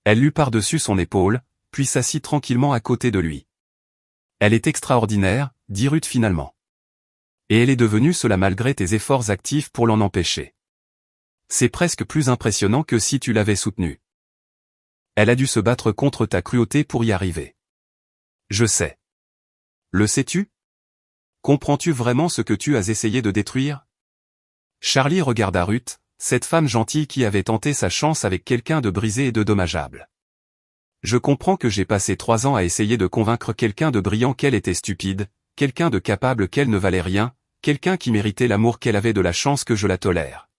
Elle lut par-dessus son épaule, puis s'assit tranquillement à côté de lui. Elle est extraordinaire, dit Ruth finalement. Et elle est devenue cela malgré tes efforts actifs pour l'en empêcher. C'est presque plus impressionnant que si tu l'avais soutenue. Elle a dû se battre contre ta cruauté pour y arriver. Je sais. Le sais-tu? Comprends-tu vraiment ce que tu as essayé de détruire? Charlie regarda Ruth, cette femme gentille qui avait tenté sa chance avec quelqu'un de brisé et de dommageable. Je comprends que j'ai passé 3 ans à essayer de convaincre quelqu'un de brillant qu'elle était stupide, quelqu'un de capable qu'elle ne valait rien, quelqu'un qui méritait l'amour qu'elle avait de la chance que je la tolère.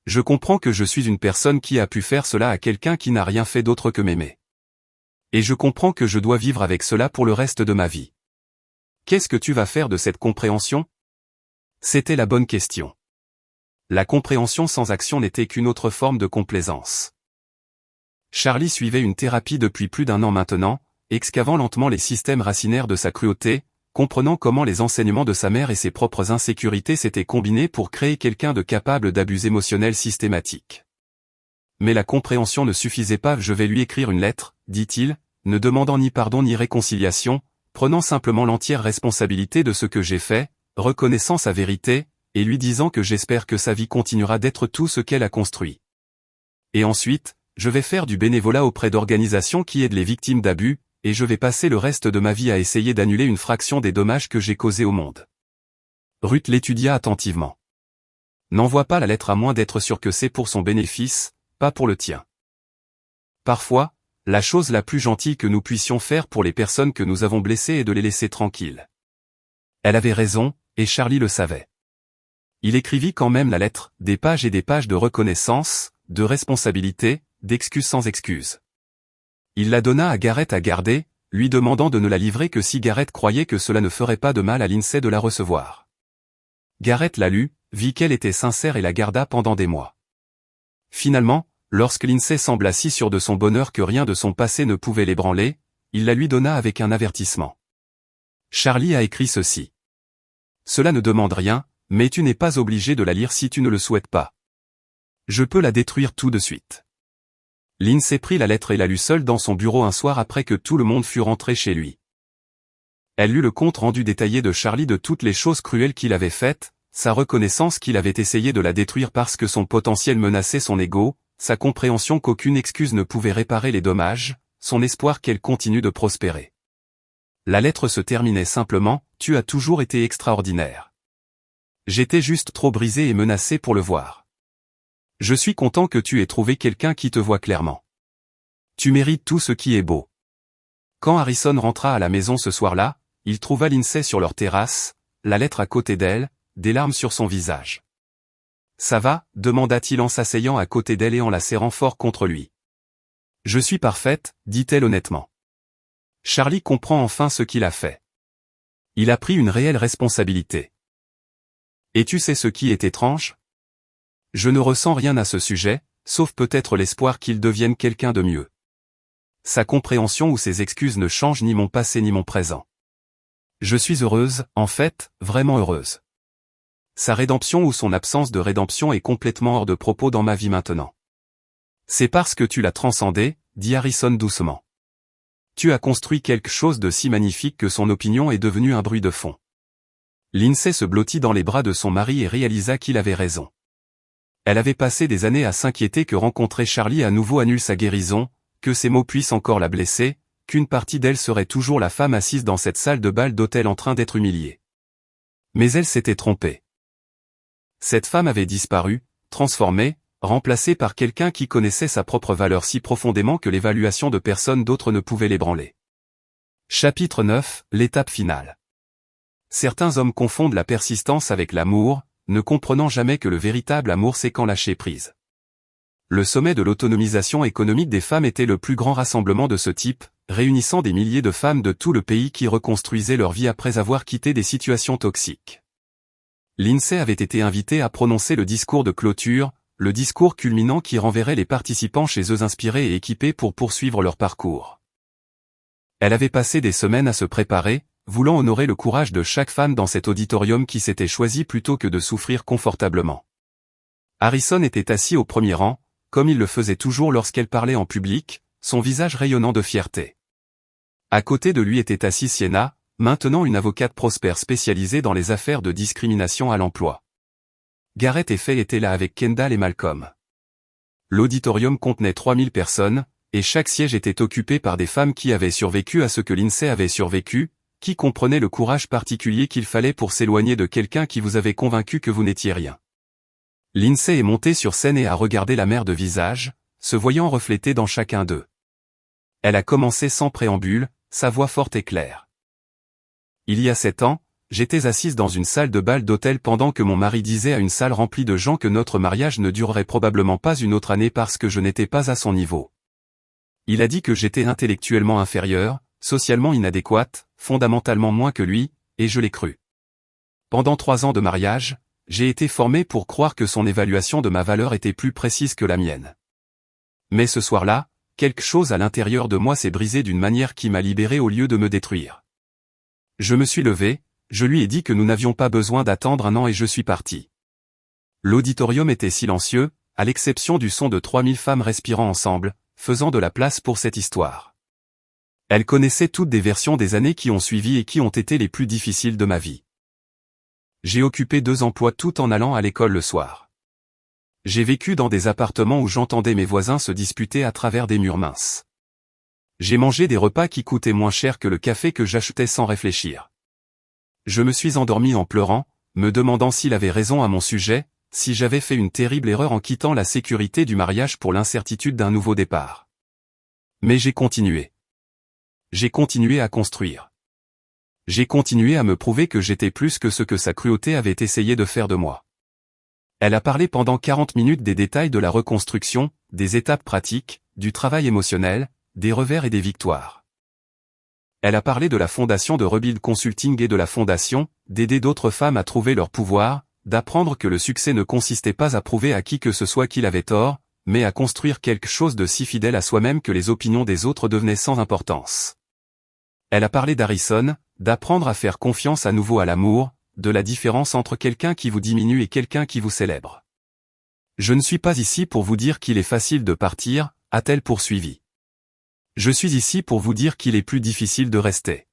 Je comprends que je suis une personne qui a pu faire cela à quelqu'un qui n'a rien fait d'autre que m'aimer. Et je comprends que je dois vivre avec cela pour le reste de ma vie. Qu'est-ce que tu vas faire de cette compréhension? C'était la bonne question. La compréhension sans action n'était qu'une autre forme de complaisance. Charlie suivait une thérapie depuis plus d'1 an maintenant, excavant lentement les systèmes racinaires de sa cruauté, comprenant comment les enseignements de sa mère et ses propres insécurités s'étaient combinés pour créer quelqu'un de capable d'abus émotionnels systématiques. Mais la compréhension ne suffisait pas. Je vais lui écrire une lettre, dit-il, ne demandant ni pardon ni réconciliation, prenant simplement l'entière responsabilité de ce que j'ai fait, reconnaissant sa vérité, et lui disant que j'espère que sa vie continuera d'être tout ce qu'elle a construit. Et ensuite, je vais faire du bénévolat auprès d'organisations qui aident les victimes d'abus, et je vais passer le reste de ma vie à essayer d'annuler une fraction des dommages que j'ai causés au monde. Ruth l'étudia attentivement. N'envoie pas la lettre à moins d'être sûr que c'est pour son bénéfice, pas pour le tien. Parfois, la chose la plus gentille que nous puissions faire pour les personnes que nous avons blessées est de les laisser tranquilles. Elle avait raison, et Charlie le savait. Il écrivit quand même la lettre, des pages et des pages de reconnaissance, de responsabilité, d'excuses sans excuses. Il la donna à Gareth à garder, lui demandant de ne la livrer que si Gareth croyait que cela ne ferait pas de mal à Lindsay de la recevoir. Gareth la lut, vit qu'elle était sincère et la garda pendant des mois. Finalement, lorsque Lindsay sembla si sûre de son bonheur que rien de son passé ne pouvait l'ébranler, il la lui donna avec un avertissement. Charlie a écrit ceci. Cela ne demande rien, mais tu n'es pas obligé de la lire si tu ne le souhaites pas. Je peux la détruire tout de suite. Lindsay prit la lettre et la lut seule dans son bureau un soir après que tout le monde fut rentré chez lui. Elle lut le compte rendu détaillé de Charlie de toutes les choses cruelles qu'il avait faites, sa reconnaissance qu'il avait essayé de la détruire parce que son potentiel menaçait son ego, sa compréhension qu'aucune excuse ne pouvait réparer les dommages, son espoir qu'elle continue de prospérer. La lettre se terminait simplement, « Tu as toujours été extraordinaire. J'étais juste trop brisé et menacé pour le voir. Je suis content que tu aies trouvé quelqu'un qui te voit clairement. Tu mérites tout ce qui est beau. » Quand Harrison rentra à la maison ce soir-là, il trouva Lindsay sur leur terrasse, la lettre à côté d'elle, des larmes sur son visage. « Ça va ?» demanda-t-il en s'asseyant à côté d'elle et en la serrant fort contre lui. « Je suis parfaite, dit-elle honnêtement. » Charlie comprend enfin ce qu'il a fait. Il a pris une réelle responsabilité. Et tu sais ce qui est étrange? Je ne ressens rien à ce sujet, sauf peut-être l'espoir qu'il devienne quelqu'un de mieux. Sa compréhension ou ses excuses ne changent ni mon passé ni mon présent. Je suis heureuse, en fait, vraiment heureuse. Sa rédemption ou son absence de rédemption est complètement hors de propos dans ma vie maintenant. C'est parce que tu l'as transcendé, dit Harrison doucement. Tu as construit quelque chose de si magnifique que son opinion est devenue un bruit de fond. Lindsay se blottit dans les bras de son mari et réalisa qu'il avait raison. Elle avait passé des années à s'inquiéter que rencontrer Charlie à nouveau annule sa guérison, que ses mots puissent encore la blesser, qu'une partie d'elle serait toujours la femme assise dans cette salle de bal d'hôtel en train d'être humiliée. Mais elle s'était trompée. Cette femme avait disparu, transformée, remplacée par quelqu'un qui connaissait sa propre valeur si profondément que l'évaluation de personne d'autre ne pouvait l'ébranler. Chapitre 9, l'étape finale. Certains hommes confondent la persistance avec l'amour, ne comprenant jamais que le véritable amour c'est quand lâcher prise. Le sommet de l'autonomisation économique des femmes était le plus grand rassemblement de ce type, réunissant des milliers de femmes de tout le pays qui reconstruisaient leur vie après avoir quitté des situations toxiques. Lindsay avait été invitée à prononcer le discours de clôture, le discours culminant qui renverrait les participants chez eux inspirés et équipés pour poursuivre leur parcours. Elle avait passé des semaines à se préparer, voulant honorer le courage de chaque femme dans cet auditorium qui s'était choisi plutôt que de souffrir confortablement. Harrison était assis au premier rang, comme il le faisait toujours lorsqu'elle parlait en public, son visage rayonnant de fierté. À côté de lui était assise Sienna, maintenant une avocate prospère spécialisée dans les affaires de discrimination à l'emploi. Gareth et Faye étaient là avec Kendall et Malcolm. L'auditorium contenait 3000 personnes, et chaque siège était occupé par des femmes qui avaient survécu à ce que Lindsay avait survécu, qui comprenaient le courage particulier qu'il fallait pour s'éloigner de quelqu'un qui vous avait convaincu que vous n'étiez rien. Lindsay est montée sur scène et a regardé la mer de visages, se voyant reflétée dans chacun d'eux. Elle a commencé sans préambule, sa voix forte et claire. Il y a 7 ans, j'étais assise dans une salle de bal d'hôtel pendant que mon mari disait à une salle remplie de gens que notre mariage ne durerait probablement pas une autre année parce que je n'étais pas à son niveau. Il a dit que j'étais intellectuellement inférieure, socialement inadéquate, fondamentalement moins que lui, et je l'ai cru. Pendant 3 ans de mariage, j'ai été formée pour croire que son évaluation de ma valeur était plus précise que la mienne. Mais ce soir-là, quelque chose à l'intérieur de moi s'est brisé d'une manière qui m'a libérée au lieu de me détruire. Je me suis levée, je lui ai dit que nous n'avions pas besoin d'attendre un an et je suis parti. L'auditorium était silencieux, à l'exception du son de 3000 femmes respirant ensemble, faisant de la place pour cette histoire. Elles connaissaient toutes des versions des années qui ont suivi et qui ont été les plus difficiles de ma vie. J'ai occupé 2 emplois tout en allant à l'école le soir. J'ai vécu dans des appartements où j'entendais mes voisins se disputer à travers des murs minces. J'ai mangé des repas qui coûtaient moins cher que le café que j'achetais sans réfléchir. Je me suis endormi en pleurant, me demandant s'il avait raison à mon sujet, si j'avais fait une terrible erreur en quittant la sécurité du mariage pour l'incertitude d'un nouveau départ. Mais j'ai continué. J'ai continué à construire. J'ai continué à me prouver que j'étais plus que ce que sa cruauté avait essayé de faire de moi. Elle a parlé pendant 40 minutes des détails de la reconstruction, des étapes pratiques, du travail émotionnel, des revers et des victoires. Elle a parlé de la fondation de Rebuild Consulting et de la fondation, d'aider d'autres femmes à trouver leur pouvoir, d'apprendre que le succès ne consistait pas à prouver à qui que ce soit qu'il avait tort, mais à construire quelque chose de si fidèle à soi-même que les opinions des autres devenaient sans importance. Elle a parlé d'Harrison, d'apprendre à faire confiance à nouveau à l'amour, de la différence entre quelqu'un qui vous diminue et quelqu'un qui vous célèbre. Je ne suis pas ici pour vous dire qu'il est facile de partir, a-t-elle poursuivi. Je suis ici pour vous dire qu'il est plus difficile de rester.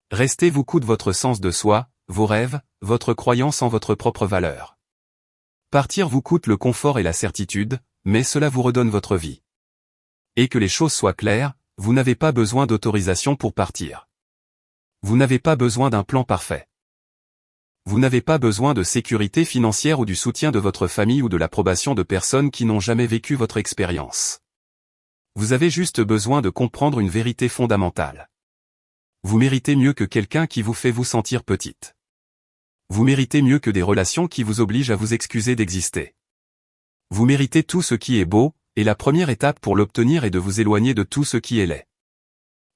Rester vous coûte votre sens de soi, vos rêves, votre croyance en votre propre valeur. Partir vous coûte le confort et la certitude, mais cela vous redonne votre vie. Et que les choses soient claires, vous n'avez pas besoin d'autorisation pour partir. Vous n'avez pas besoin d'un plan parfait. Vous n'avez pas besoin de sécurité financière ou du soutien de votre famille ou de l'approbation de personnes qui n'ont jamais vécu votre expérience. Vous avez juste besoin de comprendre une vérité fondamentale. Vous méritez mieux que quelqu'un qui vous fait vous sentir petite. Vous méritez mieux que des relations qui vous obligent à vous excuser d'exister. Vous méritez tout ce qui est beau, et la première étape pour l'obtenir est de vous éloigner de tout ce qui est laid.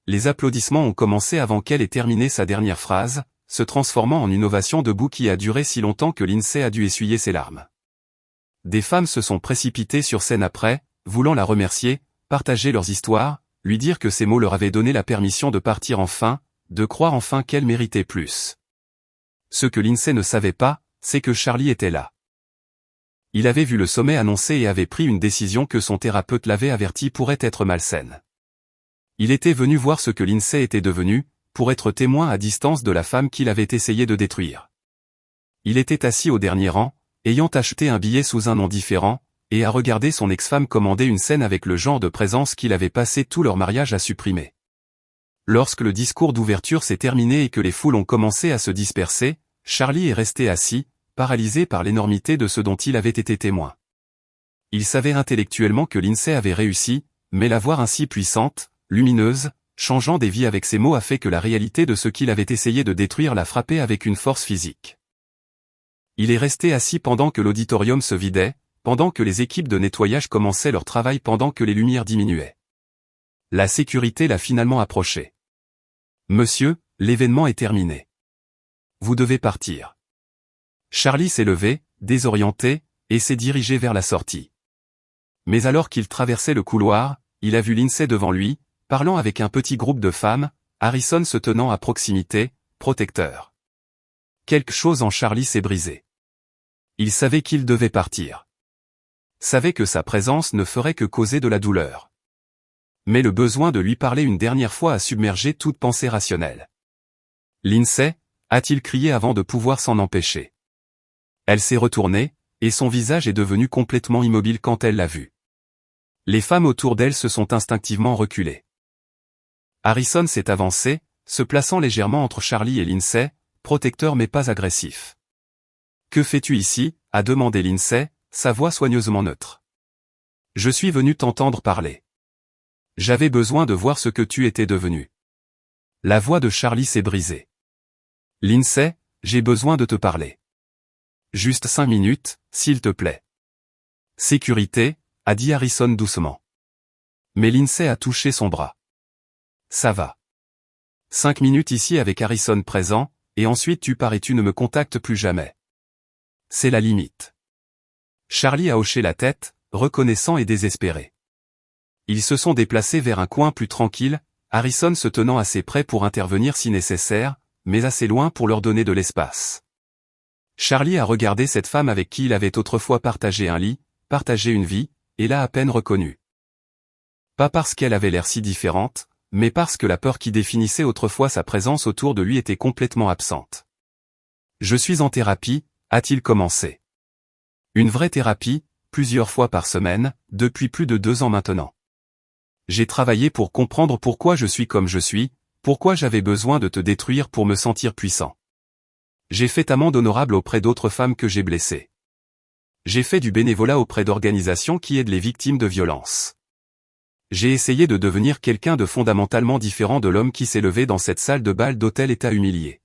Les applaudissements ont commencé avant qu'elle ait terminé sa dernière phrase, se transformant en une ovation debout qui a duré si longtemps que Lindsay a dû essuyer ses larmes. Des femmes se sont précipitées sur scène après, voulant la remercier, partager leurs histoires, lui dire que ces mots leur avaient donné la permission de partir enfin, de croire enfin qu'elle méritait plus. Ce que Lindsay ne savait pas, c'est que Charlie était là. Il avait vu le sommet annoncé et avait pris une décision que son thérapeute l'avait averti pourrait être malsaine. Il était venu voir ce que Lindsay était devenue, pour être témoin à distance de la femme qu'il avait essayé de détruire. Il était assis au dernier rang, ayant acheté un billet sous un nom différent, et à regarder son ex-femme commander une scène avec le genre de présence qu'il avait passé tout leur mariage à supprimer. Lorsque le discours d'ouverture s'est terminé et que les foules ont commencé à se disperser, Charlie est resté assis, paralysé par l'énormité de ce dont il avait été témoin. Il savait intellectuellement que Lindsay avait réussi, mais la voir ainsi puissante, lumineuse, changeant des vies avec ses mots a fait que la réalité de ce qu'il avait essayé de détruire l'a frappé avec une force physique. Il est resté assis pendant que l'auditorium se vidait, pendant que les équipes de nettoyage commençaient leur travail pendant que les lumières diminuaient. La sécurité l'a finalement approché. Monsieur, l'événement est terminé. Vous devez partir. Charlie s'est levé, désorienté, et s'est dirigé vers la sortie. Mais alors qu'il traversait le couloir, il a vu Lindsay devant lui, parlant avec un petit groupe de femmes, Harrison se tenant à proximité, protecteur. Quelque chose en Charlie s'est brisé. Il savait qu'il devait partir. Savait que sa présence ne ferait que causer de la douleur. Mais le besoin de lui parler une dernière fois a submergé toute pensée rationnelle. Lindsay, a-t-il crié avant de pouvoir s'en empêcher. Elle s'est retournée, et son visage est devenu complètement immobile quand elle l'a vu. Les femmes autour d'elle se sont instinctivement reculées. Harrison s'est avancé, se plaçant légèrement entre Charlie et Lindsay, protecteur mais pas agressif. « Que fais-tu ici » a demandé Lindsay, sa voix soigneusement neutre. « Je suis venu t'entendre parler. J'avais besoin de voir ce que tu étais devenu. » La voix de Charlie s'est brisée. « Lindsay, j'ai besoin de te parler. Juste 5 minutes, s'il te plaît. »« Sécurité » a dit Harrison doucement. Mais Lindsay a touché son bras. Ça va. 5 minutes ici avec Harrison présent, et ensuite tu pars et tu ne me contactes plus jamais. C'est la limite. Charlie a hoché la tête, reconnaissant et désespéré. Ils se sont déplacés vers un coin plus tranquille, Harrison se tenant assez près pour intervenir si nécessaire, mais assez loin pour leur donner de l'espace. Charlie a regardé cette femme avec qui il avait autrefois partagé un lit, partagé une vie, et l'a à peine reconnue. Pas parce qu'elle avait l'air si différente, mais parce que la peur qui définissait autrefois sa présence autour de lui était complètement absente. « Je suis en thérapie » a-t-il commencé. Une vraie thérapie, plusieurs fois par semaine, depuis plus de 2 ans maintenant. J'ai travaillé pour comprendre pourquoi je suis comme je suis, pourquoi j'avais besoin de te détruire pour me sentir puissant. J'ai fait amende honorable auprès d'autres femmes que j'ai blessées. J'ai fait du bénévolat auprès d'organisations qui aident les victimes de violences. J'ai essayé de devenir quelqu'un de fondamentalement différent de l'homme qui s'est levé dans cette salle de bal d'hôtel et t'a humilié.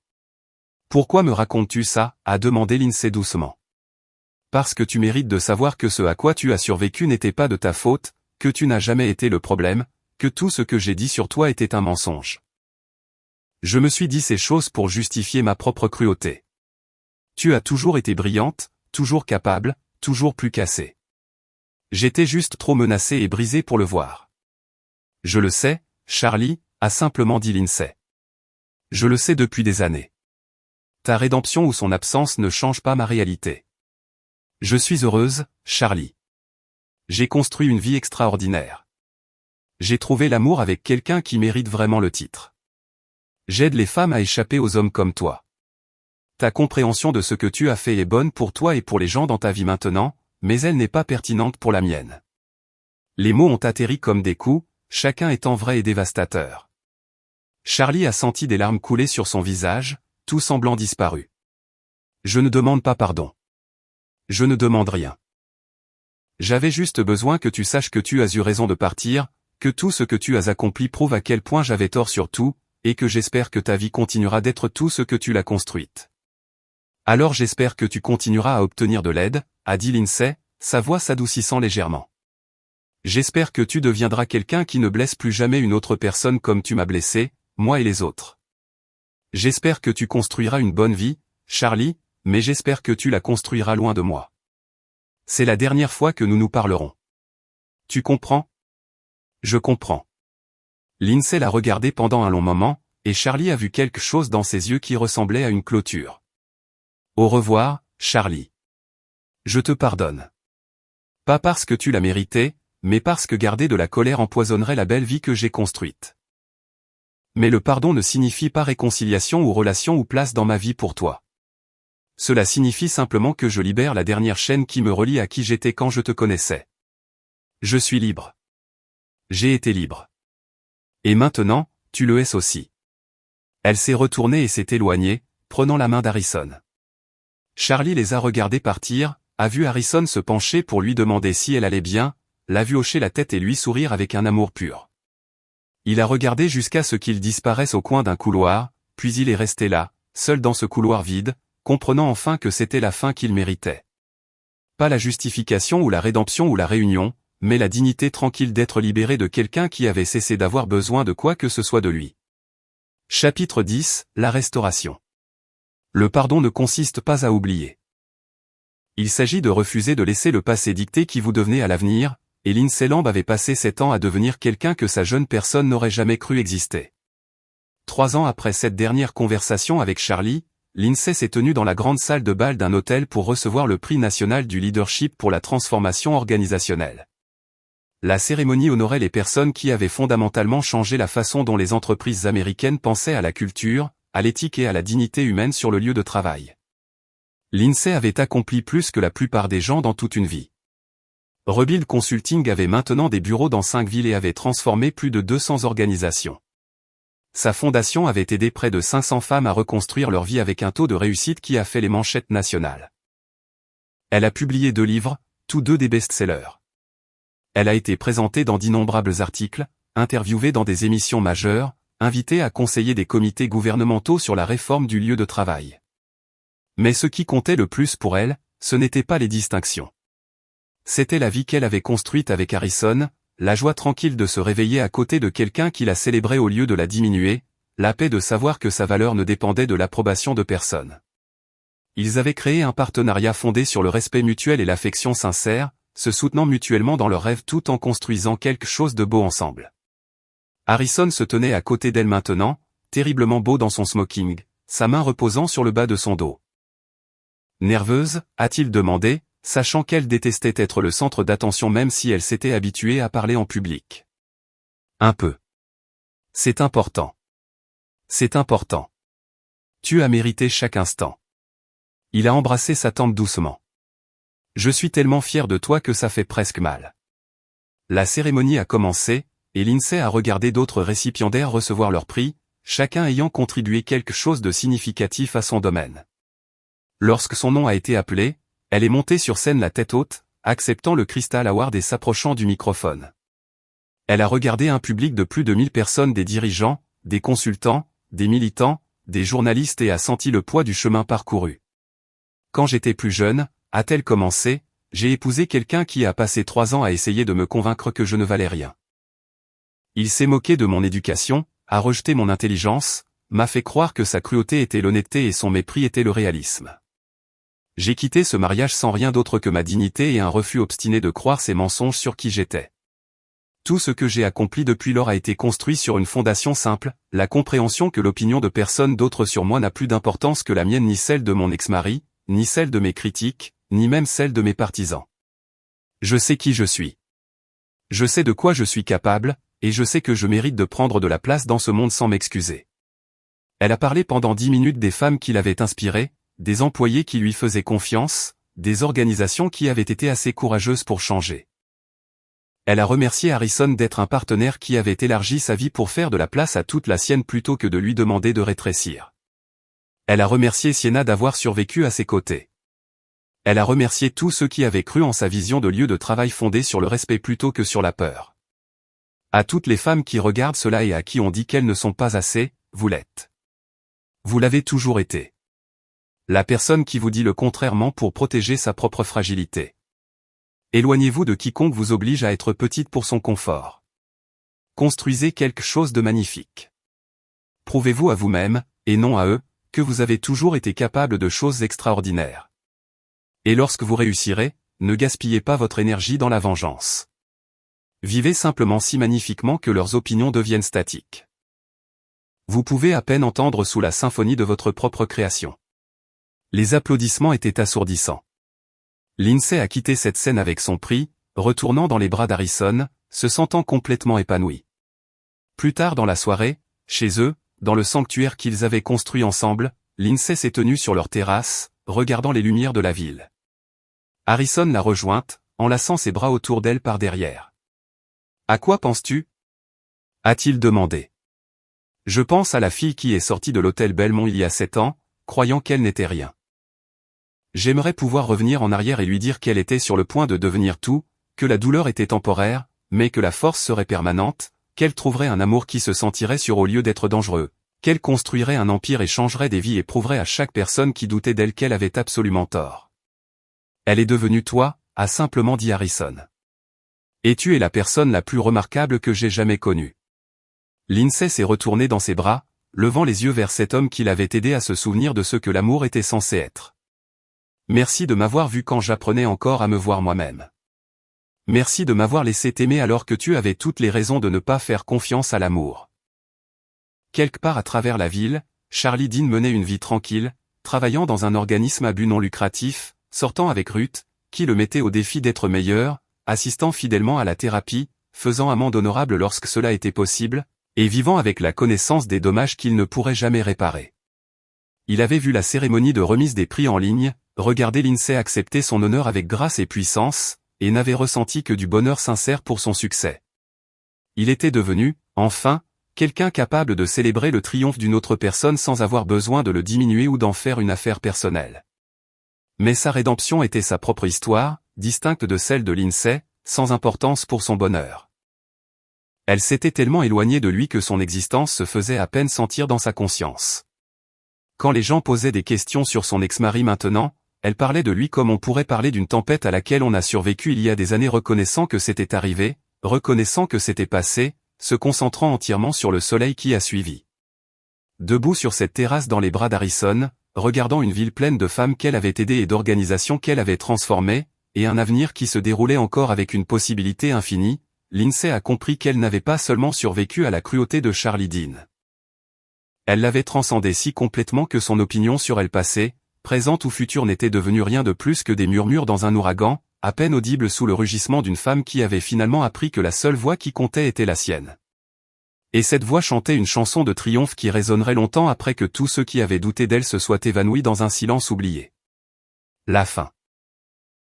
Pourquoi me racontes-tu ça, a demandé Lindsay doucement. Parce que tu mérites de savoir que ce à quoi tu as survécu n'était pas de ta faute, que tu n'as jamais été le problème, que tout ce que j'ai dit sur toi était un mensonge. Je me suis dit ces choses pour justifier ma propre cruauté. Tu as toujours été brillante, toujours capable, toujours plus cassée. J'étais juste trop menacé et brisé pour le voir. Je le sais, Charlie, a simplement dit Lindsay. Je le sais depuis des années. Ta rédemption ou son absence ne change pas ma réalité. Je suis heureuse, Charlie. J'ai construit une vie extraordinaire. J'ai trouvé l'amour avec quelqu'un qui mérite vraiment le titre. J'aide les femmes à échapper aux hommes comme toi. Ta compréhension de ce que tu as fait est bonne pour toi et pour les gens dans ta vie maintenant, mais elle n'est pas pertinente pour la mienne. Les mots ont atterri comme des coups, chacun étant vrai et dévastateur. Charlie a senti des larmes couler sur son visage, tout semblant disparu. Je ne demande pas pardon. Je ne demande rien. J'avais juste besoin que tu saches que tu as eu raison de partir, que tout ce que tu as accompli prouve à quel point j'avais tort sur tout, et que j'espère que ta vie continuera d'être tout ce que tu l'as construite. Alors j'espère que tu continueras à obtenir de l'aide, a dit Lindsay, sa voix s'adoucissant légèrement. J'espère que tu deviendras quelqu'un qui ne blesse plus jamais une autre personne comme tu m'as blessé, moi et les autres. J'espère que tu construiras une bonne vie, Charlie, mais j'espère que tu la construiras loin de moi. C'est la dernière fois que nous nous parlerons. Tu comprends? Je comprends. Lindsay l'a regardé pendant un long moment, et Charlie a vu quelque chose dans ses yeux qui ressemblait à une clôture. Au revoir, Charlie. Je te pardonne. Pas parce que tu l'as mérité, mais parce que garder de la colère empoisonnerait la belle vie que j'ai construite. Mais le pardon ne signifie pas réconciliation ou relation ou place dans ma vie pour toi. Cela signifie simplement que je libère la dernière chaîne qui me relie à qui j'étais quand je te connaissais. Je suis libre. J'ai été libre. Et maintenant, tu le es aussi. Elle s'est retournée et s'est éloignée, prenant la main d'Harrison. Charlie les a regardés partir, a vu Harrison se pencher pour lui demander si elle allait bien, l'a vu hocher la tête et lui sourire avec un amour pur. Il a regardé jusqu'à ce qu'il disparaisse au coin d'un couloir, puis il est resté là, seul dans ce couloir vide, comprenant enfin que c'était la fin qu'il méritait. Pas la justification ou la rédemption ou la réunion, mais la dignité tranquille d'être libéré de quelqu'un qui avait cessé d'avoir besoin de quoi que ce soit de lui. Chapitre 10, la restauration. Le pardon ne consiste pas à oublier. Il s'agit de refuser de laisser le passé dicter qui vous devenez à l'avenir, et Lindsay Lamb avait passé 7 ans à devenir quelqu'un que sa jeune personne n'aurait jamais cru exister. 3 ans après cette dernière conversation avec Charlie, Lindsay s'est tenue dans la grande salle de bal d'un hôtel pour recevoir le prix national du leadership pour la transformation organisationnelle. La cérémonie honorait les personnes qui avaient fondamentalement changé la façon dont les entreprises américaines pensaient à la culture, à l'éthique et à la dignité humaine sur le lieu de travail. Lindsay avait accompli plus que la plupart des gens dans toute une vie. Rebuild Consulting avait maintenant des bureaux dans 5 villes et avait transformé plus de 200 organisations. Sa fondation avait aidé près de 500 femmes à reconstruire leur vie avec un taux de réussite qui a fait les manchettes nationales. Elle a publié 2 livres, tous 2 des best-sellers. Elle a été présentée dans d'innombrables articles, interviewée dans des émissions majeures, invitée à conseiller des comités gouvernementaux sur la réforme du lieu de travail. Mais ce qui comptait le plus pour elle, ce n'était pas les distinctions. C'était la vie qu'elle avait construite avec Harrison, la joie tranquille de se réveiller à côté de quelqu'un qui la célébrait au lieu de la diminuer, la paix de savoir que sa valeur ne dépendait de l'approbation de personne. Ils avaient créé un partenariat fondé sur le respect mutuel et l'affection sincère, se soutenant mutuellement dans leurs rêves tout en construisant quelque chose de beau ensemble. Harrison se tenait à côté d'elle maintenant, terriblement beau dans son smoking, sa main reposant sur le bas de son dos. Nerveuse, a-t-il demandé, sachant qu'elle détestait être le centre d'attention même si elle s'était habituée à parler en public. Un peu. C'est important. C'est important. Tu as mérité chaque instant. Il a embrassé sa tempe doucement. Je suis tellement fier de toi que ça fait presque mal. La cérémonie a commencé, et Lindsay a regardé d'autres récipiendaires recevoir leur prix, chacun ayant contribué quelque chose de significatif à son domaine. Lorsque son nom a été appelé, elle est montée sur scène la tête haute, acceptant le Crystal Award et s'approchant du microphone. Elle a regardé un public de plus de 1000 personnes, des dirigeants, des consultants, des militants, des journalistes et a senti le poids du chemin parcouru. Quand j'étais plus jeune, a-t-elle commencé, j'ai épousé quelqu'un qui a passé 3 ans à essayer de me convaincre que je ne valais rien. Il s'est moqué de mon éducation, a rejeté mon intelligence, m'a fait croire que sa cruauté était l'honnêteté et son mépris était le réalisme. J'ai quitté ce mariage sans rien d'autre que ma dignité et un refus obstiné de croire ces mensonges sur qui j'étais. Tout ce que j'ai accompli depuis lors a été construit sur une fondation simple, la compréhension que l'opinion de personne d'autre sur moi n'a plus d'importance que la mienne, ni celle de mon ex-mari, ni celle de mes critiques, ni même celle de mes partisans. Je sais qui je suis. Je sais de quoi je suis capable, et je sais que je mérite de prendre de la place dans ce monde sans m'excuser. Elle a parlé pendant 10 minutes des femmes qui l'avaient inspirée, des employés qui lui faisaient confiance, des organisations qui avaient été assez courageuses pour changer. Elle a remercié Harrison d'être un partenaire qui avait élargi sa vie pour faire de la place à toute la sienne plutôt que de lui demander de rétrécir. Elle a remercié Sienna d'avoir survécu à ses côtés. Elle a remercié tous ceux qui avaient cru en sa vision de lieu de travail fondée sur le respect plutôt que sur la peur. À toutes les femmes qui regardent cela et à qui on dit qu'elles ne sont pas assez, vous l'êtes. Vous l'avez toujours été. La personne qui vous dit le contraire ment pour protéger sa propre fragilité. Éloignez-vous de quiconque vous oblige à être petite pour son confort. Construisez quelque chose de magnifique. Prouvez-vous à vous-même, et non à eux, que vous avez toujours été capable de choses extraordinaires. Et lorsque vous réussirez, ne gaspillez pas votre énergie dans la vengeance. Vivez simplement si magnifiquement que leurs opinions deviennent statiques. Vous pouvez à peine entendre sous la symphonie de votre propre création. Les applaudissements étaient assourdissants. Lindsay a quitté cette scène avec son prix, retournant dans les bras d'Harrison, se sentant complètement épanoui. Plus tard dans la soirée, chez eux, dans le sanctuaire qu'ils avaient construit ensemble, Lindsay s'est tenue sur leur terrasse, regardant les lumières de la ville. Harrison l'a rejointe, enlaçant ses bras autour d'elle par derrière. « À quoi penses-tu » a-t-il demandé. « Je pense à la fille qui est sortie de l'hôtel Belmont il y a 7 ans, croyant qu'elle n'était rien. J'aimerais pouvoir revenir en arrière et lui dire qu'elle était sur le point de devenir tout, que la douleur était temporaire, mais que la force serait permanente, qu'elle trouverait un amour qui se sentirait sûr au lieu d'être dangereux, qu'elle construirait un empire et changerait des vies et prouverait à chaque personne qui doutait d'elle qu'elle avait absolument tort. Elle est devenue toi, a simplement dit Harrison. Et tu es la personne la plus remarquable que j'ai jamais connue. Lindsay s'est retournée dans ses bras, levant les yeux vers cet homme qui l'avait aidé à se souvenir de ce que l'amour était censé être. Merci de m'avoir vu quand j'apprenais encore à me voir moi-même. Merci de m'avoir laissé t'aimer alors que tu avais toutes les raisons de ne pas faire confiance à l'amour. Quelque part à travers la ville, Charlie Dean menait une vie tranquille, travaillant dans un organisme à but non lucratif, sortant avec Ruth, qui le mettait au défi d'être meilleur, assistant fidèlement à la thérapie, faisant amende honorable lorsque cela était possible, et vivant avec la connaissance des dommages qu'il ne pourrait jamais réparer. Il avait vu la cérémonie de remise des prix en ligne, regardé Lindsay accepter son honneur avec grâce et puissance, et n'avait ressenti que du bonheur sincère pour son succès. Il était devenu, enfin, quelqu'un capable de célébrer le triomphe d'une autre personne sans avoir besoin de le diminuer ou d'en faire une affaire personnelle. Mais sa rédemption était sa propre histoire, distincte de celle de Lindsay, sans importance pour son bonheur. Elle s'était tellement éloignée de lui que son existence se faisait à peine sentir dans sa conscience. Quand les gens posaient des questions sur son ex-mari maintenant, elle parlait de lui comme on pourrait parler d'une tempête à laquelle on a survécu il y a des années, reconnaissant que c'était arrivé, reconnaissant que c'était passé, se concentrant entièrement sur le soleil qui a suivi. Debout sur cette terrasse dans les bras d'Harrison, regardant une ville pleine de femmes qu'elle avait aidées et d'organisations qu'elle avait transformées, et un avenir qui se déroulait encore avec une possibilité infinie, Lindsay a compris qu'elle n'avait pas seulement survécu à la cruauté de Charlie Dean. Elle l'avait transcendé si complètement que son opinion sur elle passée, présente ou future n'était devenue rien de plus que des murmures dans un ouragan, à peine audibles sous le rugissement d'une femme qui avait finalement appris que la seule voix qui comptait était la sienne. Et cette voix chantait une chanson de triomphe qui résonnerait longtemps après que tous ceux qui avaient douté d'elle se soient évanouis dans un silence oublié. La fin.